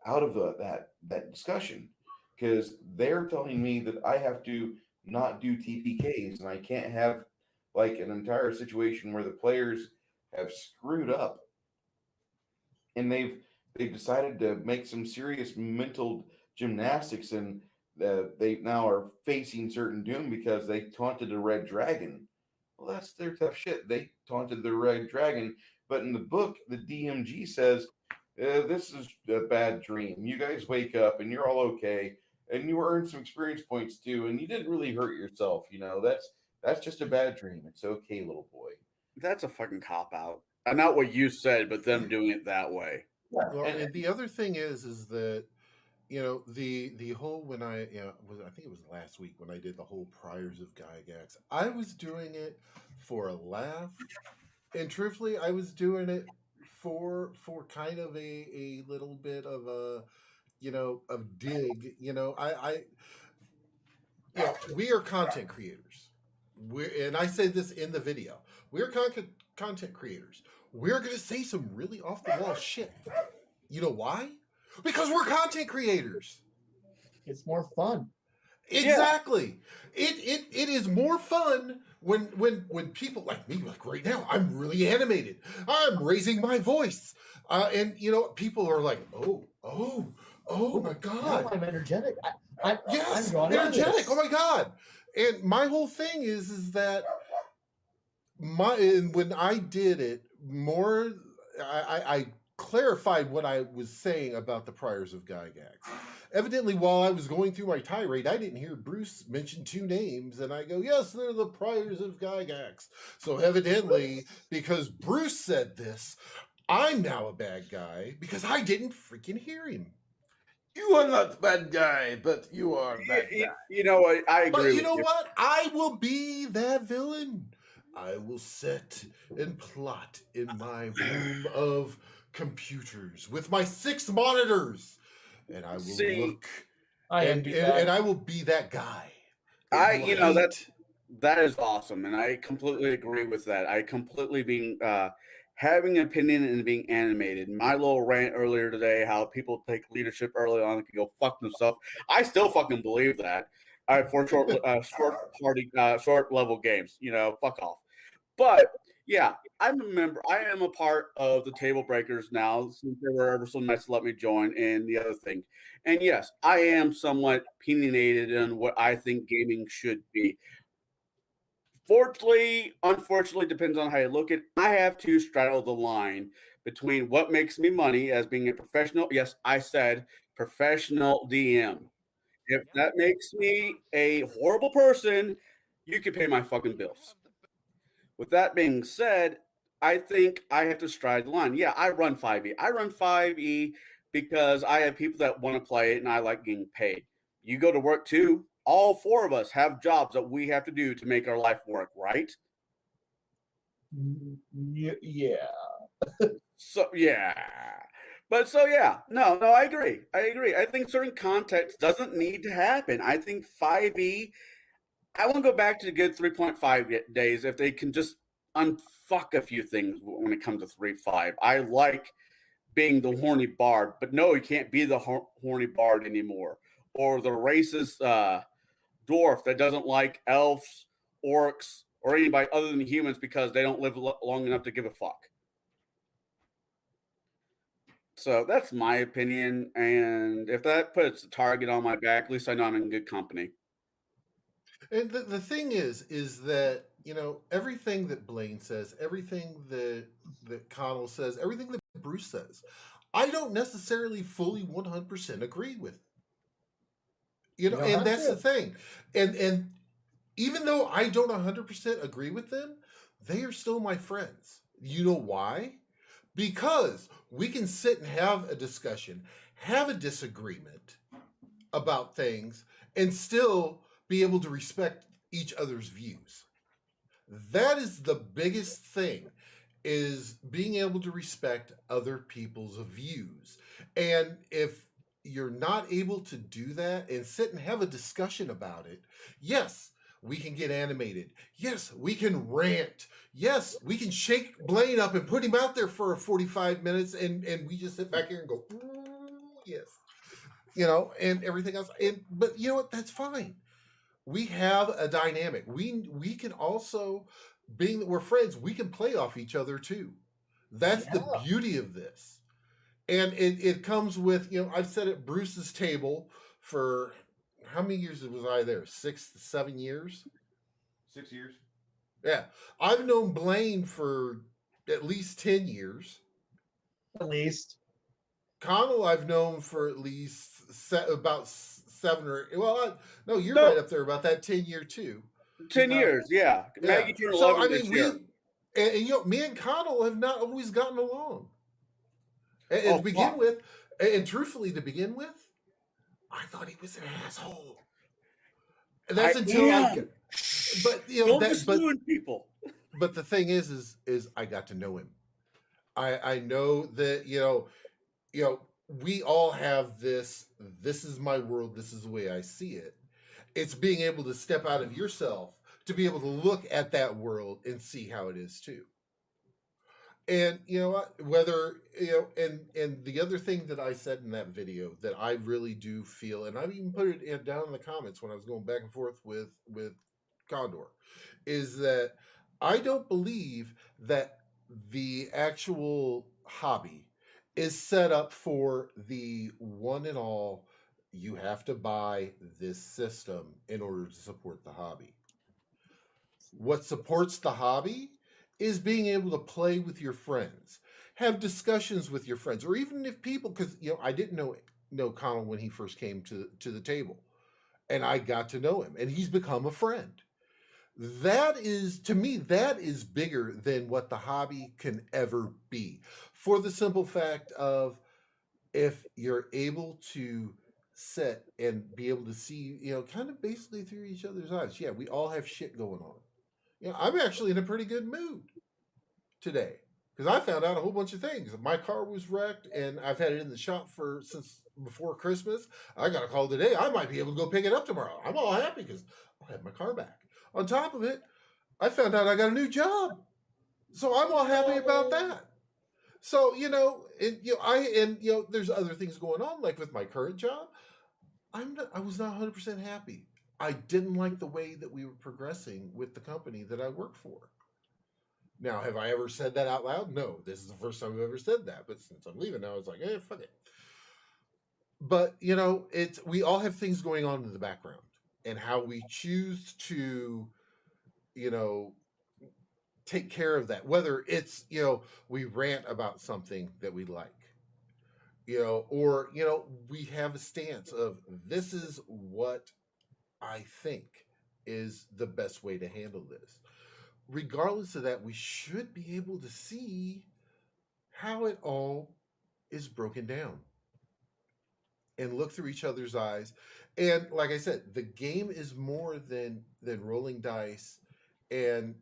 S1: out of that discussion because they're telling me that I have to not do TPKs and I can't have like an entire situation where the players have screwed up and they've decided to make some serious mental gymnastics and they now are facing certain doom because they taunted the red dragon. Well, that's their tough shit. They taunted the red dragon, but in the book the DMG says this is a bad dream. You guys wake up and you're all okay and you earned some experience points too and you didn't really hurt yourself. That's just a bad dream. It's okay, little boy.
S2: That's a fucking cop out. Not what you said, but them doing it that way.
S4: Yeah. Well, and the other thing is that the whole when I I think it was last week when I did the whole Priors of Gygax, I was doing it for a laugh, and truthfully, I was doing it for kind of a little bit of a of dig. We are content creators. And I said this in the video. We're content creators. We're going to say some really off the wall shit. You know why? Because we're content creators.
S3: It's more fun.
S4: Exactly. Yeah. It is more fun when people like me, like right now, I'm really animated. I'm raising my voice. And people are like, oh my God.
S3: Now I'm energetic.
S4: Yes, I'm energetic. Oh my God. And my whole thing is that when I did it more, I clarified what I was saying about the Priors of Gygax. Evidently, while I was going through my tirade, I didn't hear Bruce mention 2 names, and I go, yes, they're the Priors of Gygax. So evidently, because Bruce said this, I'm now a bad guy because I didn't freaking hear him.
S1: You are not bad guy, but you are bad guy.
S2: You know what? I agree.
S4: But you know what? I will be that villain. I will sit and plot in my room of computers with my 6 monitors, and I will look. And I will be that guy.
S2: That is awesome, and I completely agree with that. I completely being having an opinion and being animated. My little rant earlier today, how people take leadership early on and can go fuck themselves. I still fucking believe that. For short level games, fuck off. But yeah, I'm a member. I am a part of the Table Breakers now since they were ever so nice to let me join. And the other thing, and yes, I am somewhat opinionated in what I think gaming should be. Fortunately, unfortunately, depends on how you look at it. I have to straddle the line between what makes me money as being a professional. Yes, I said professional DM. If that makes me a horrible person, you can pay my fucking bills. With that being said, I think I have to stride the line. Yeah, I run 5e. I run 5e because I have people that want to play it and I like getting paid. You go to work too. All four of us have jobs that we have to do to make our life work, right?
S3: Yeah.
S2: So yeah. But so yeah, no, I agree. I think certain context doesn't need to happen. I think 5e. I want to go back to the good 3.5 days if they can just unfuck a few things when it comes to 3.5. I like being the horny bard, but no, you can't be the horny bard anymore. Or the racist dwarf that doesn't like elves, orcs, or anybody other than humans because they don't live long enough to give a fuck. So that's my opinion, and if that puts a target on my back, at least I know I'm in good company.
S4: And the thing is that everything that Blaine says, everything that Conall says, everything that Bruce says, I don't necessarily fully 100% agree with. And that's the thing. And even though I don't 100% agree with them, they are still my friends. You know why? Because we can sit and have a discussion, have a disagreement about things, and still be able to respect each other's views. That is the biggest thing, is being able to respect other people's views. And if you're not able to do that and sit and have a discussion about it, yes, we can get animated. Yes, we can rant. Yes, we can shake Blaine up and put him out there for 45 minutes and we just sit back here and go, yes. And everything else. But you know what? That's fine. We have a dynamic. We can also, being that we're friends, we can play off each other too. That's the beauty of this. And it comes with, I've sat at Bruce's table for how many years was I there? 6 to 7 years?
S1: 6 years.
S4: Yeah. I've known Blaine for at least 10 years.
S3: At least.
S4: Conall I've known for at least about 7 or no, you're right up there about that 10-year too.
S2: 10 years, yeah. Maggie turned 11
S4: so I mean,
S2: this year.
S4: Me and Conall have not always gotten along. And to begin with, and truthfully, to begin with, I thought he was an asshole. And that's but
S2: people.
S4: But the thing is I got to know him. I know that we all have this is my world, this is the way I see it. It's being able to step out of yourself to be able to look at that world and see how it is too. And whether and the other thing that I said in that video that I really do feel, and I've even put it down in the comments when I was going back and forth with Condor, is that I don't believe that the actual hobby is set up for the one and all. You have to buy this system in order to support the hobby. What supports the hobby is being able to play with your friends, have discussions with your friends, or even if people, because I didn't know Conall when he first came to the table, and I got to know him, and he's become a friend. That is, to me, that is bigger than what the hobby can ever be, for the simple fact of, if you're able to sit and be able to see, kind of basically through each other's eyes. Yeah, we all have shit going on. I'm actually in a pretty good mood today. because I found out a whole bunch of things. My car was wrecked, and I've had it in the shop since before Christmas. I got a call today. I might be able to go pick it up tomorrow. I'm all happy because I'll have my car back. On top of it, I found out I got a new job, so I'm all happy about that. So there's other things going on, like with my current job. I was not 100% happy. I didn't like the way that we were progressing with the company that I work for. Now, have I ever said that out loud? No, this is the first time I've ever said that. But since I'm leaving now, it's like, fuck it. But we all have things going on in the background, and how we choose to, take care of that. Whether it's we rant about something that we like, or we have a stance of this is what I think is the best way to handle this. Regardless of that, we should be able to see how it all is broken down and look through each other's eyes. And like I said, the game is more than rolling dice and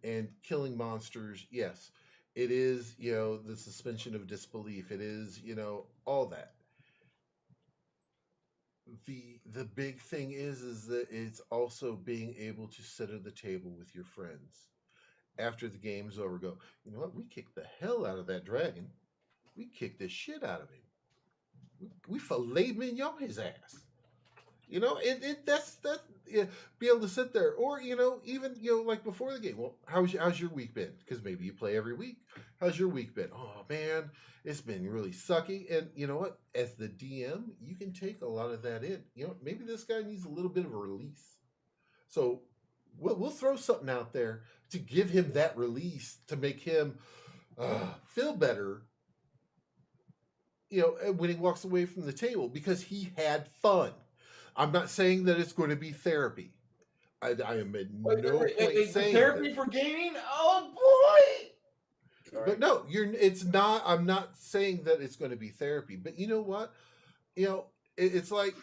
S4: killing monsters. Yes, it is, the suspension of disbelief. It is, all that. The big thing is that it's also being able to sit at the table with your friends after the game's over. Go, you know what? We kicked the hell out of that dragon. We kicked the shit out of him. We filet mignon his ass. That's yeah, be able to sit there, or even like before the game. Well, how's your week been? Because maybe you play every week. How's your week been? Oh man, it's been really sucky. And you know what? As the DM, you can take a lot of that in. Maybe this guy needs a little bit of a release. So we'll throw something out there to give him that release to make him feel better. When he walks away from the table because he had fun. I'm not saying that it's going to be therapy. I am at no point saying
S1: therapy
S4: that.
S1: For gaming. Oh boy!
S4: But no, it's not. I'm not saying that it's going to be therapy. But you know what? It's like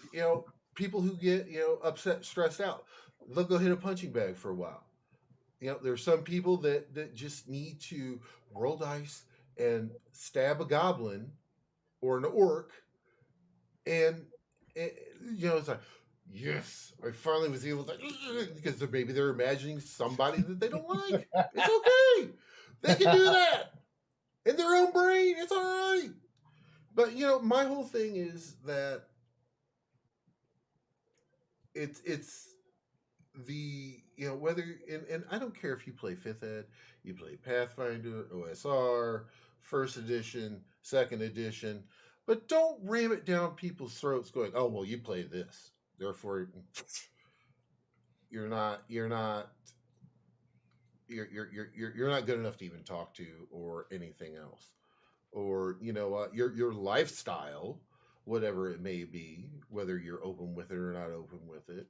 S4: people who get upset, stressed out. They'll go hit a punching bag for a while. There's some people that just need to roll dice and stab a goblin or an orc, and it's like, yes, I finally was able to, because maybe they're imagining somebody that they don't like. It's okay. They can do that in their own brain. It's all right. But my whole thing is that it's the whether and I don't care if you play 5th Ed, you play Pathfinder, OSR, first edition, second edition, but don't ram it down people's throats going, oh well, you play this, therefore you're not good enough to even talk to or anything else. Or your lifestyle, whatever it may be, whether you're open with it or not open with it,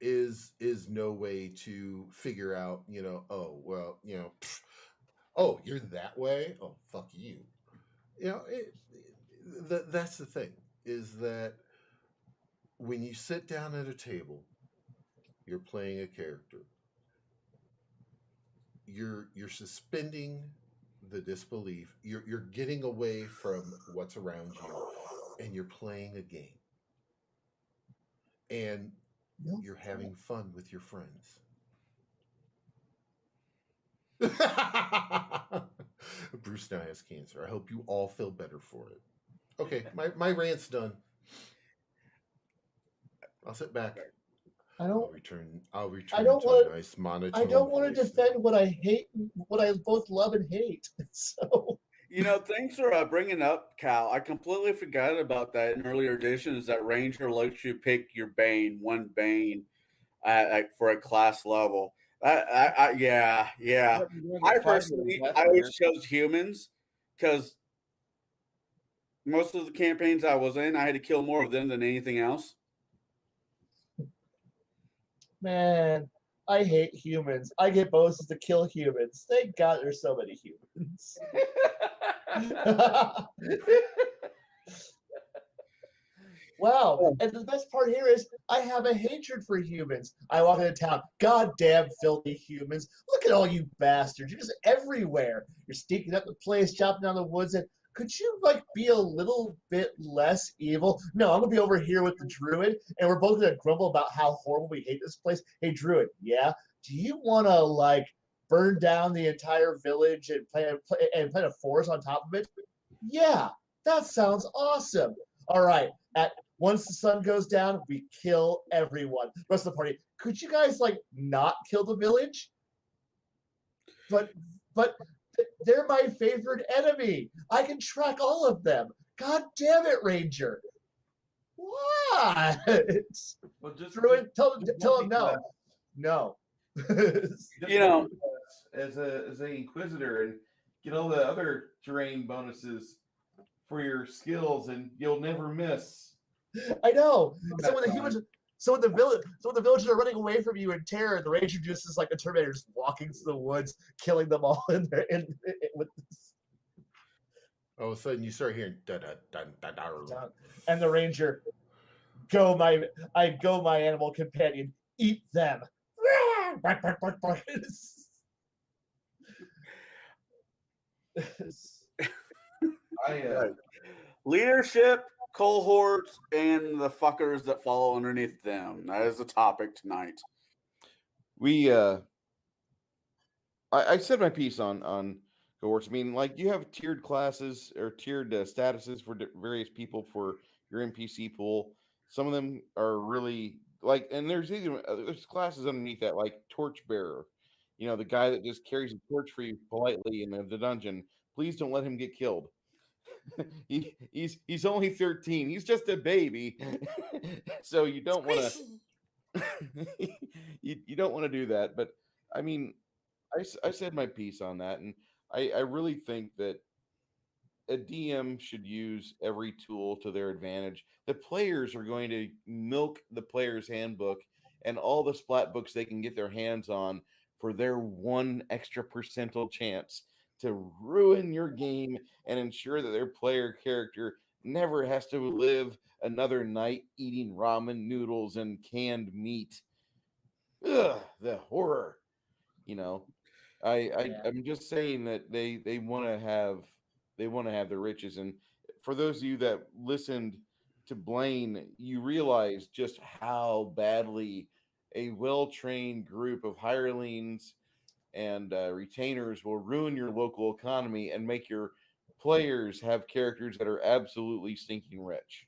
S4: is no way to figure out, oh well, oh, you're that way, oh fuck you. That's the thing, is that when you sit down at a table, you're playing a character, you're suspending the disbelief, you're getting away from what's around you, and you're playing a game, and you're having fun with your friends. Bruce now has cancer. I hope you all feel better for it. Okay, my rant's done. I'll sit back. I'll return
S3: I don't
S4: to
S3: want
S4: a nice monotone.
S3: I don't want to defend what I hate, what I both love and hate. So
S2: thanks for bringing up, Cal. I completely forgot about that in earlier editions. That Ranger lets you pick your one Bane for a class level. Yeah. I personally, I always chose humans because most of the campaigns I was in, I had to kill more of them than anything else.
S3: Man, I hate humans. I get bonuses to kill humans. Thank God there's so many humans. Wow. And the best part here is I have a hatred for humans. I walk into town. Goddamn filthy humans. Look at all you bastards. You're just everywhere. You're sneaking up the place, chopping down the woods. And could you be a little bit less evil? No, I'm gonna be over here with the druid, and we're both gonna grumble about how horrible we hate this place. Hey druid, yeah? Do you wanna burn down the entire village and plant a forest on top of it? Yeah, that sounds awesome. All right. Once the sun goes down, we kill everyone. The rest of the party. Could you guys not kill the village? But they're my favorite enemy. I can track all of them. God damn it, Ranger. What?
S1: Well, just
S3: tell him no. No.
S1: As a inquisitor and get all the other terrain bonuses for your skills, and you'll never miss.
S3: I know. So when the villagers are running away from you in terror, the ranger just is like a Terminator, just walking through the woods, killing them all with this.
S4: All of a sudden, you start hearing dun dun dun dun dun.
S3: And the ranger, go my animal companion, eat them.
S2: Leadership, cohorts, and the fuckers that follow underneath them. That is the topic tonight.
S1: I said my piece on cohorts. I mean, you have tiered classes or tiered statuses for various people for your NPC pool. Some of them are really and there's classes underneath that, like torchbearer. The guy that just carries a torch for you politely in the dungeon. Please don't let him get killed. He's only 13. He's just a baby. So you don't want to you don't want to do that. But I mean, I said my piece on that, and I really think that a DM should use every tool to their advantage. The players are going to milk the player's handbook and all the splat books they can get their hands on for their 1 extra percentile chance to ruin your game and ensure that their player character never has to live another night eating ramen noodles and canned meat. Ugh, the horror. I'm just saying that they want to have the riches. And for those of you that listened to Blaine, you realize just how badly a well-trained group of hirelings and retainers will ruin your local economy and make your players have characters that are absolutely stinking rich.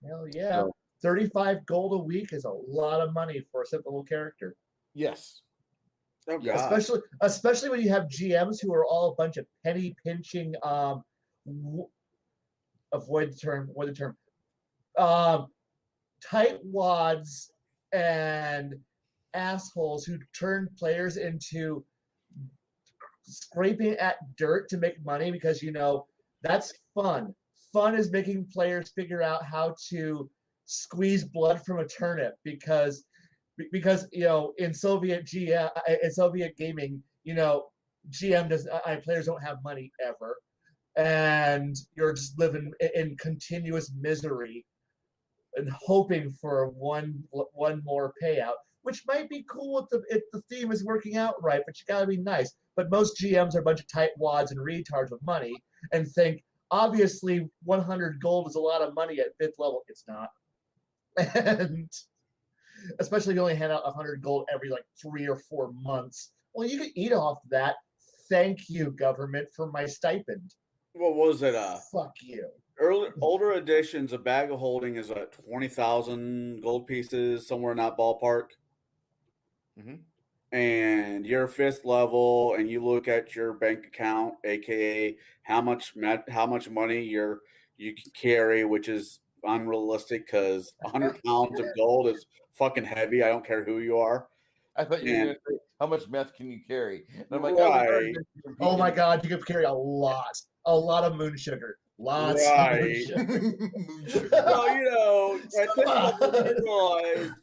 S3: Hell yeah. 35 gold a week is a lot of money for a simple character.
S1: Yes.
S2: Oh, God.
S3: Especially when you have GMs who are all a bunch of penny pinching avoid the term tightwads and assholes who turn players into scraping at dirt to make money, because that's fun. Fun is making players figure out how to squeeze blood from a turnip, because in Soviet gaming, players don't have money ever, and you're just living in continuous misery and hoping for one more payout, which might be cool if the theme is working out right, but you gotta be nice. But most GMs are a bunch of tightwads and retards with money and think, obviously 100 gold is a lot of money at 5th level. It's not. And especially if you only hand out 100 gold every 3 or 4 months. Well, you can eat off that. Thank you, government, for my stipend.
S2: What was it?
S3: Fuck you.
S2: Older editions, a bag of holding is 20,000 gold pieces, somewhere in that ballpark.
S1: Mm-hmm.
S2: And you're 5th level, and you look at your bank account, aka how much money you can carry, which is unrealistic because 100 pounds of gold is fucking heavy. I don't care who you are.
S1: I thought you were going to say, how much meth can you carry? And I'm like,
S2: right.
S3: Oh my God, you can carry a lot of moon sugar. Lots
S2: right.
S3: of moon sugar.
S2: Well,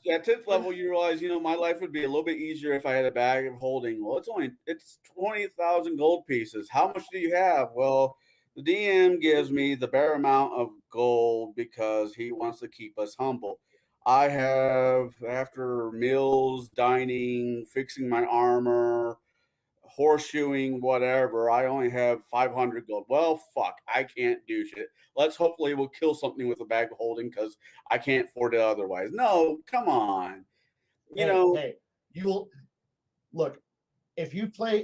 S2: at 10th level, you realize, my life would be a little bit easier if I had a bag of holding. Well, it's 20,000 gold pieces. How much do you have? Well, The DM gives me the bare amount of gold because he wants to keep us humble. I have, after meals, dining, fixing my armor, horseshoeing, whatever, I only have 500 gold. Well, fuck, I can't do shit. Let's hopefully we'll kill something with a bag of holding because I can't afford it otherwise. No, come on.
S3: Hey, you will look. If you play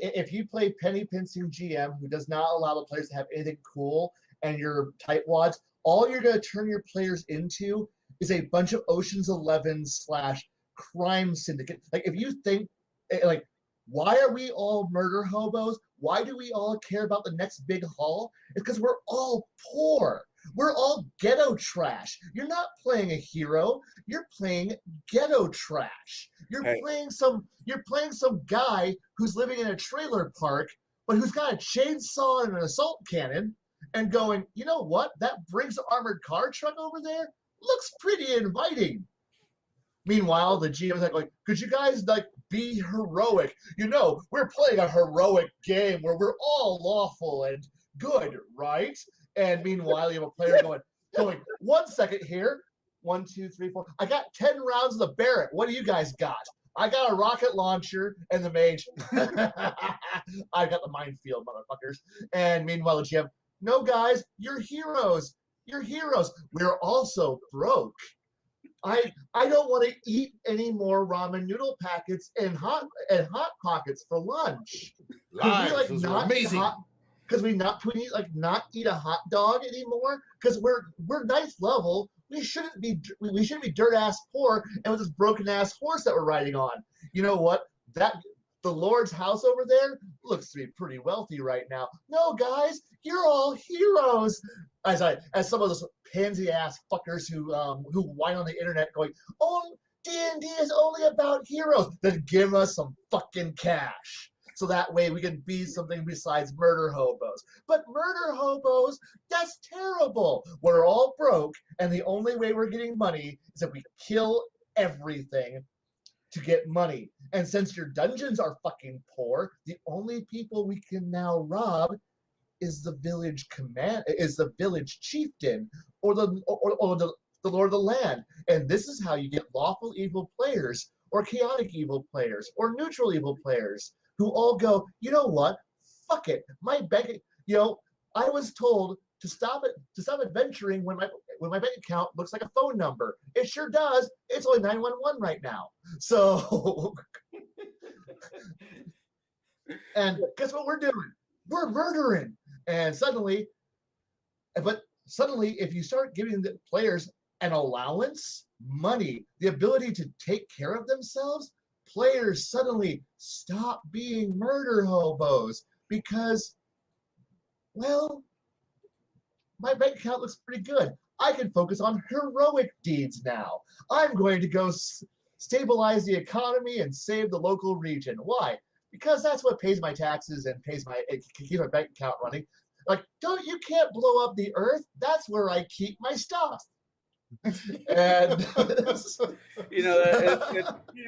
S3: penny pinching GM who does not allow the players to have anything cool and you're tightwads, all you're going to turn your players into is a bunch of Ocean's 11 / crime syndicate. Like if you think like why are we all murder hobos? Why do we all care about the next big haul? It's because we're all poor. We're all ghetto trash. You're not playing a hero. You're playing ghetto trash. You're playing some guy who's living in a trailer park, but who's got a chainsaw and an assault cannon, and going, you know what? That Briggs armored car truck over there looks pretty inviting. Meanwhile, the GM is like, could you guys be heroic? We're playing a heroic game where we're all lawful and good, right? And meanwhile, you have a player going 1 second here. 1, 2, 3, 4. I got 10 rounds of the Barrett. What do you guys got? I got a rocket launcher and the mage. I got the minefield, motherfuckers. And meanwhile, the GM, no, guys, you're heroes. You're heroes. We're also broke. I don't want to eat any more ramen noodle packets and hot pockets for lunch.
S4: Those are amazing.
S3: Because we not eat a hot dog anymore. Because we're ninth level. We shouldn't be dirt ass poor and with this broken ass horse that we're riding on. You know what? The Lord's house over there looks to be pretty wealthy right now. No, guys, you're all heroes. As some of those pansy ass fuckers who whine on the internet going, oh, D&D is only about heroes. Then give us some fucking cash. So that way we can be something besides murder hobos. But murder hobos, that's terrible. We're all broke, and the only way we're getting money is if we kill everything to get money. And since your dungeons are fucking poor, the only people we can now rob is the village chieftain or the lord of the land. And this is how you get lawful evil players or chaotic evil players or neutral evil players who all go, you know what? Fuck it. My bank, I was told to stop adventuring when my bank account looks like a phone number. It sure does. It's only 911 right now. So, and guess what we're doing? We're murdering. And suddenly, if you start giving the players an allowance, money, the ability to take care of themselves, players suddenly stop being murder hobos because, well, my bank account looks pretty good. I can focus on heroic deeds now. I'm going to go stabilize the economy and save the local region. Why? Because that's what pays my taxes and keeps my bank account running. Like, you can't blow up the earth. That's where I keep my stuff. And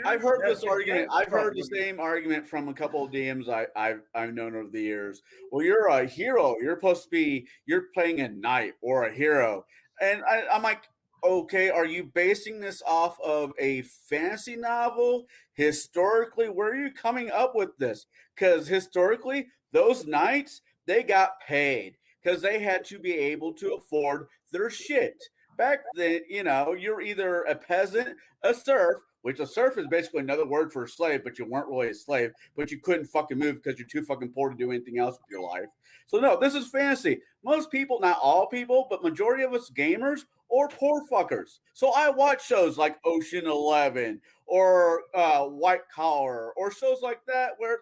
S2: I've heard this argument. I've heard the same argument from a couple of DMs I've known over the years. Well, you're a hero. You're playing a knight or a hero, and I'm like, okay, are you basing this off of a fantasy novel? Historically, where are you coming up with this? Because historically, those knights, they got paid because they had to be able to afford their shit. Back then, you're either a peasant, a serf, which a serf is basically another word for a slave, but you weren't really a slave, but you couldn't fucking move because you're too fucking poor to do anything else with your life. So no, this is fantasy. Most people, not all people, but majority of us gamers are poor fuckers. So I watch shows like Ocean 11 or White Collar or shows like that where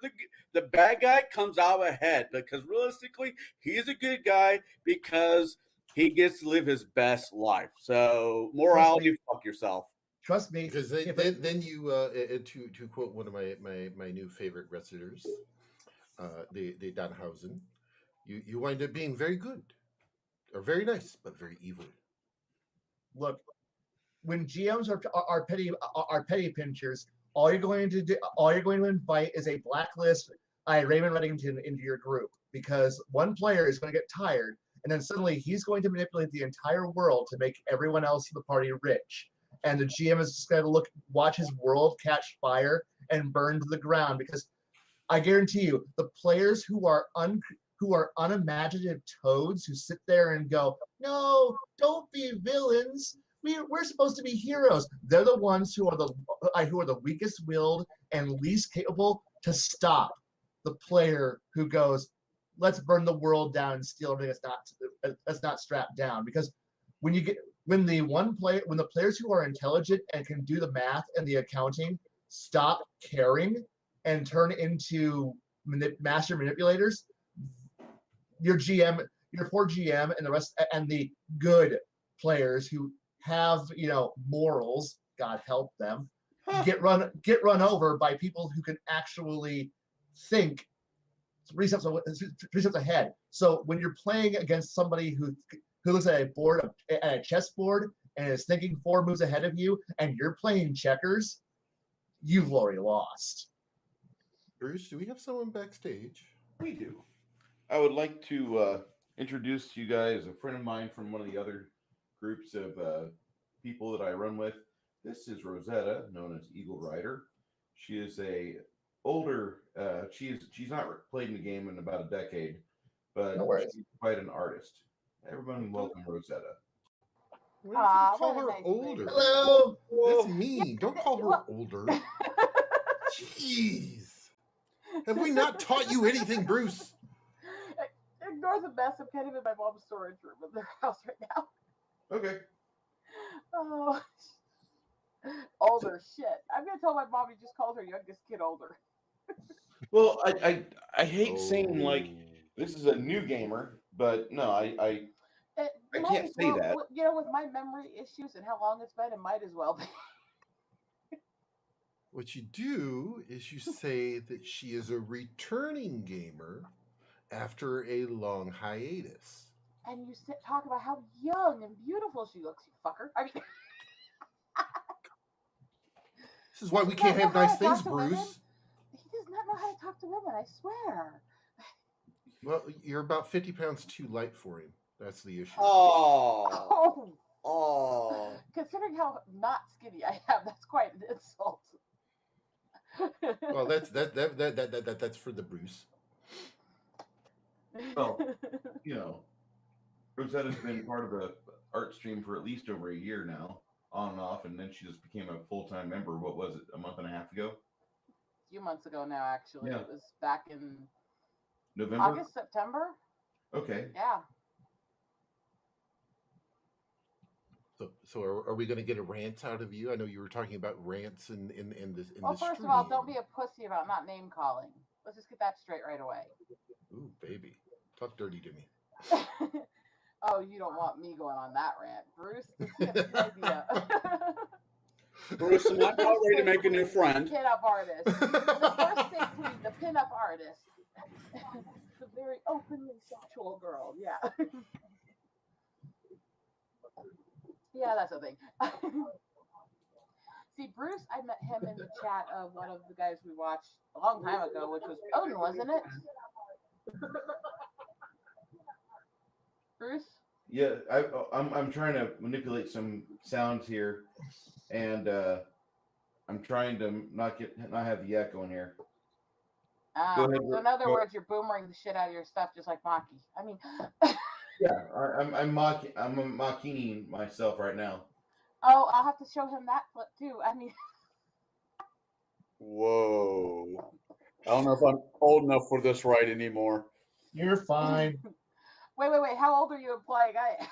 S2: the bad guy comes out ahead because realistically, he's a good guy because he gets to live his best life. So morality, fuck yourself.
S3: Trust me.
S4: Because then you to quote one of my new favorite wrestlers, the Danhausen, you wind up being very good or very nice, but very evil.
S3: Look, when GMs are petty pinchers, all you're going to invite is a blacklist Raymond Reddington into your group because one player is going to get tired and then suddenly he's going to manipulate the entire world to make everyone else in the party rich. And the GM is just going to watch his world catch fire and burn to the ground, because I guarantee you, the players who are unimaginative toads who sit there and go, "No, don't be villains. We're supposed to be heroes." They're the ones who are the weakest willed and least capable to stop the player who goes, "Let's burn the world down and steal everything that's not strapped down." Because when the players who are intelligent and can do the math and the accounting stop caring and turn into master manipulators, your poor GM, and the rest, and the good players who have morals, God help them, get run over by people who can actually think 3 steps ahead. So when you're playing against somebody who looks at a chessboard and is thinking 4 moves ahead of you, and you're playing checkers, you've already lost.
S4: Bruce, do we have someone backstage?
S1: We do. I would like to introduce to you guys a friend of mine from one of the other groups of people that I run with. This is Rosetta, known as Eagle Rider. She is a older. She's not played in the game in about a decade, but she's quite an artist. Everyone, welcome Rosetta.
S4: Why don't you call her
S6: nice
S4: older?
S6: lady.
S3: Hello.
S4: That's mean. Don't call her older. Jeez. Have we not taught you anything, Bruce?
S6: Ignore the mess. I'm kind of in my mom's storage room in their house right now.
S1: Okay.
S6: Oh, older shit. I'm gonna tell my mom you just called her youngest kid older.
S1: Well, I hate saying like this is a new gamer, but no, I can't say that.
S6: With my memory issues and how long it's been, it might as well be.
S4: What you do is you say that she is a returning gamer after a long hiatus.
S6: And you talk about how young and beautiful she looks, you fucker. I mean,
S4: this is why we can't have nice things, Bruce.
S6: Women. He does not know how to talk to women, I swear.
S4: Well, you're about 50 pounds too light for him. That's the issue.
S2: Oh.
S6: Considering how not skinny I am, that's quite an insult.
S4: Well, that's for the Bruce.
S1: Well, Rosetta's been part of the art stream for at least over a year now, on and off, and then she just became a full-time member. What was it, a month and a half ago?
S6: A few months ago now, actually.
S1: Yeah.
S6: It was back in
S1: November?
S6: August, September.
S1: Okay.
S6: Yeah.
S4: So are we going to get a rant out of you? I know you were talking about rants in this.
S6: Well, first of all, don't be a pussy about not name calling. Let's just get that straight right away.
S4: Ooh, baby, talk dirty to me.
S6: Oh, you don't want me going on that rant, Bruce. This is an idea.
S2: Bruce, I'm not ready to make a new friend.
S6: Pin-up artist. The first thing to be the pin-up artist. The very openly sexual girl. Yeah. Yeah, that's a thing. See, Bruce, I met him in the chat of one of the guys we watched a long time ago, which was Odin, wasn't it? Bruce?
S1: Yeah, I'm trying to manipulate some sounds here, and I'm trying to not have the echo in here.
S6: So in other words, you're boomering the shit out of your stuff, just like Maki. I mean,
S1: yeah, I'm mocking myself right now.
S6: Oh, I'll have to show him that clip too. I mean,
S2: whoa! I don't know if I'm old enough for this right anymore.
S3: You're fine.
S6: Wait. How old are you implying I am?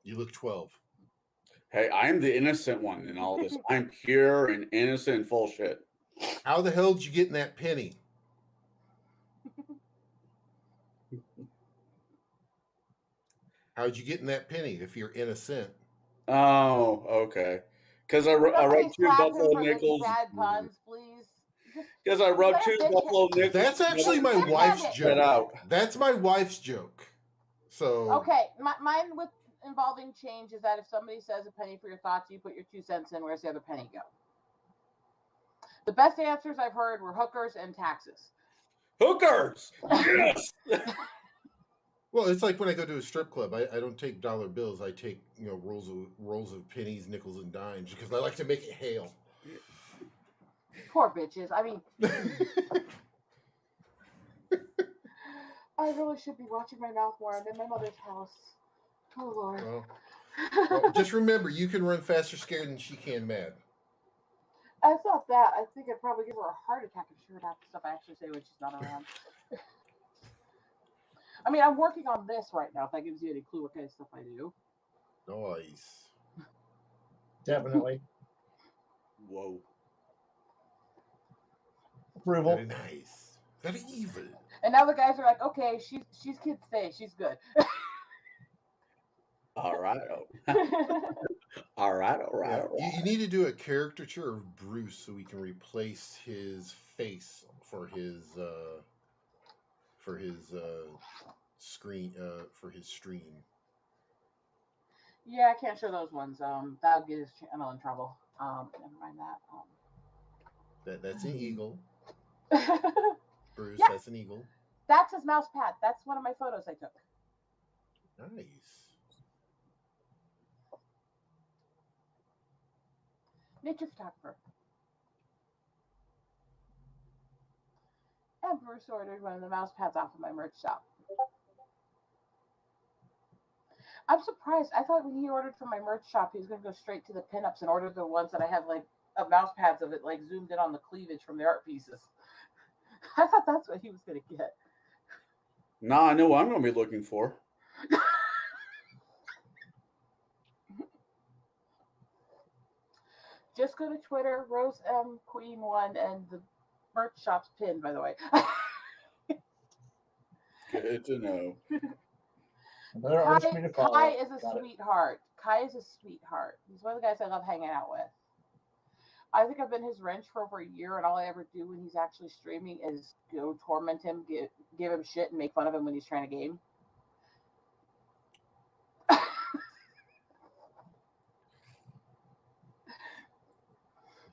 S4: You look 12.
S2: Hey, I'm the innocent one in all this. I'm pure and innocent and full shit.
S4: How the hell did you get in that penny? How'd you get in that penny if you're innocent?
S2: Oh, okay. Because I rubbed 2 buffalo nickels.
S6: Bad puns, please.
S2: Because I rubbed 2 buffalo nickels.
S4: That's actually my wife's joke. That's my wife's joke. So
S6: okay, mine with involving change is that if somebody says a penny for your thoughts, you put your 2 cents in. Where's the other penny go? The best answers I've heard were hookers and taxes.
S2: Hookers! Yes!
S4: Well, it's like when I go to a strip club. I don't take dollar bills. I take rolls of pennies, nickels, and dimes because I like to make it hail.
S6: Poor bitches. I mean, I really should be watching my mouth more. I'm in my mother's house. Oh Lord.
S4: Well, just remember, you can run faster scared than she can mad.
S6: I thought that. I think I'd probably give her a heart attack if she heard half the stuff I actually say when she's not around. I mean, I'm working on this right now, if that gives you any clue what kind of stuff I do.
S4: Nice.
S3: Definitely.
S2: Whoa.
S3: Approval.
S4: Very nice. Very evil.
S6: And now the guys are like, okay, she's kid safe. She's good.
S2: All right. All right.
S4: Yeah, you need to do a caricature of Bruce so we can replace his face for his screen for his stream.
S6: Yeah, I can't show those ones. That'll get his channel in trouble. Never mind that.
S4: That's an eagle. Bruce,
S6: Yeah.
S4: that's an eagle.
S6: That's his mouse pad. That's one of my photos I took.
S4: Nice.
S6: Nature photographer. And Bruce ordered one of the mouse pads off of my merch shop. I'm surprised. I thought when he ordered from my merch shop, he was going to go straight to the pinups and order the ones that I have, like, mouse pads of it, like, zoomed in on the cleavage from the art pieces. I thought that's what he was going to get.
S2: No, I know what I'm going to be looking for.
S6: Just go to Twitter, Rose M Queen 1, and the merch shop's pinned, by the way.
S2: Good to know.
S6: Kai is a sweetheart. Kai is a sweetheart. He's one of the guys I love hanging out with. I think I've been his wrench for over a year, and all I ever do when he's actually streaming is go torment him, give him shit, and make fun of him when he's trying to game.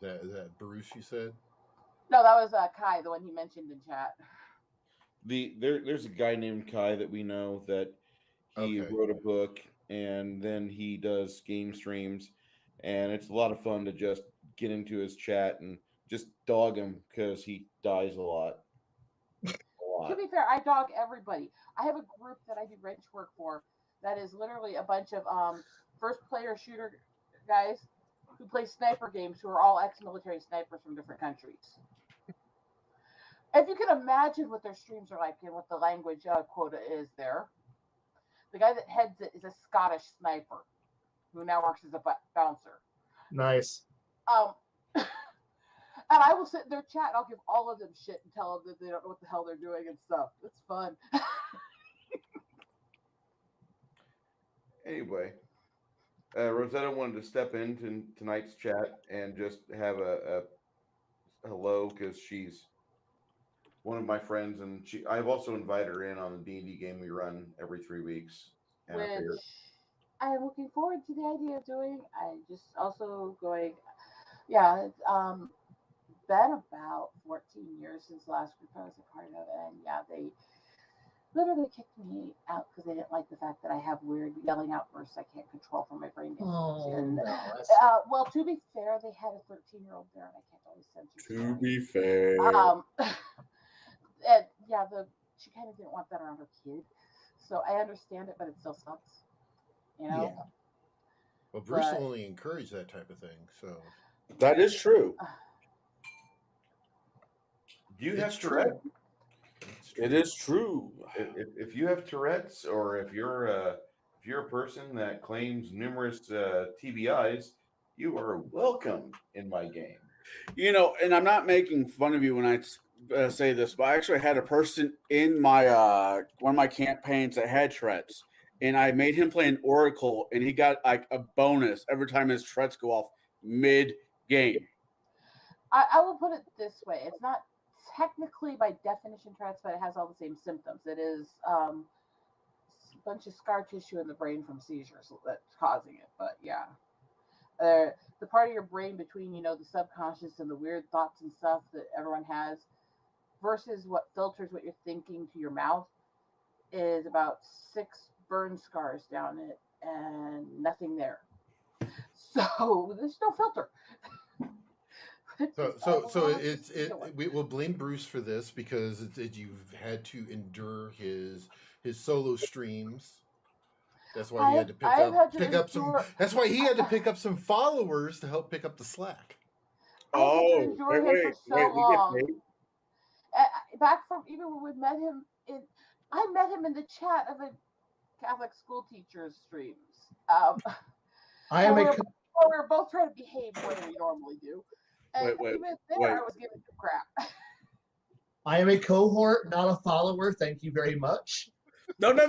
S4: Is that Bruce, you said?
S6: No, that was Kai, the one he mentioned in chat.
S1: There's a guy named Kai that we know that he wrote a book, and then he does game streams, and it's a lot of fun to just get into his chat and just dog him because he dies a lot.
S6: To be fair, I dog everybody. I have a group that I do wrench work for that is literally a bunch of first player shooter guys who play sniper games who are all ex-military snipers from different countries. If you can imagine what their streams are like and what the language quota is there, the guy that heads it is a Scottish sniper who now works as a bouncer.
S3: Nice.
S6: And I will sit in their chat and I'll give all of them shit and tell them that they don't know what the hell they're doing and stuff. It's fun.
S1: Anyway, Rosetta wanted to step into tonight's chat and just have a hello because she's one of my friends, and I've also invited her in on the D&D game we run every 3 weeks. And
S6: which I am looking forward to the idea of doing. I just also going, yeah, it's been about 14 years since the last group I was a part of, and yeah, they literally kicked me out because they didn't like the fact that I have weird yelling outbursts I can't control from my brain damage.
S3: Oh,
S6: and,
S3: no,
S6: well, to be fair, they had a 13-year-old there, and I can't always censor.
S2: To be fair.
S6: And yeah, she kind of didn't want that around her kid, so I understand it, but it still sucks, you know.
S3: Yeah.
S4: Well, Bruce only encouraged that type of thing, so
S2: that is true.
S1: Do you have Tourette's?
S2: It is true.
S1: If you have Tourette's, or if you're a person that claims numerous TBIs, you are welcome in my game.
S2: You know, and I'm not making fun of you when I say this, but I actually had a person in my one of my campaigns that had Tourette's, and I made him play an Oracle, and he got like a bonus every time his Tourette's go off mid-game.
S6: I will put it this way: it's not technically by definition Tourette's, but it has all the same symptoms. It is a bunch of scar tissue in the brain from seizures that's causing it. But yeah, the part of your brain between, you know, the subconscious and the weird thoughts and stuff that everyone has versus what filters what you're thinking to your mouth is about 6 burn scars down it and nothing there. So there's no filter.
S4: We will blame Bruce for this because you've had to endure his solo streams. That's why he had to pick up some. That's why he had to pick up some followers to help pick up the slack.
S2: Oh,
S6: wait,
S2: wait,
S6: so
S2: we get
S6: long.
S2: paid?
S6: Back from even when we met him I met him in the chat of a Catholic school teacher's streams.
S3: I am
S6: we
S3: a
S6: were both trying to behave the way we normally do. And even there, I was giving him crap.
S3: I am a cohort, not a follower. Thank you very much.
S2: No.
S4: You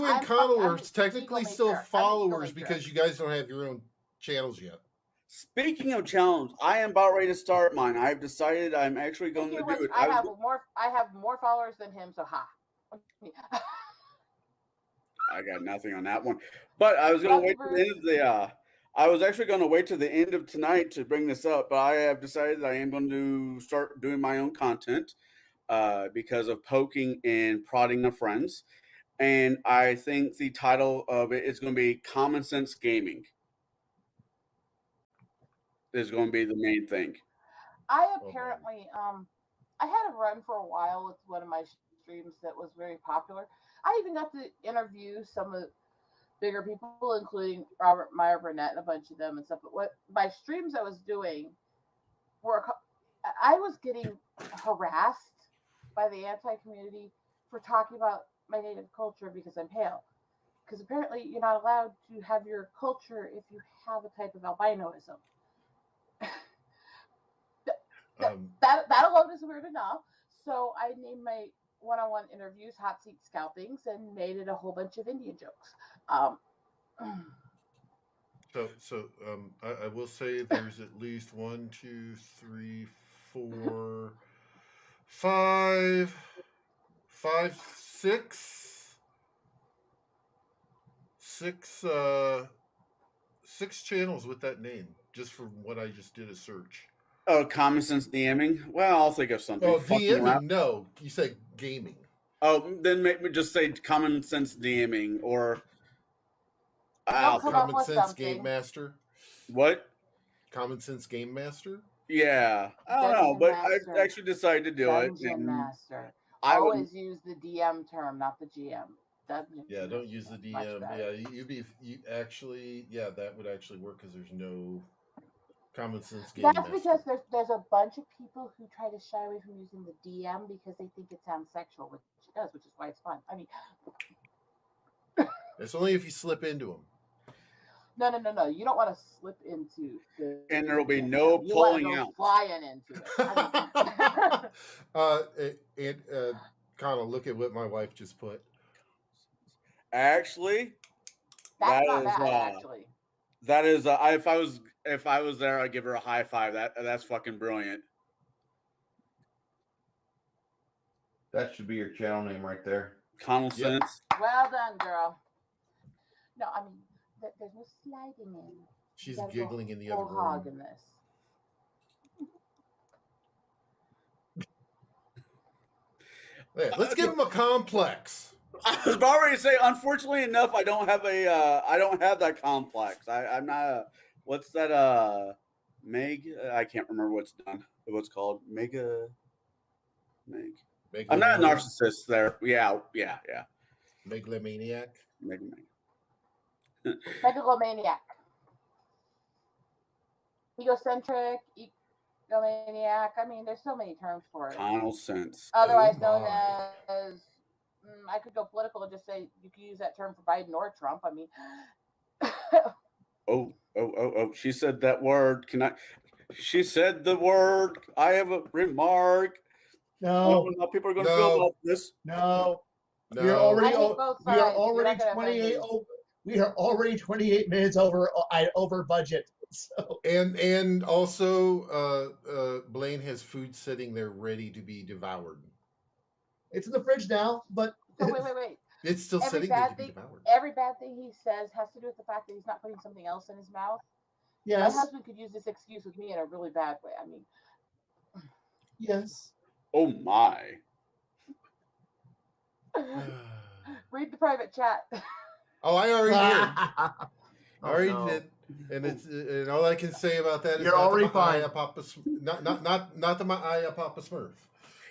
S4: and Conall are technically still followers because you guys don't have your own channels yet.
S2: Speaking of challenge, I am about ready to start mine. I've decided I'm actually going to do it.
S6: I have more followers than him, so ha.
S2: I got nothing on that one. But I was going to wait to the end of the I was actually going to wait to the end of tonight to bring this up, but I have decided that I am going to start doing my own content because of poking and prodding of friends. And I think the title of it is going to be Common Sense Gaming. Is going to be the main thing.
S6: I apparently, I had a run for a while with one of my streams that was very popular. I even got to interview some of the bigger people, including Robert Meyer Burnett and a bunch of them and stuff. But what my streams I was doing I was getting harassed by the anti-community for talking about my native culture because I'm pale. Because apparently you're not allowed to have your culture if you have a type of albinoism. That alone is weird enough. So I named my one-on-one interviews Hot Seat Scalpings and made it a whole bunch of Indian jokes. I
S4: will say there's at least 1, 2, 3, 4, 5, 6 channels with that name, just from what I just did a search.
S2: Oh, Common Sense DMing? Well, I'll think of something.
S4: Oh, DMing? No, you said gaming.
S2: Oh, then make me just say Common Sense DMing or
S4: Common Sense Game Master.
S2: What?
S4: Common Sense Game Master?
S2: Yeah, I don't know, but I actually decided to do it.
S6: Dungeon Master. Always use the DM term, not the GM.
S4: Yeah, don't use the DM. Yeah, that would actually work because there's no Common Sense Game Master.
S6: That's because there's a bunch of people who try to shy away from using the DM because they think it sounds sexual, which it does, which is why it's fun. I mean,
S4: it's only if you slip into them.
S6: No. You don't want to slip into the.
S2: And there will be no pulling out.
S6: Flying into
S4: it. Conall, look at what my wife just put.
S2: Actually,
S6: that's not bad. Actually,
S2: that is. If I was there, I'd give her a high five. That's fucking brilliant.
S1: That should be your channel name right there.
S2: Common Sense.
S6: Well done, girl. No, I mean, there's no sliding in.
S4: She's giggling in the other room.
S6: Hog in this.
S4: Yeah, let's give him a complex.
S2: I was about ready to say, unfortunately enough, I don't have that complex. I'm not a, what's that, I can't remember what's called. Meg. I'm not a narcissist there. Yeah.
S4: Megalomaniac.
S6: Megalomaniac. Egocentric, egomaniac. I mean, there's so many terms for it.
S2: Common Sense.
S6: Otherwise known as, I could go political and just say you could use that term for Biden or Trump. I mean.
S2: Oh. She said that word. She said the word. I have a remark.
S3: No.
S2: How people are going to feel about this.
S3: No. We are already 28 minutes over budget. So.
S4: And also Blaine has food sitting there ready to be devoured.
S3: It's in the fridge now, but
S6: wait.
S4: It's still sitting there to be devoured.
S6: Every bad thing he says has to do with the fact that he's not putting something else in his mouth.
S3: Yes.
S6: My husband could use this excuse with me in a really bad way. I mean,
S3: yes.
S2: Oh my.
S6: Read the private chat.
S4: Oh, I already did.
S3: Oh,
S4: I already
S3: no.
S4: did. And all I can say about that is
S3: You're already fine.
S4: Not the Ma'aya Papa Smurf.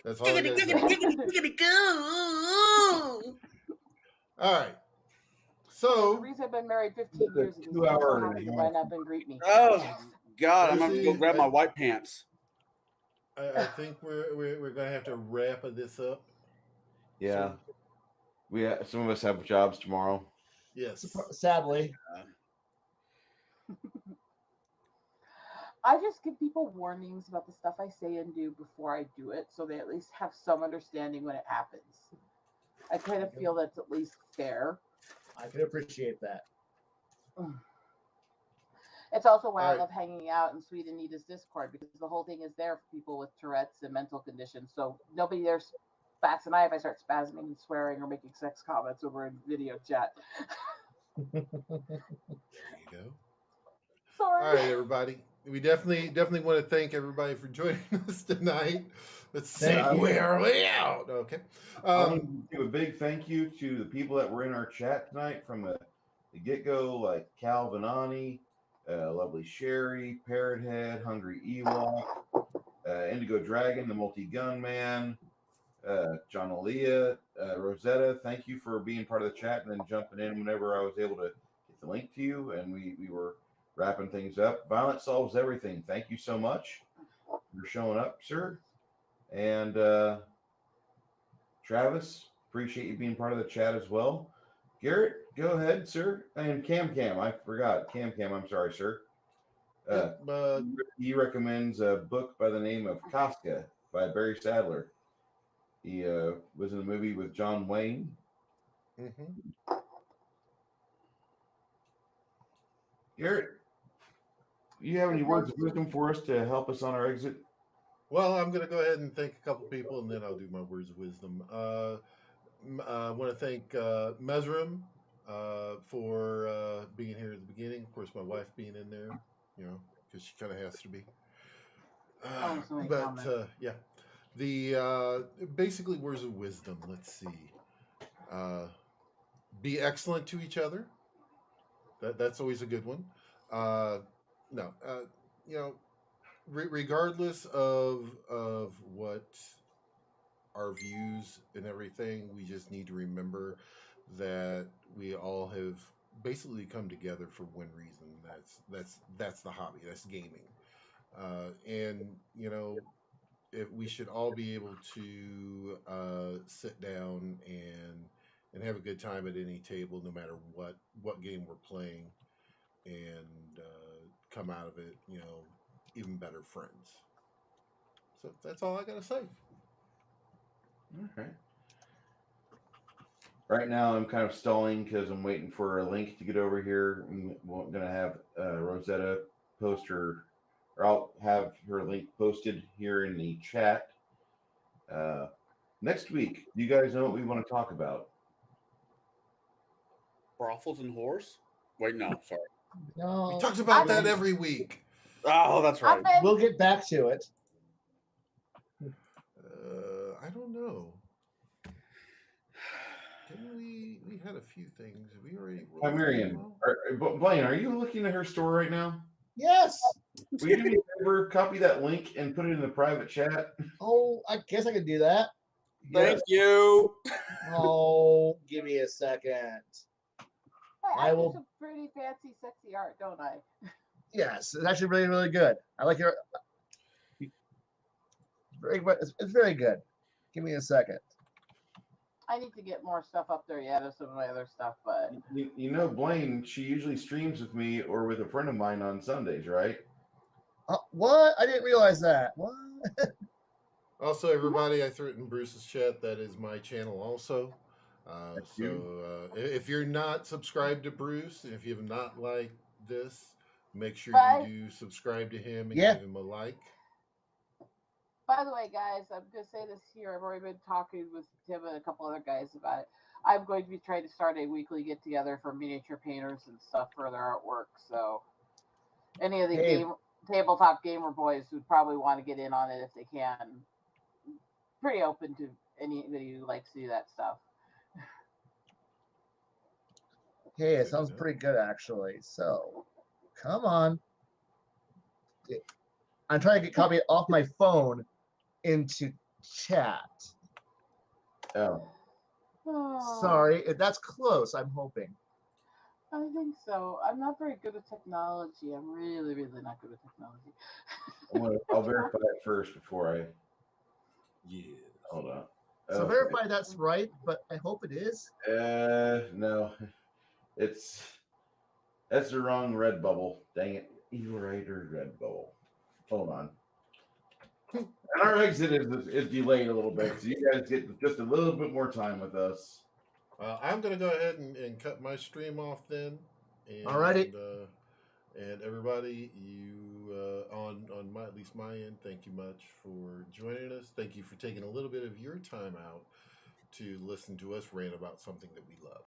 S4: That's all I
S2: Giggity,
S4: gotta say.
S2: giggity, giggity, giggity, go.
S4: All right.
S6: The
S4: So
S6: reason I've been married 15 years is
S1: 2
S6: so
S1: hour
S6: happy to
S1: and a
S6: run
S1: half.
S6: up and greet me.
S2: Oh God, I'm gonna
S4: Lucy,
S2: go grab my white pants.
S4: I think we're gonna have to wrap this up.
S1: Yeah. Some of us have jobs tomorrow.
S4: Yes.
S3: Sadly.
S6: I just give people warnings about the stuff I say and do before I do it, so they at least have some understanding when it happens. I kind of feel that's at least fair.
S3: I can appreciate that.
S6: It's also why
S4: All
S6: I
S4: right.
S6: love hanging out in Sweet Anita's Discord, because the whole thing is there for people with Tourette's and mental conditions. So nobody there bats an eye if I start spasming and swearing or making sex comments over in video chat.
S4: There you go.
S6: Sorry.
S4: All right, everybody. We definitely want to thank everybody for joining us tonight. Let's
S3: Thank you.
S4: segue our way out. Okay.
S1: I want to give a big thank you to the people that were in our chat tonight from the get-go, like Cal Venani, lovely Sherry, Parrot Head, Hungry Ewok, Indigo Dragon, the Multi-Gun Man, John Aaliyah, Rosetta. Thank you for being part of the chat and then jumping in whenever I was able to get the link to you, and we were wrapping things up. Violence solves everything. Thank you so much for showing up, sir. And Travis, appreciate you being part of the chat as well. Garrett, go ahead, sir. And Cam, I forgot. Cam, I'm sorry, sir. He recommends a book by the name of Casca by Barry Sadler. He was in the movie with John Wayne.
S4: Mm-hmm.
S1: Garrett, you have any words of wisdom for us to help us on our exit?
S4: Well, I'm going to go ahead and thank a couple people, and then I'll do my words of wisdom. I want to thank Mesrim for being here at the beginning. Of course, my wife being in there, because she kind of has to be. Yeah, the basically words of wisdom. Let's see. Be excellent to each other. That's always a good one. Regardless of what our views and everything, we just need to remember that we all have basically come together for one reason. That's the hobby. That's gaming. And if we should all be able to sit down and have a good time at any table, no matter what game we're playing, and come out of it, even better friends. So that's all I gotta say.
S1: All right. Right now, I'm kind of stalling because I'm waiting for a link to get over here. I'm going to have Rosetta post her, or I'll have her link posted here in the chat. Next week, do you guys know what we want to talk about?
S2: Brothels and whores? Wait, no, sorry.
S3: No.
S4: We talked about that every week.
S2: Oh, that's right.
S3: We'll get back to it.
S4: I don't know. Didn't we had a few things. We already.
S1: Hi, Miriam. Blaine, are you looking at her store right now?
S3: Yes.
S1: Will you do me a favor, copy that link and put it in the private chat?
S3: Oh, I guess I could do that.
S2: Thank you.
S3: Oh, give me a second.
S6: Hey, I do some pretty fancy, sexy art, don't I?
S3: Yes, it's actually really, really good. I like your. It's very good. Give me a second.
S6: I need to get more stuff up there yet of some of my other stuff, but
S1: Blaine, she usually streams with me or with a friend of mine on Sundays, right?
S3: What? I didn't realize that. What?
S4: Also, everybody, I threw it in Bruce's chat. That is my channel also. If you're not subscribed to Bruce, and if you have not liked this, make sure you do subscribe to him and give him a like.
S6: By the way, guys, I'm going to say this here. I've already been talking with Tim and a couple other guys about it. I'm going to be trying to start a weekly get-together for miniature painters and stuff for their artwork. So any of the tabletop gamer boys would probably want to get in on it if they can. Pretty open to anybody who likes to do that stuff.
S3: Hey, it
S4: Good
S3: sounds
S4: to know.
S3: pretty good actually. So, come on. I'm trying to get copy off my phone into chat.
S1: Oh,
S6: Oh,
S3: Sorry, that's close. I'm hoping.
S6: I think so. I'm not very good at technology. I'm really, really not good at technology.
S1: I'll verify it first before I
S4: Yes.
S1: hold on.
S3: So
S1: Okay.
S3: verify that's right, but I hope it is.
S1: No, that's the wrong red bubble. Dang it! You right or red bubble? Hold on. And our exit is delayed a little bit, so you guys get just a little bit more time with us.
S4: I'm gonna go ahead and cut my stream off then,
S3: Alrighty.
S4: and everybody, you on my at least my end, thank you much for joining us. Thank you for taking a little bit of your time out to listen to us rant about something that we love.